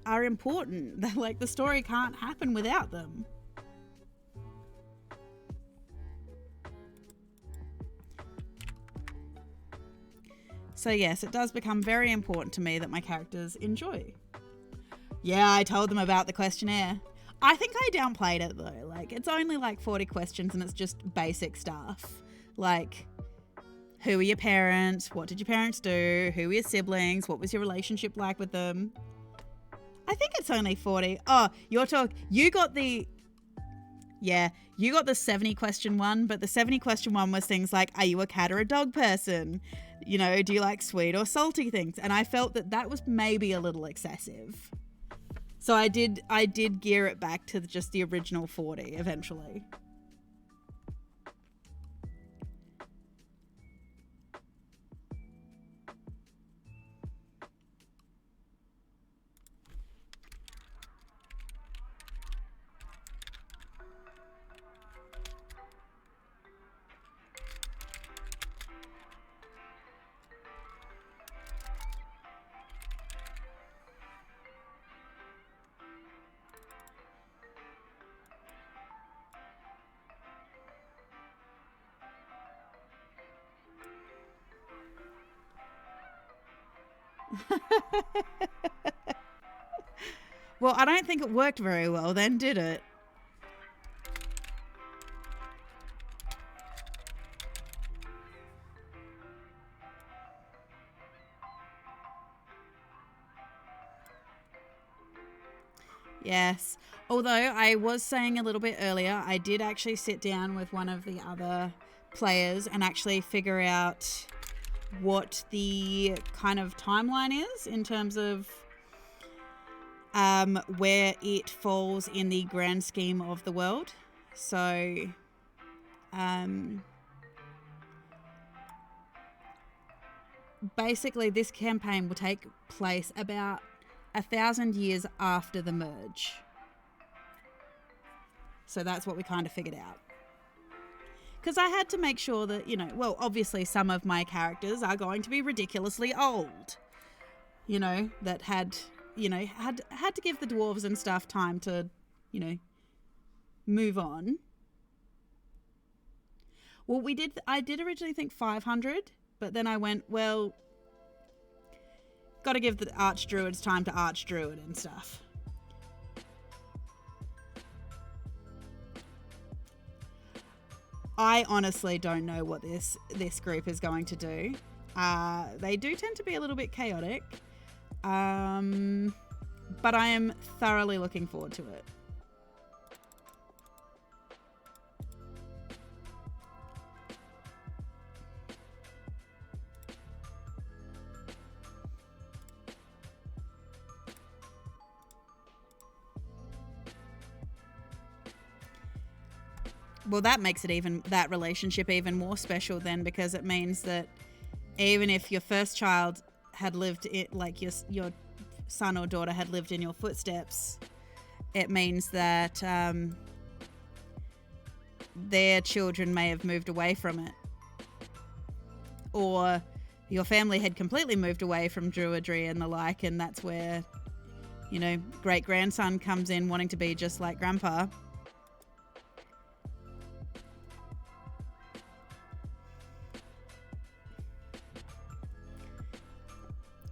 Speaker 1: are important. Like, the story can't happen without them. So yes, it does become very important to me that my characters enjoy. Yeah, I told them about the questionnaire. I think I downplayed it though. Like, it's only like 40 questions and it's just basic stuff. Like, who are your parents? What did your parents do? Who are your siblings? What was your relationship like with them? I think it's only 40. Oh, you got the 70 question one, but the 70 question one was things like, are you a cat or a dog person? You know, do you like sweet or salty things? And I felt that was maybe a little excessive. So I did gear it back to just the original 40 eventually. Well, I don't think it worked very well then, did it? Yes. Although I was saying a little bit earlier, I did actually sit down with one of the other players and actually figure out what the kind of timeline is in terms of where it falls in the grand scheme of the world. So basically this campaign will take place about 1,000 years after the merge. So that's what we kind of figured out. Because I had to make sure that, you know, well, obviously some of my characters are going to be ridiculously old. You know, that had to give the dwarves and stuff time to, you know, move on. Well, I did originally think 500, but then I went, well, got to give the archdruids time to archdruid and stuff. I honestly don't know what this group is going to do. They do tend to be a little bit chaotic, but I am thoroughly looking forward to it. Well, that makes it that relationship even more special then, because it means that even if your first child had lived it, like your son or daughter had lived in your footsteps, it means that their children may have moved away from it, or your family had completely moved away from druidry and the like, and that's where, you know, great grandson comes in wanting to be just like grandpa.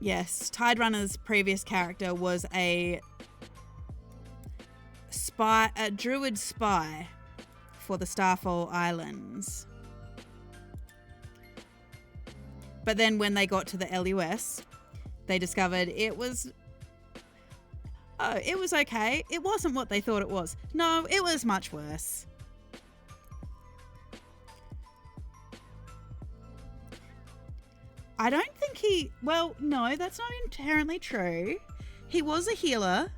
Speaker 1: Yes, Tidrunner's previous character was a druid spy for the Starfall Islands. But then when they got to the LUS, they discovered it was Oh, it was okay. It wasn't what they thought it was. No, it was much worse. I don't think he... Well, no, that's not inherently true. He was a healer,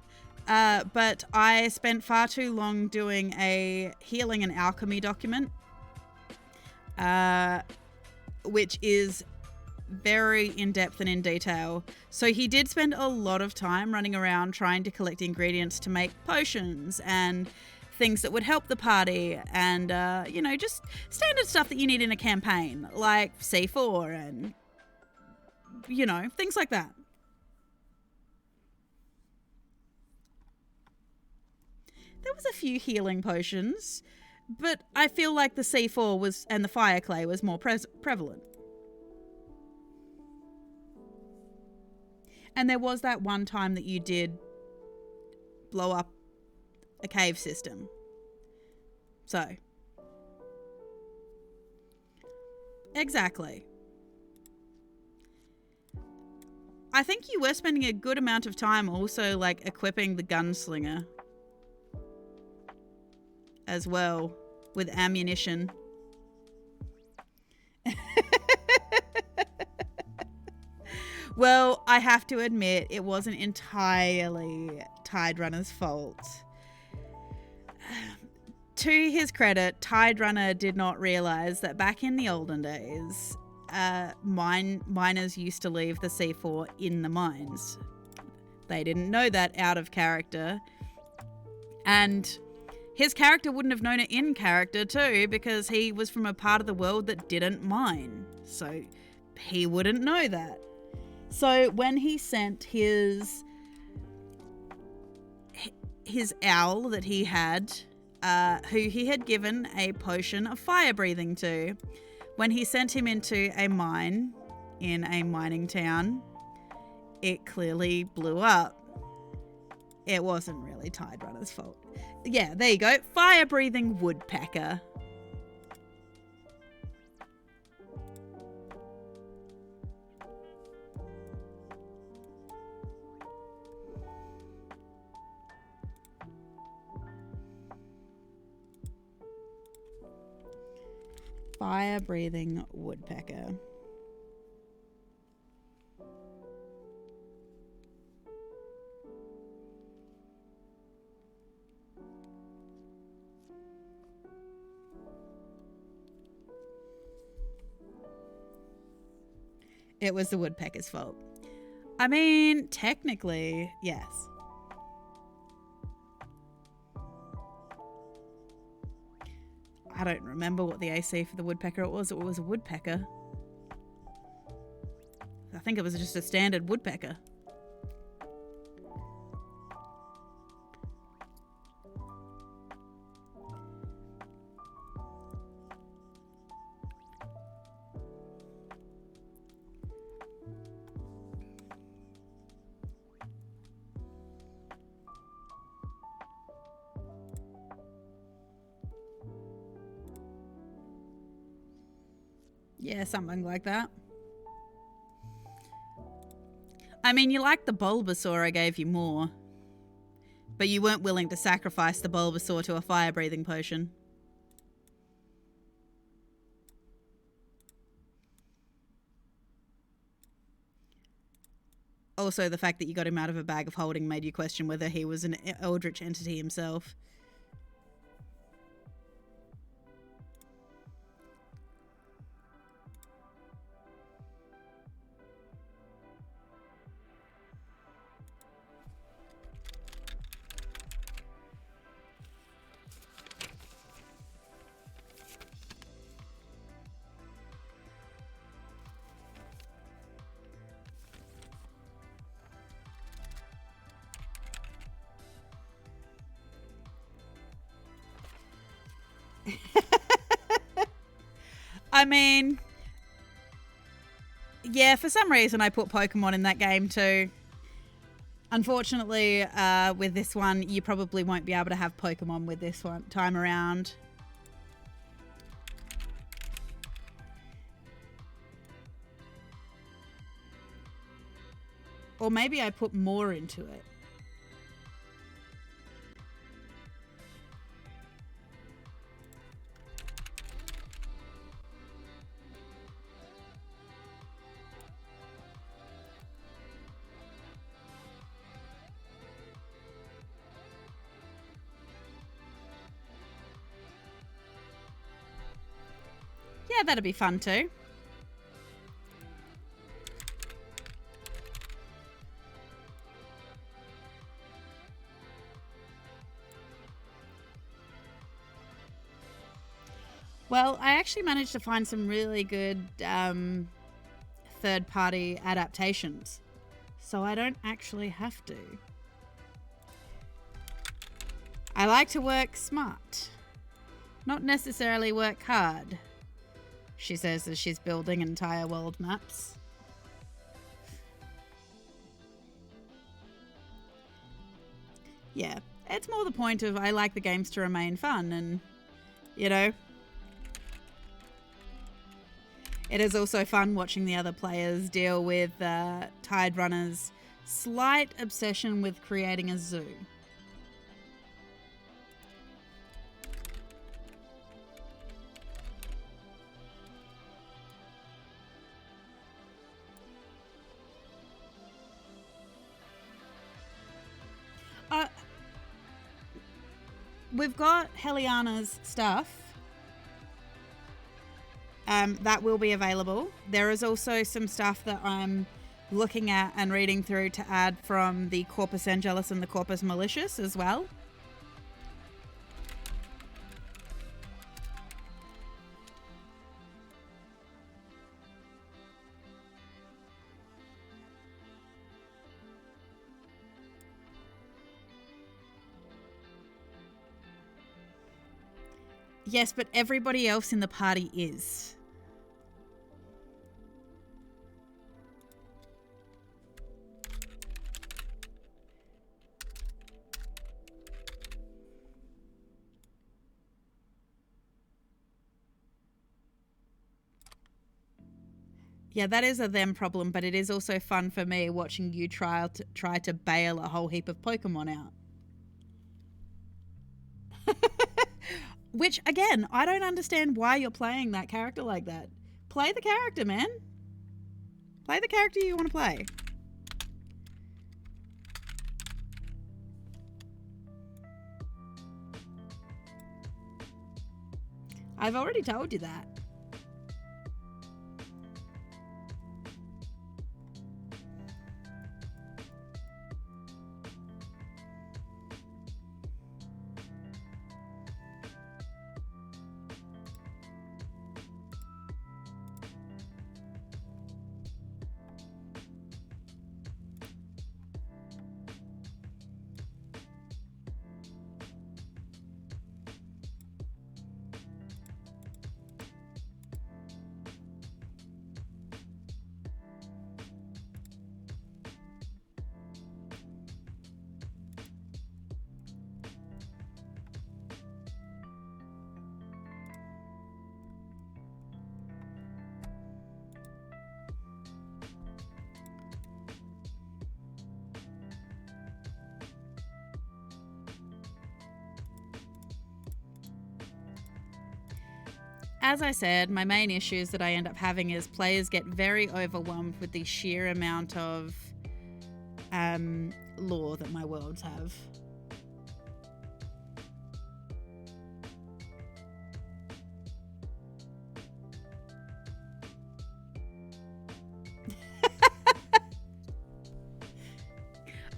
Speaker 1: but I spent far too long doing a healing and alchemy document, which is very in-depth and in detail. So he did spend a lot of time running around trying to collect ingredients to make potions and things that would help the party and, you know, just standard stuff that you need in a campaign, like C4 and, you know, things like that. There was a few healing potions, but I feel like the C4 was and the fire clay was more prevalent. And there was that one time that you did blow up a cave system. So. Exactly. I think you were spending a good amount of time also, like, equipping the gunslinger as well with ammunition. Well, I have to admit, it wasn't entirely Tide Runner's fault. To his credit, Tide Runner did not realize that back in the olden days, miners used to leave the C4 in the mines. They didn't know that out of character. And his character wouldn't have known it in character too, because he was from a part of the world that didn't mine. So he wouldn't know that. So when he sent his owl that he had, who he had given a potion of fire breathing to, when he sent him into a mine in a mining town, it clearly blew up. It wasn't really Tide Runner's fault. Yeah, there you go. Fire breathing woodpecker. Fire-breathing woodpecker. It was the woodpecker's fault. I mean, technically, yes. I don't remember what the AC for the woodpecker was. It was a woodpecker. I think it was just a standard woodpecker. Yeah, something like that. I mean, you liked the Bulbasaur I gave you more. But you weren't willing to sacrifice the Bulbasaur to a fire-breathing potion. Also, the fact that you got him out of a bag of holding made you question whether he was an eldritch entity himself. I mean, yeah, for some reason I put Pokemon in that game too. Unfortunately, with this one, you probably won't be able to have Pokemon with this one time around. Or maybe I put more into it. Yeah, that'd be fun too. Well, I actually managed to find some really good third-party adaptations, so I don't actually have to. I like to work smart, not necessarily work hard, she says as she's building entire world maps. Yeah, it's more the point of I like the games to remain fun, and, you know, it is also fun watching the other players deal with Tide Runner's slight obsession with creating a zoo. We've got Heliana's stuff. That will be available. There is also some stuff that I'm looking at and reading through to add from the Corpus Angelus and the Corpus Malicious as well. Yes, but everybody else in the party is. Yeah, that is a them problem, but it is also fun for me watching you try to bail a whole heap of Pokemon out. Which, again, I don't understand why you're playing that character like that. Play the character, man. Play the character you want to play. I've already told you that. As I said, my main issues that I end up having is players get very overwhelmed with the sheer amount of lore that my worlds have.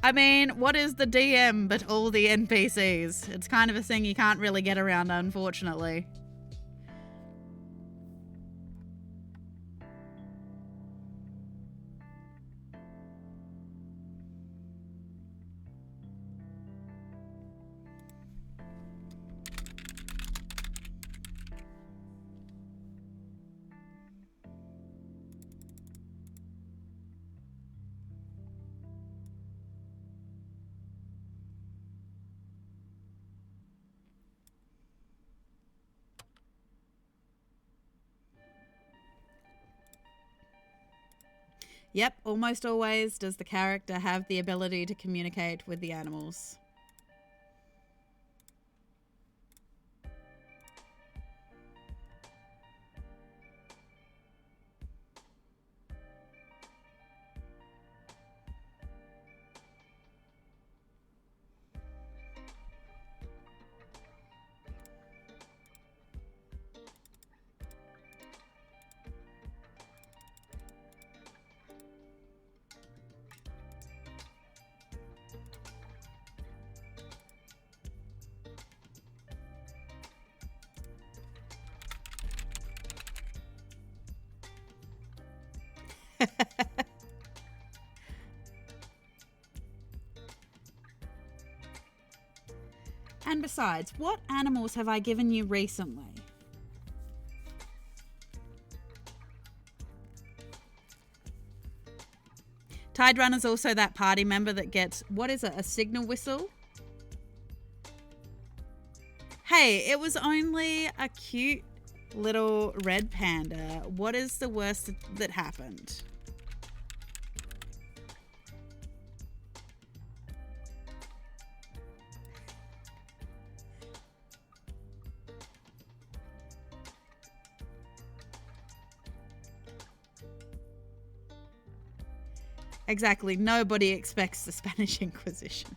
Speaker 1: I mean, what is the DM but all the NPCs? It's kind of a thing you can't really get around, unfortunately. Yep, almost always does the character have the ability to communicate with the animals. And besides, what animals have I given you recently? Tide Runner's also that party member that gets, what is it, a signal whistle? Hey, it was only a cute little red panda. What is the worst that happened? Exactly. Nobody expects the Spanish Inquisition.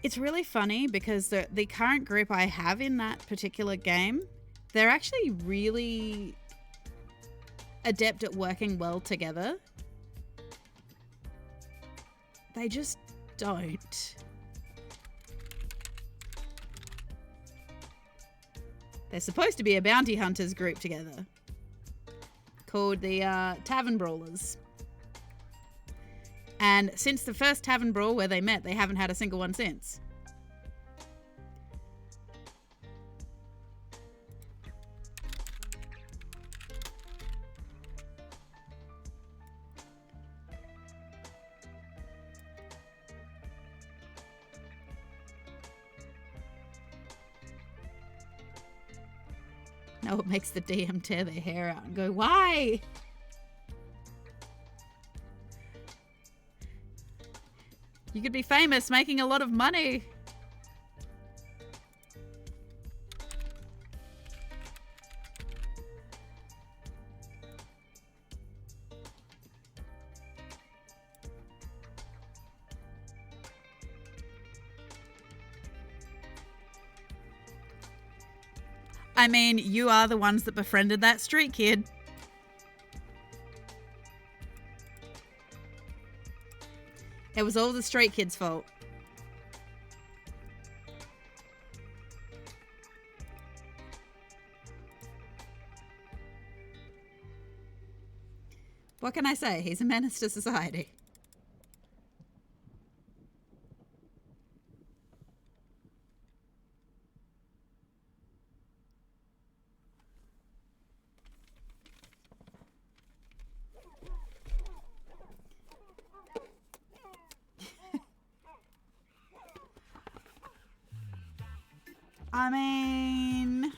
Speaker 1: It's really funny because the current group I have in that particular game, they're actually really adept at working well together. They just don't. They're supposed to be a bounty hunters group together called the Tavern Brawlers. And since the first Tavern Brawl where they met, they haven't had a single one since. No, it makes the DM tear their hair out and go, why? You could be famous, making a lot of money. I mean, you are the ones that befriended that street kid. It was all the street kid's fault. What can I say? He's a menace to society. I mean,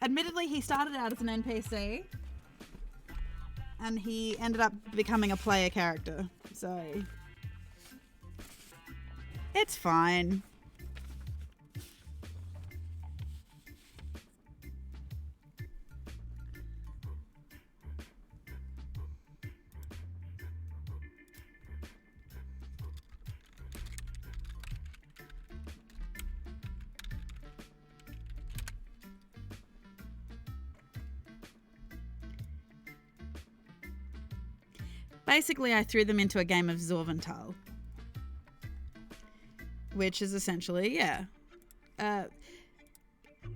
Speaker 1: admittedly, he started out as an NPC and he ended up becoming a player character, so it's fine. Basically, I threw them into a game of Zorvental, which is essentially, yeah.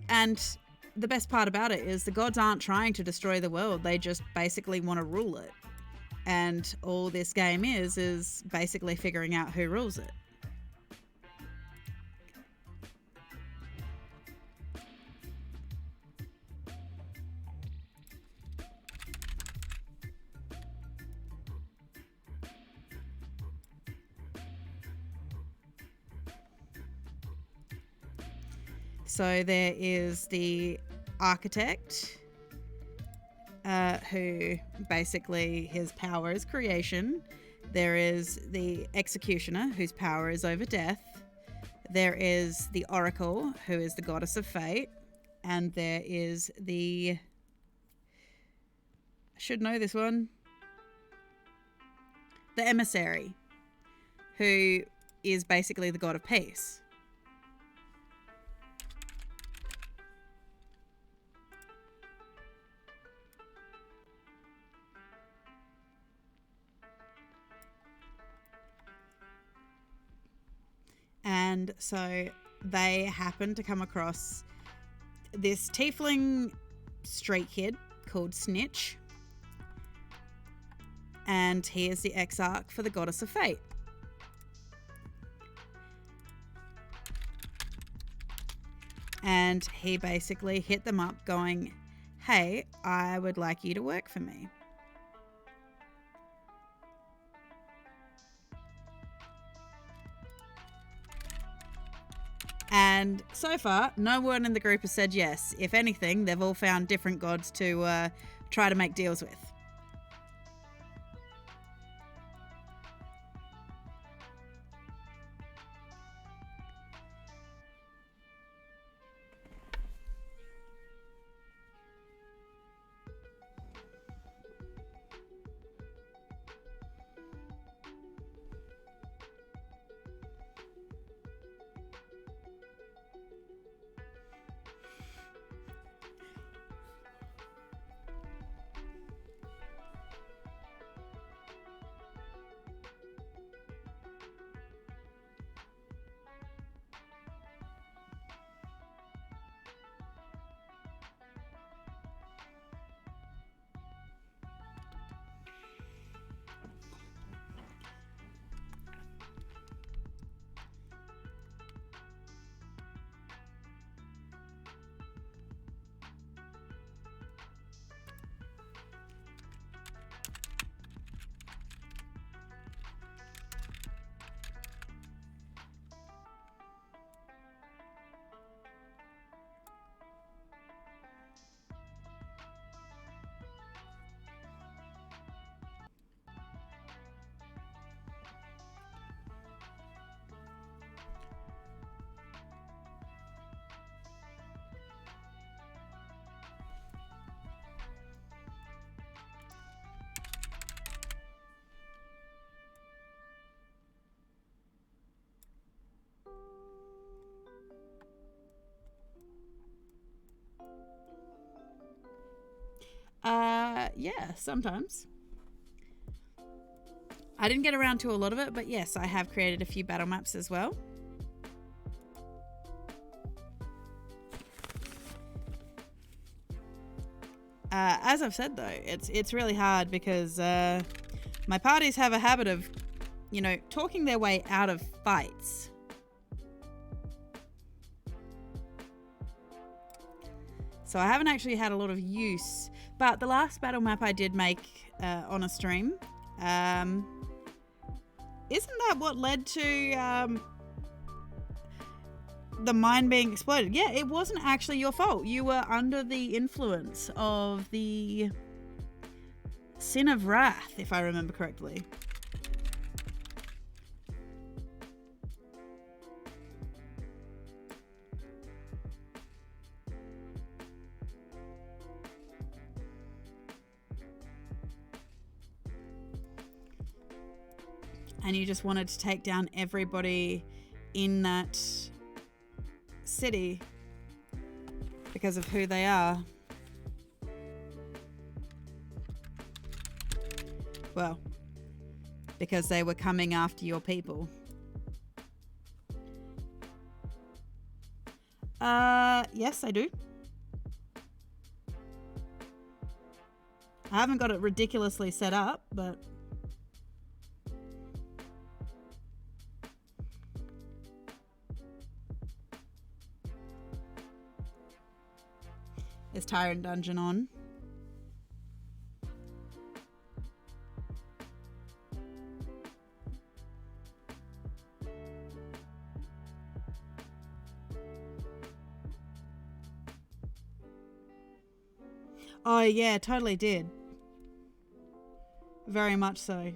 Speaker 1: And the best part about it is the gods aren't trying to destroy the world. They just basically want to rule it. And all this game is basically figuring out who rules it. So there is the architect, who basically his power is creation. There is the executioner, whose power is over death. There is the oracle, who is the goddess of fate. And there is the... I should know this one. The emissary, who is basically the god of peace. And so they happen to come across this tiefling street kid called Snitch. And he is the exarch for the goddess of fate. And he basically hit them up going, hey, I would like you to work for me. And so far, no one in the group has said yes. If anything, they've all found different gods to try to make deals with. Yeah, sometimes. I didn't get around to a lot of it, but yes, I have created a few battle maps as well. As I've said though, it's really hard because my parties have a habit of, you know, talking their way out of fights. So I haven't actually had a lot of use, but the last battle map I did make on a stream, isn't that what led to the mine being exploded? Yeah, it wasn't actually your fault. You were under the influence of the Sin of Wrath, if I remember correctly. And you just wanted to take down everybody in that city because of who they are. Well, because they were coming after your people. Yes, I do. I haven't got it ridiculously set up, but... Is Tyrant Dungeon on? Oh yeah, totally did. Very much so.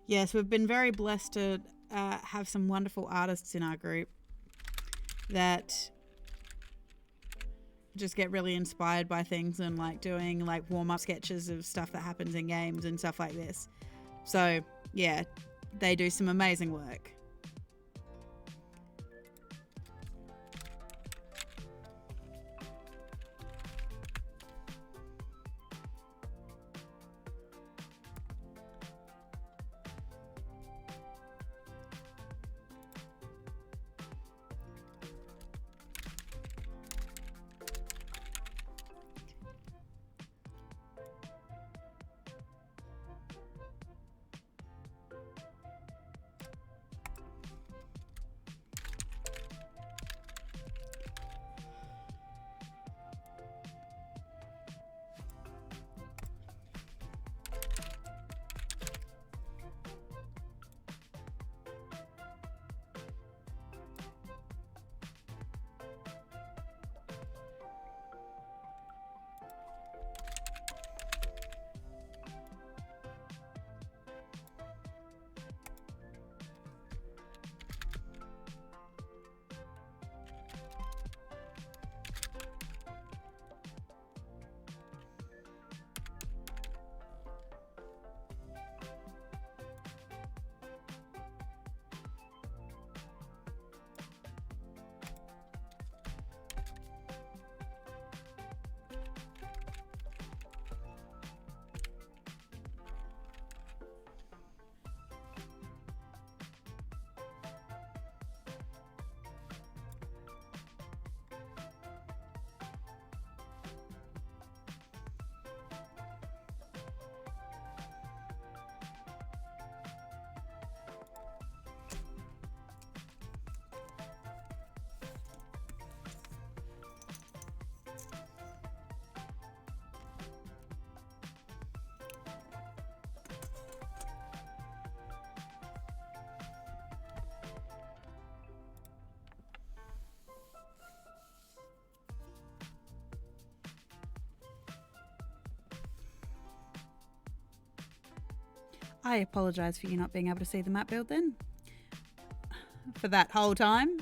Speaker 1: Yes, we've been very blessed to have some wonderful artists in our group that just get really inspired by things and like doing like warm-up sketches of stuff that happens in games and stuff like this. So yeah, they do some amazing work. I apologise for you not being able to see the map build then. For that whole time.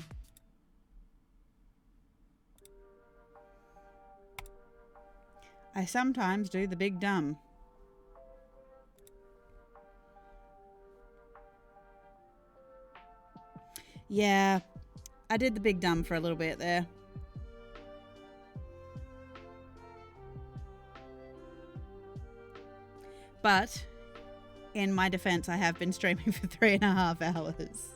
Speaker 1: I sometimes do the big dumb. Yeah, I did the big dumb for a little bit there. But in my defense, I have been streaming for 3.5 hours.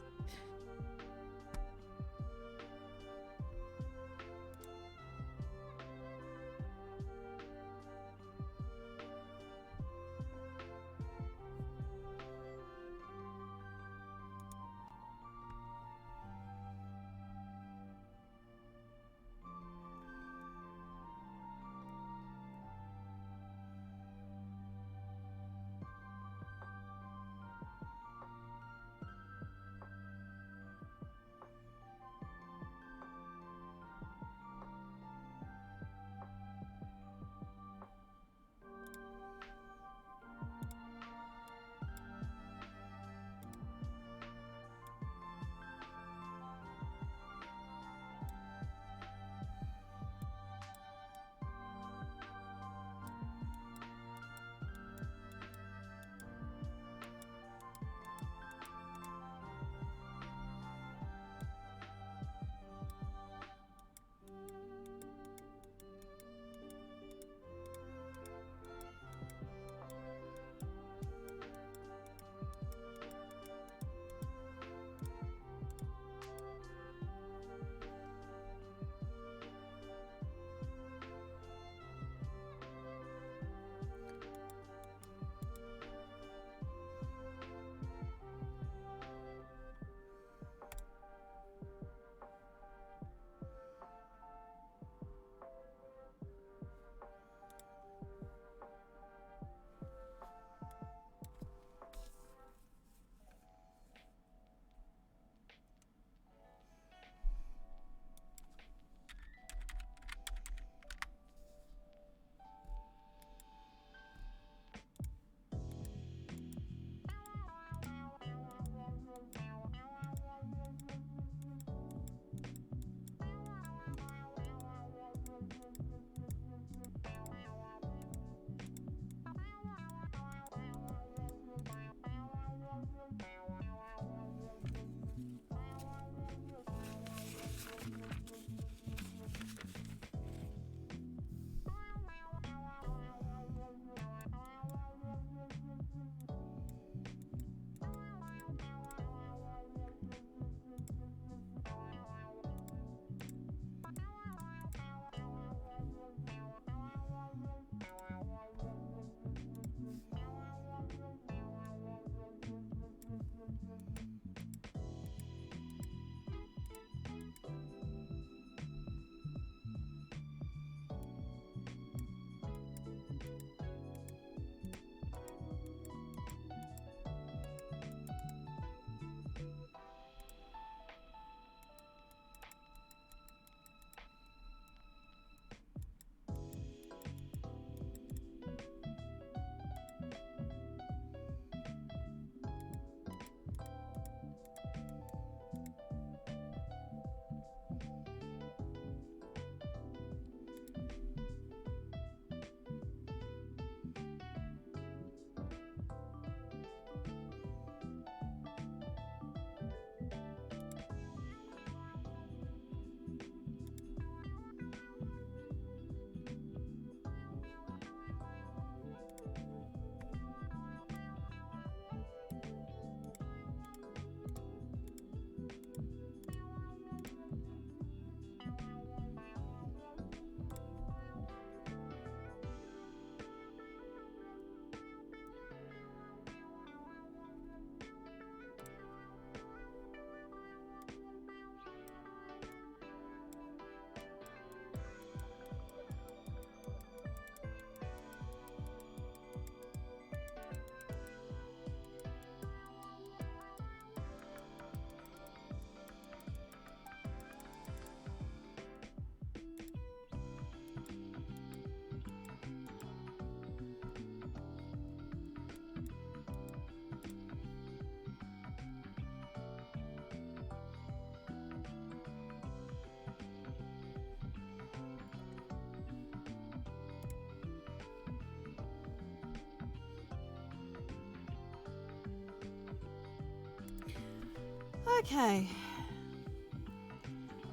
Speaker 1: Okay.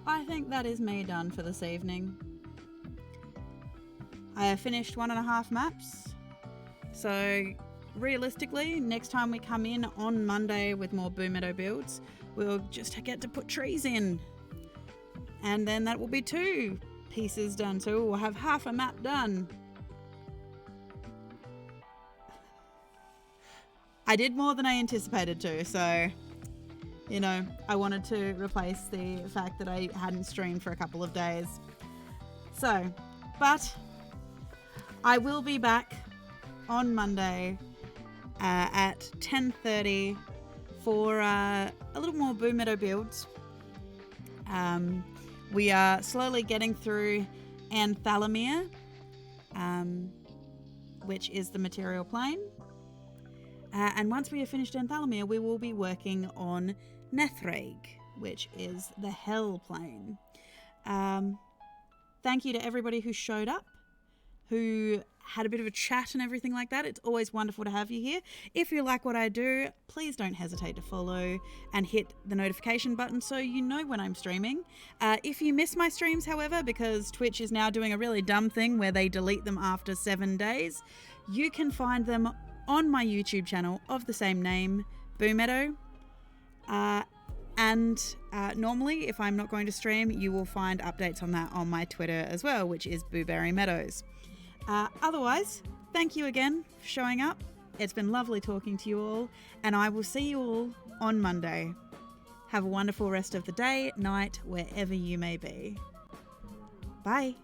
Speaker 1: I think that is me done for this evening. I have finished 1.5 maps. So realistically, next time we come in on Monday with more Boomeadow builds, we'll just get to put trees in. And then that will be 2 pieces done. So we'll have half a map done. I did more than I anticipated to, so, you know, I wanted to replace the fact that I hadn't streamed for a couple of days. So, but I will be back on Monday at 10:30 for a little more Boomeadow builds. We are slowly getting through Anthalamyr, which is the material plane. And once we have finished Anthalamyr, we will be working on Nethreg, which is the Hell plane. Thank you to everybody who showed up, who had a bit of a chat and everything like that. It's always wonderful to have you here. If you like what I do, please don't hesitate to follow and hit the notification button so you know when I'm streaming. If you miss my streams, however, because Twitch is now doing a really dumb thing where they delete them after 7 days, you can find them on my YouTube channel of the same name, Boomeadow. And normally, if I'm not going to stream, you will find updates on that on my Twitter as well, which is Barbarian Meadows. Otherwise, thank you again for showing up. It's been lovely talking to you all, and I will see you all on Monday. Have a wonderful rest of the day, night, wherever you may be. Bye.